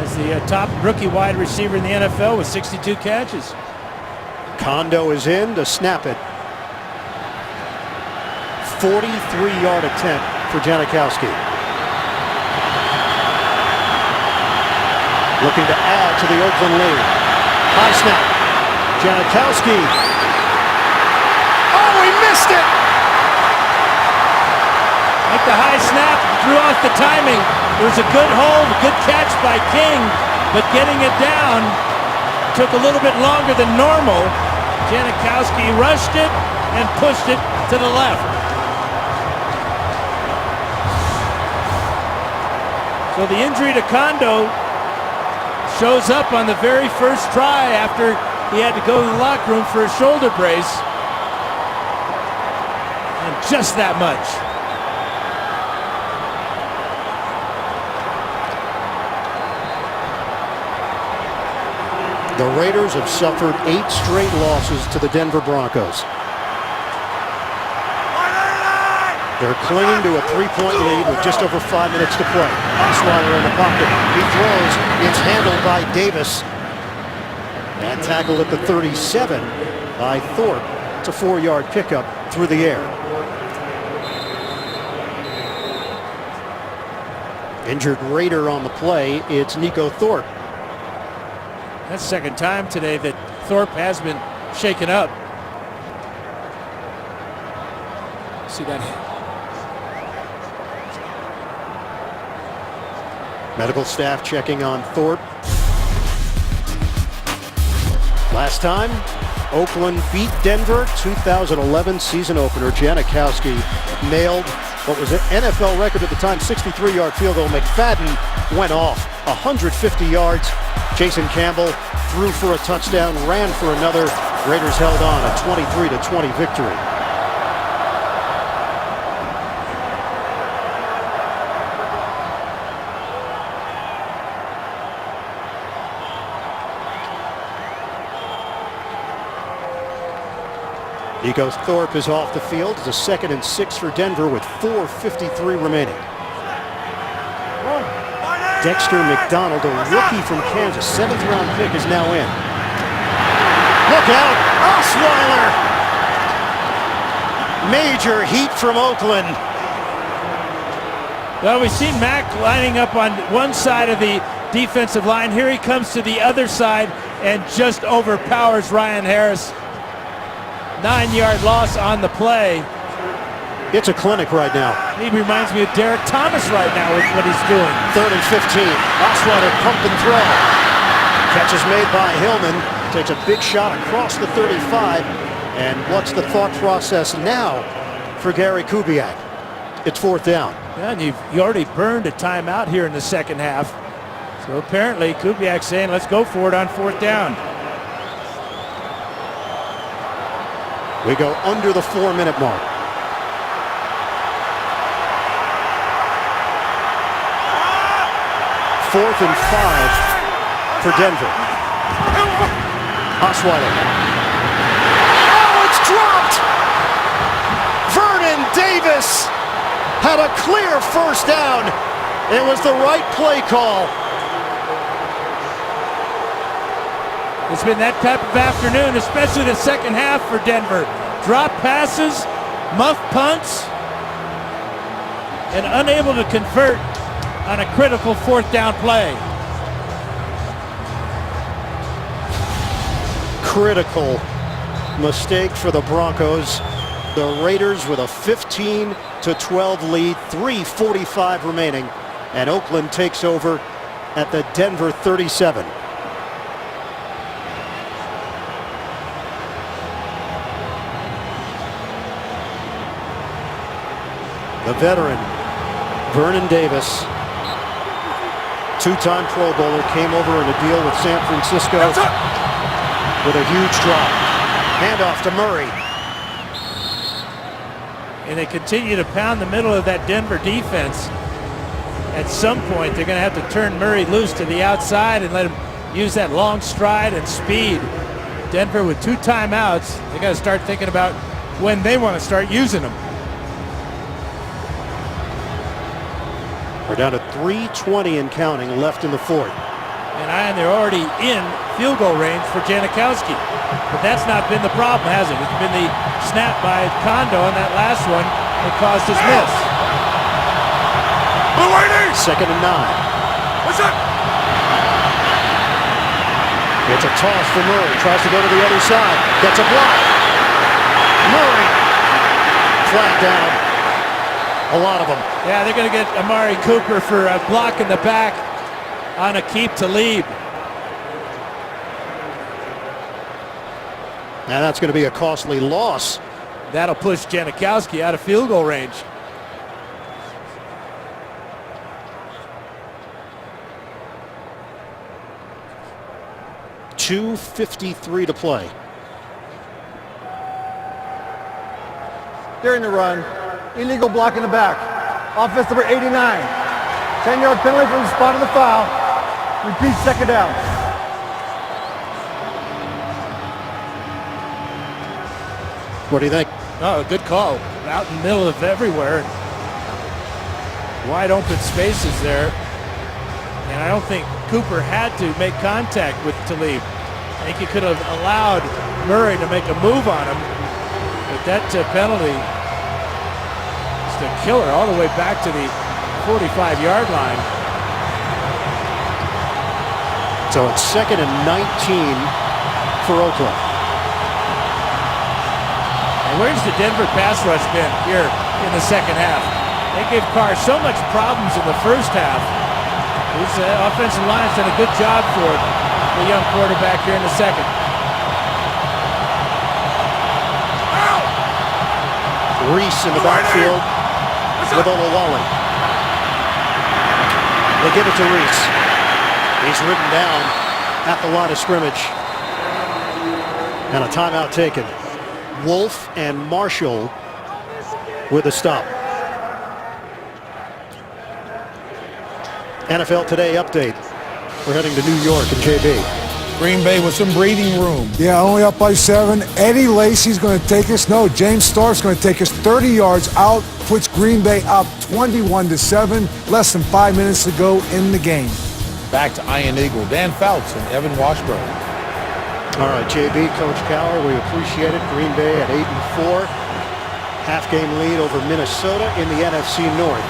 as the top rookie wide receiver in the NFL with 62 catches. Kondo is in to snap it. 43-yard attempt for Janikowski. Looking to add to the Oakland lead. High snap. Janikowski. Oh, he missed it! Like the high snap, threw off the timing. It was a good hold, good catch by King, but getting it down took a little bit longer than normal. Janikowski rushed it and pushed it to the left. So the injury to Kondo shows up on the very first try after he had to go to the locker room for a shoulder brace. And just that much. The Raiders have suffered 8 straight losses to the Denver Broncos. They're clinging to a 3-point lead with just over 5 minutes to play. Osweiler in the pocket. He throws. It's handled by Davis. And tackled at the 37 by Thorpe. It's a 4-yard pickup through the air. Injured Raider on the play. It's Nico Thorpe. That's the second time today that Thorpe has been shaken up. See that? Medical staff checking on Thorpe. Last time, Oakland beat Denver, 2011 season opener. Janikowski nailed what was an NFL record at the time, 63-yard field goal. McFadden went off 150 yards. Jason Campbell threw for a touchdown, ran for another. Raiders held on, a 23-20 victory. Nico Thorpe is off the field. It's a 2nd and 6 for Denver with 4:53 remaining. Dexter McDonald, a rookie from Kansas, 7th-round pick, is now in. Look out, Osweiler! Major heat from Oakland. Well, we've seen Mack lining up on one side of the defensive line. Here he comes to the other side and just overpowers Ryan Harris. 9-yard loss on the play. It's a clinic right now. He reminds me of Derek Thomas right now with what he's doing. 3rd and 15. Osweiler pump and throw. Catch is made by Hillman. Takes a big shot across the 35. And what's the thought process now for Gary Kubiak? It's 4th down. Yeah, and you already burned a timeout here in the second half. So apparently Kubiak's saying, let's go for it on 4th down. We go under the 4-minute mark. Fourth and 5 for Denver. Osweiler. Oh, it's dropped! Vernon Davis had a clear first down. It was the right play call. It's been that type of afternoon, especially the second half for Denver. Drop passes, muff punts, and unable to convert on a critical 4th down play. Critical mistake for the Broncos. The Raiders with a 15-12 lead, 3:45 remaining, and Oakland takes over at the Denver 37. The veteran, Vernon Davis, 2-time Pro Bowler, came over in a deal with San Francisco with a huge drop. Handoff to Murray. And they continue to pound the middle of that Denver defense. At some point, they're going to have to turn Murray loose to the outside and let him use that long stride and speed. Denver with 2 timeouts. They got to start thinking about when they want to start using them. We're down to 3:20 and counting left in the 4th. And they're already in field goal range for Janikowski. But that's not been the problem, has it? It's been the snap by Kondo on that last one that caused his miss. 2nd and 9. What's up? It's a toss for Murray. Tries to go to the other side. Gets a block. Murray. Flat down. A lot of them. Yeah, they're going to get Amari Cooper for a block in the back on Aqib Talib. Now that's going to be a costly loss. That'll push Janikowski out of field goal range. .253 to play. During the run, illegal block in the back. Offense number 89. 10-yard penalty from the spot of the foul. Repeat 2nd down. What do you think? Oh, good call. Out in the middle of everywhere. Wide open spaces there. And I don't think Cooper had to make contact with Talib. I think he could have allowed Murray to make a move on him. But that penalty is the killer all the way back to the 45-yard line. So it's 2nd and 19 for Oakland. And where's the Denver pass rush been here in the second half? They gave Carr so much problems in the first half. His offensive line's done a good job for the young quarterback here in the second. Reese in the backfield with Olawale. They give it to Reese. He's ridden down at the line of scrimmage. And a timeout taken. Wolf and Marshall with a stop. NFL Today update. We're heading to New York and JB. Green Bay with some breathing room. Yeah, only up by 7. Eddie Lacy's going to take us. No, James Stark's going to take us 30 yards out. Puts Green Bay up 21-7. Less than 5 minutes to go in the game. Back to Iron Eagle, Dan Fouts and Evan Washburn. All right, JB, Coach Cowher, we appreciate it. Green Bay at 8-4. Half-game lead over Minnesota in the NFC North.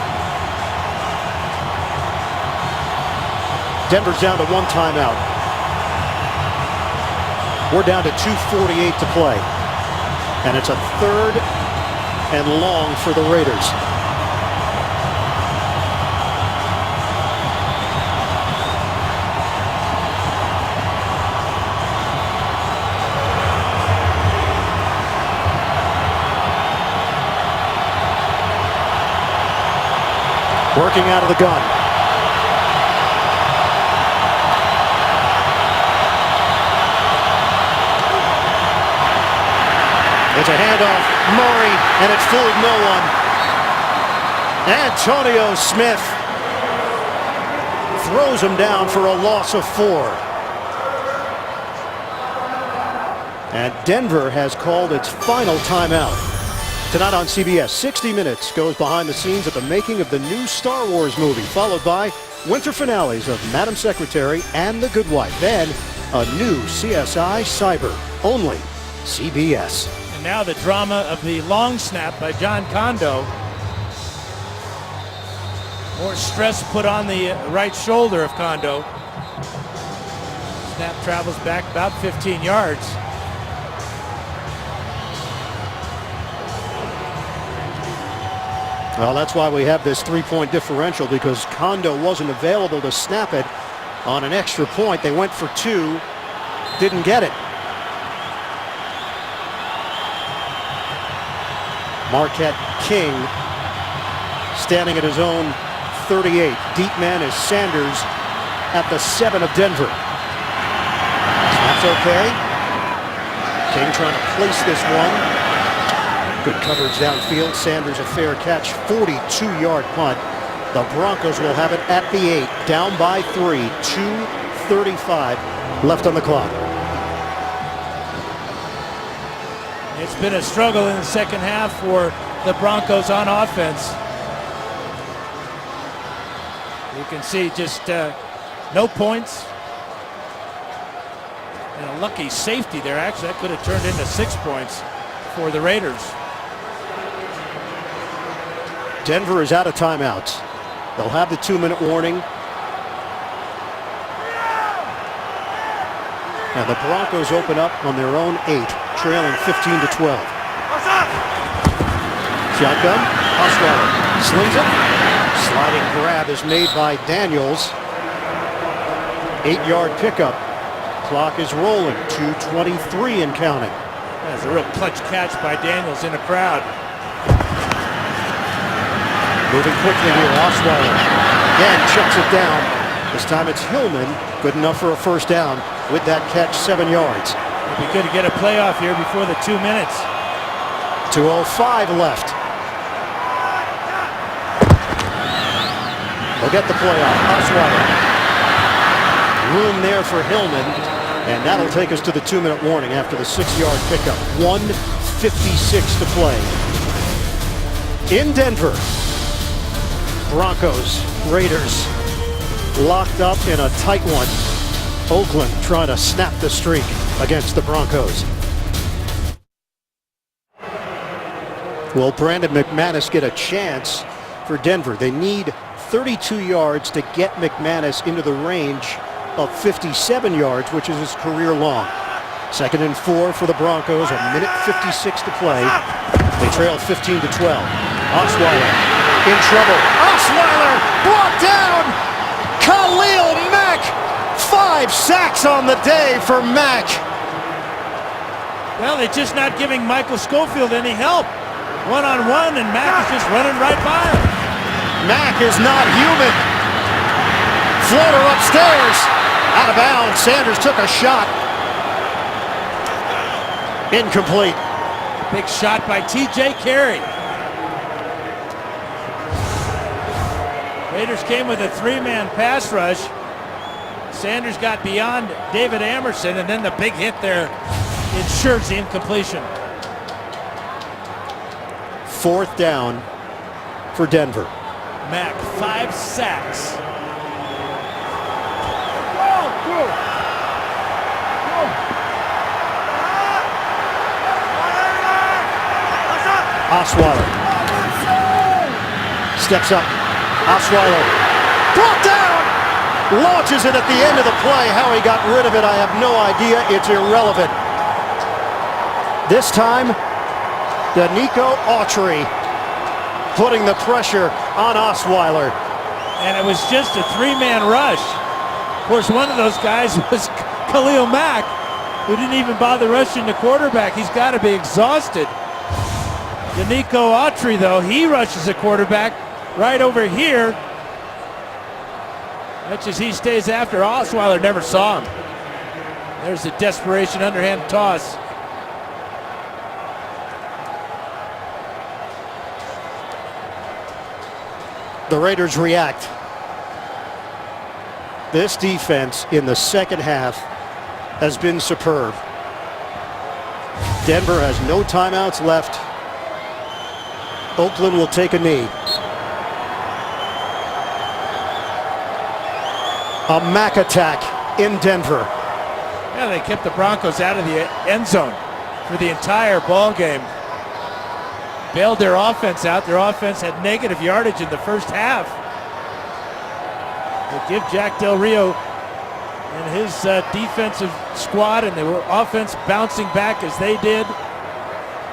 Denver's down to 1 timeout. We're down to 2:48 to play. And it's a 3rd and long for the Raiders. Working out of the gun. It's a handoff, Murray, and it fooled no one. Antonio Smith throws him down for a loss of 4. And Denver has called its final timeout. Tonight on CBS, 60 Minutes goes behind the scenes at the making of the new Star Wars movie, followed by winter finales of Madam Secretary and The Good Wife. Then a new CSI Cyber, only CBS. And now the drama of the long snap by John Kondo. More stress put on the right shoulder of Kondo. Snap travels back about 15 yards. Well, that's why we have this 3-point differential, because Kondo wasn't available to snap it on an extra point. They went for 2, didn't get it. Marquette King standing at his own 38. Deep man is Sanders at the 7 of Denver. That's okay. King trying to place this one. Good coverage downfield. Sanders a fair catch. 42-yard punt. The Broncos will have it at the 8. Down by 3. 2:35 left on the clock. It's been a struggle in the second half for the Broncos on offense. You can see just no points. And a lucky safety there. Actually, that could have turned into 6 points for the Raiders. Denver is out of timeouts. They'll have the 2-minute warning. And the Broncos open up on their own 8, trailing 15-12. Shotgun, Osweiler slings it. Sliding grab is made by Daniels. 8-yard pickup. Clock is rolling. 2:23 and counting. That's a real clutch catch by Daniels in a crowd. Moving quickly here, Osweiler again chucks it down. This time it's Hillman, good enough for a first down with that catch, 7 yards. It'd be good to get a playoff here before the 2 minutes. 2:05 left. They'll get the playoff. Osweiler. Room there for Hillman, and that'll take us to the 2-minute warning after the 6-yard pickup. 1:56 to play. In Denver, Broncos, Raiders locked up in a tight one. Oakland trying to snap the streak against the Broncos. Will Brandon McManus get a chance for Denver? They need 32 yards to get McManus into the range of 57 yards, which is his career long. 2nd and 4 for the Broncos, 1:56 to play. They trail 15-12. Osweiler in trouble. Osweiler brought down. Khalil Mack. 5 sacks on the day for Mack. Well, they're just not giving Michael Schofield any help. One-on-one, and Mack is just running right by him. Mack is not human. Floater upstairs. Out of bounds. Sanders took a shot. Incomplete. Big shot by T.J. Carey. Raiders came with a three-man pass rush. Sanders got beyond David Amerson, and then the big hit there ensures the incompletion. 4th down for Denver. Mack, 5 sacks. Osweiler steps up. Osweiler brought down, launches it at the end of the play. How he got rid of it, I have no idea. It's irrelevant. This time, Danico Autry putting the pressure on Osweiler. And it was just a three-man rush. Of course, one of those guys was Khalil Mack, who didn't even bother rushing the quarterback. He's got to be exhausted. Danico Autry, though, he rushes the quarterback right over here. Much as he stays after, Osweiler never saw him. There's the desperation underhand toss. The Raiders react. This defense in the second half has been superb. Denver has no timeouts left. Oakland will take a knee. A Mack attack in Denver. Yeah, they kept the Broncos out of the end zone for the entire ball game. Bailed their offense out. Their offense had negative yardage in the first half. They give Jack Del Rio and his defensive squad and the offense bouncing back as they did.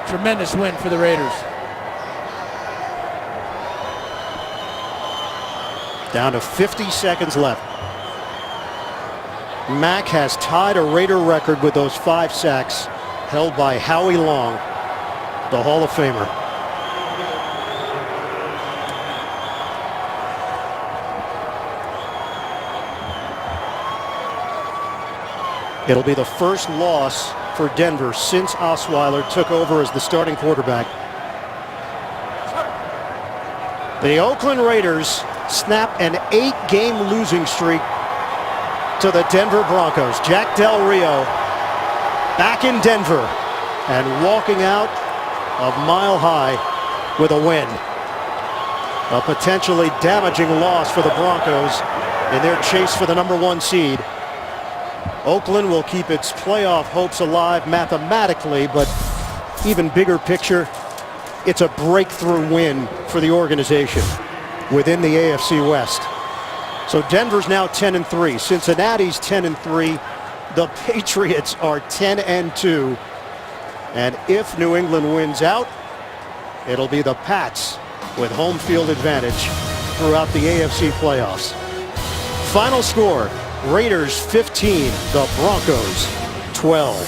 Tremendous win for the Raiders. Down to 50 seconds left. Mack has tied a Raider record with those 5 sacks held by Howie Long, the Hall of Famer. It'll be the first loss for Denver since Osweiler took over as the starting quarterback. The Oakland Raiders snap an 8-game losing streak to the Denver Broncos. Jack Del Rio back in Denver and walking out of Mile High with a win. A potentially damaging loss for the Broncos in their chase for the #1 seed. Oakland will keep its playoff hopes alive mathematically, but even bigger picture, it's a breakthrough win for the organization within the AFC West. So Denver's now 10-3. Cincinnati's 10-3. The Patriots are 10-2. And if New England wins out, it'll be the Pats with home field advantage throughout the AFC playoffs. Final score, Raiders 15, the Broncos 12.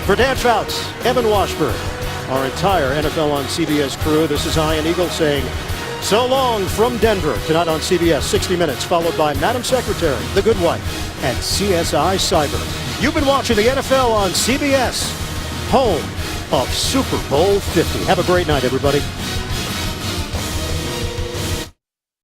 For Dan Fouts, Evan Washburn, our entire NFL on CBS crew, this is Ian Eagle saying so long from Denver. Tonight on CBS, 60 Minutes, followed by Madam Secretary, The Good Wife, and CSI Cyber. You've been watching the NFL on CBS, home of Super Bowl 50. Have a great night, everybody.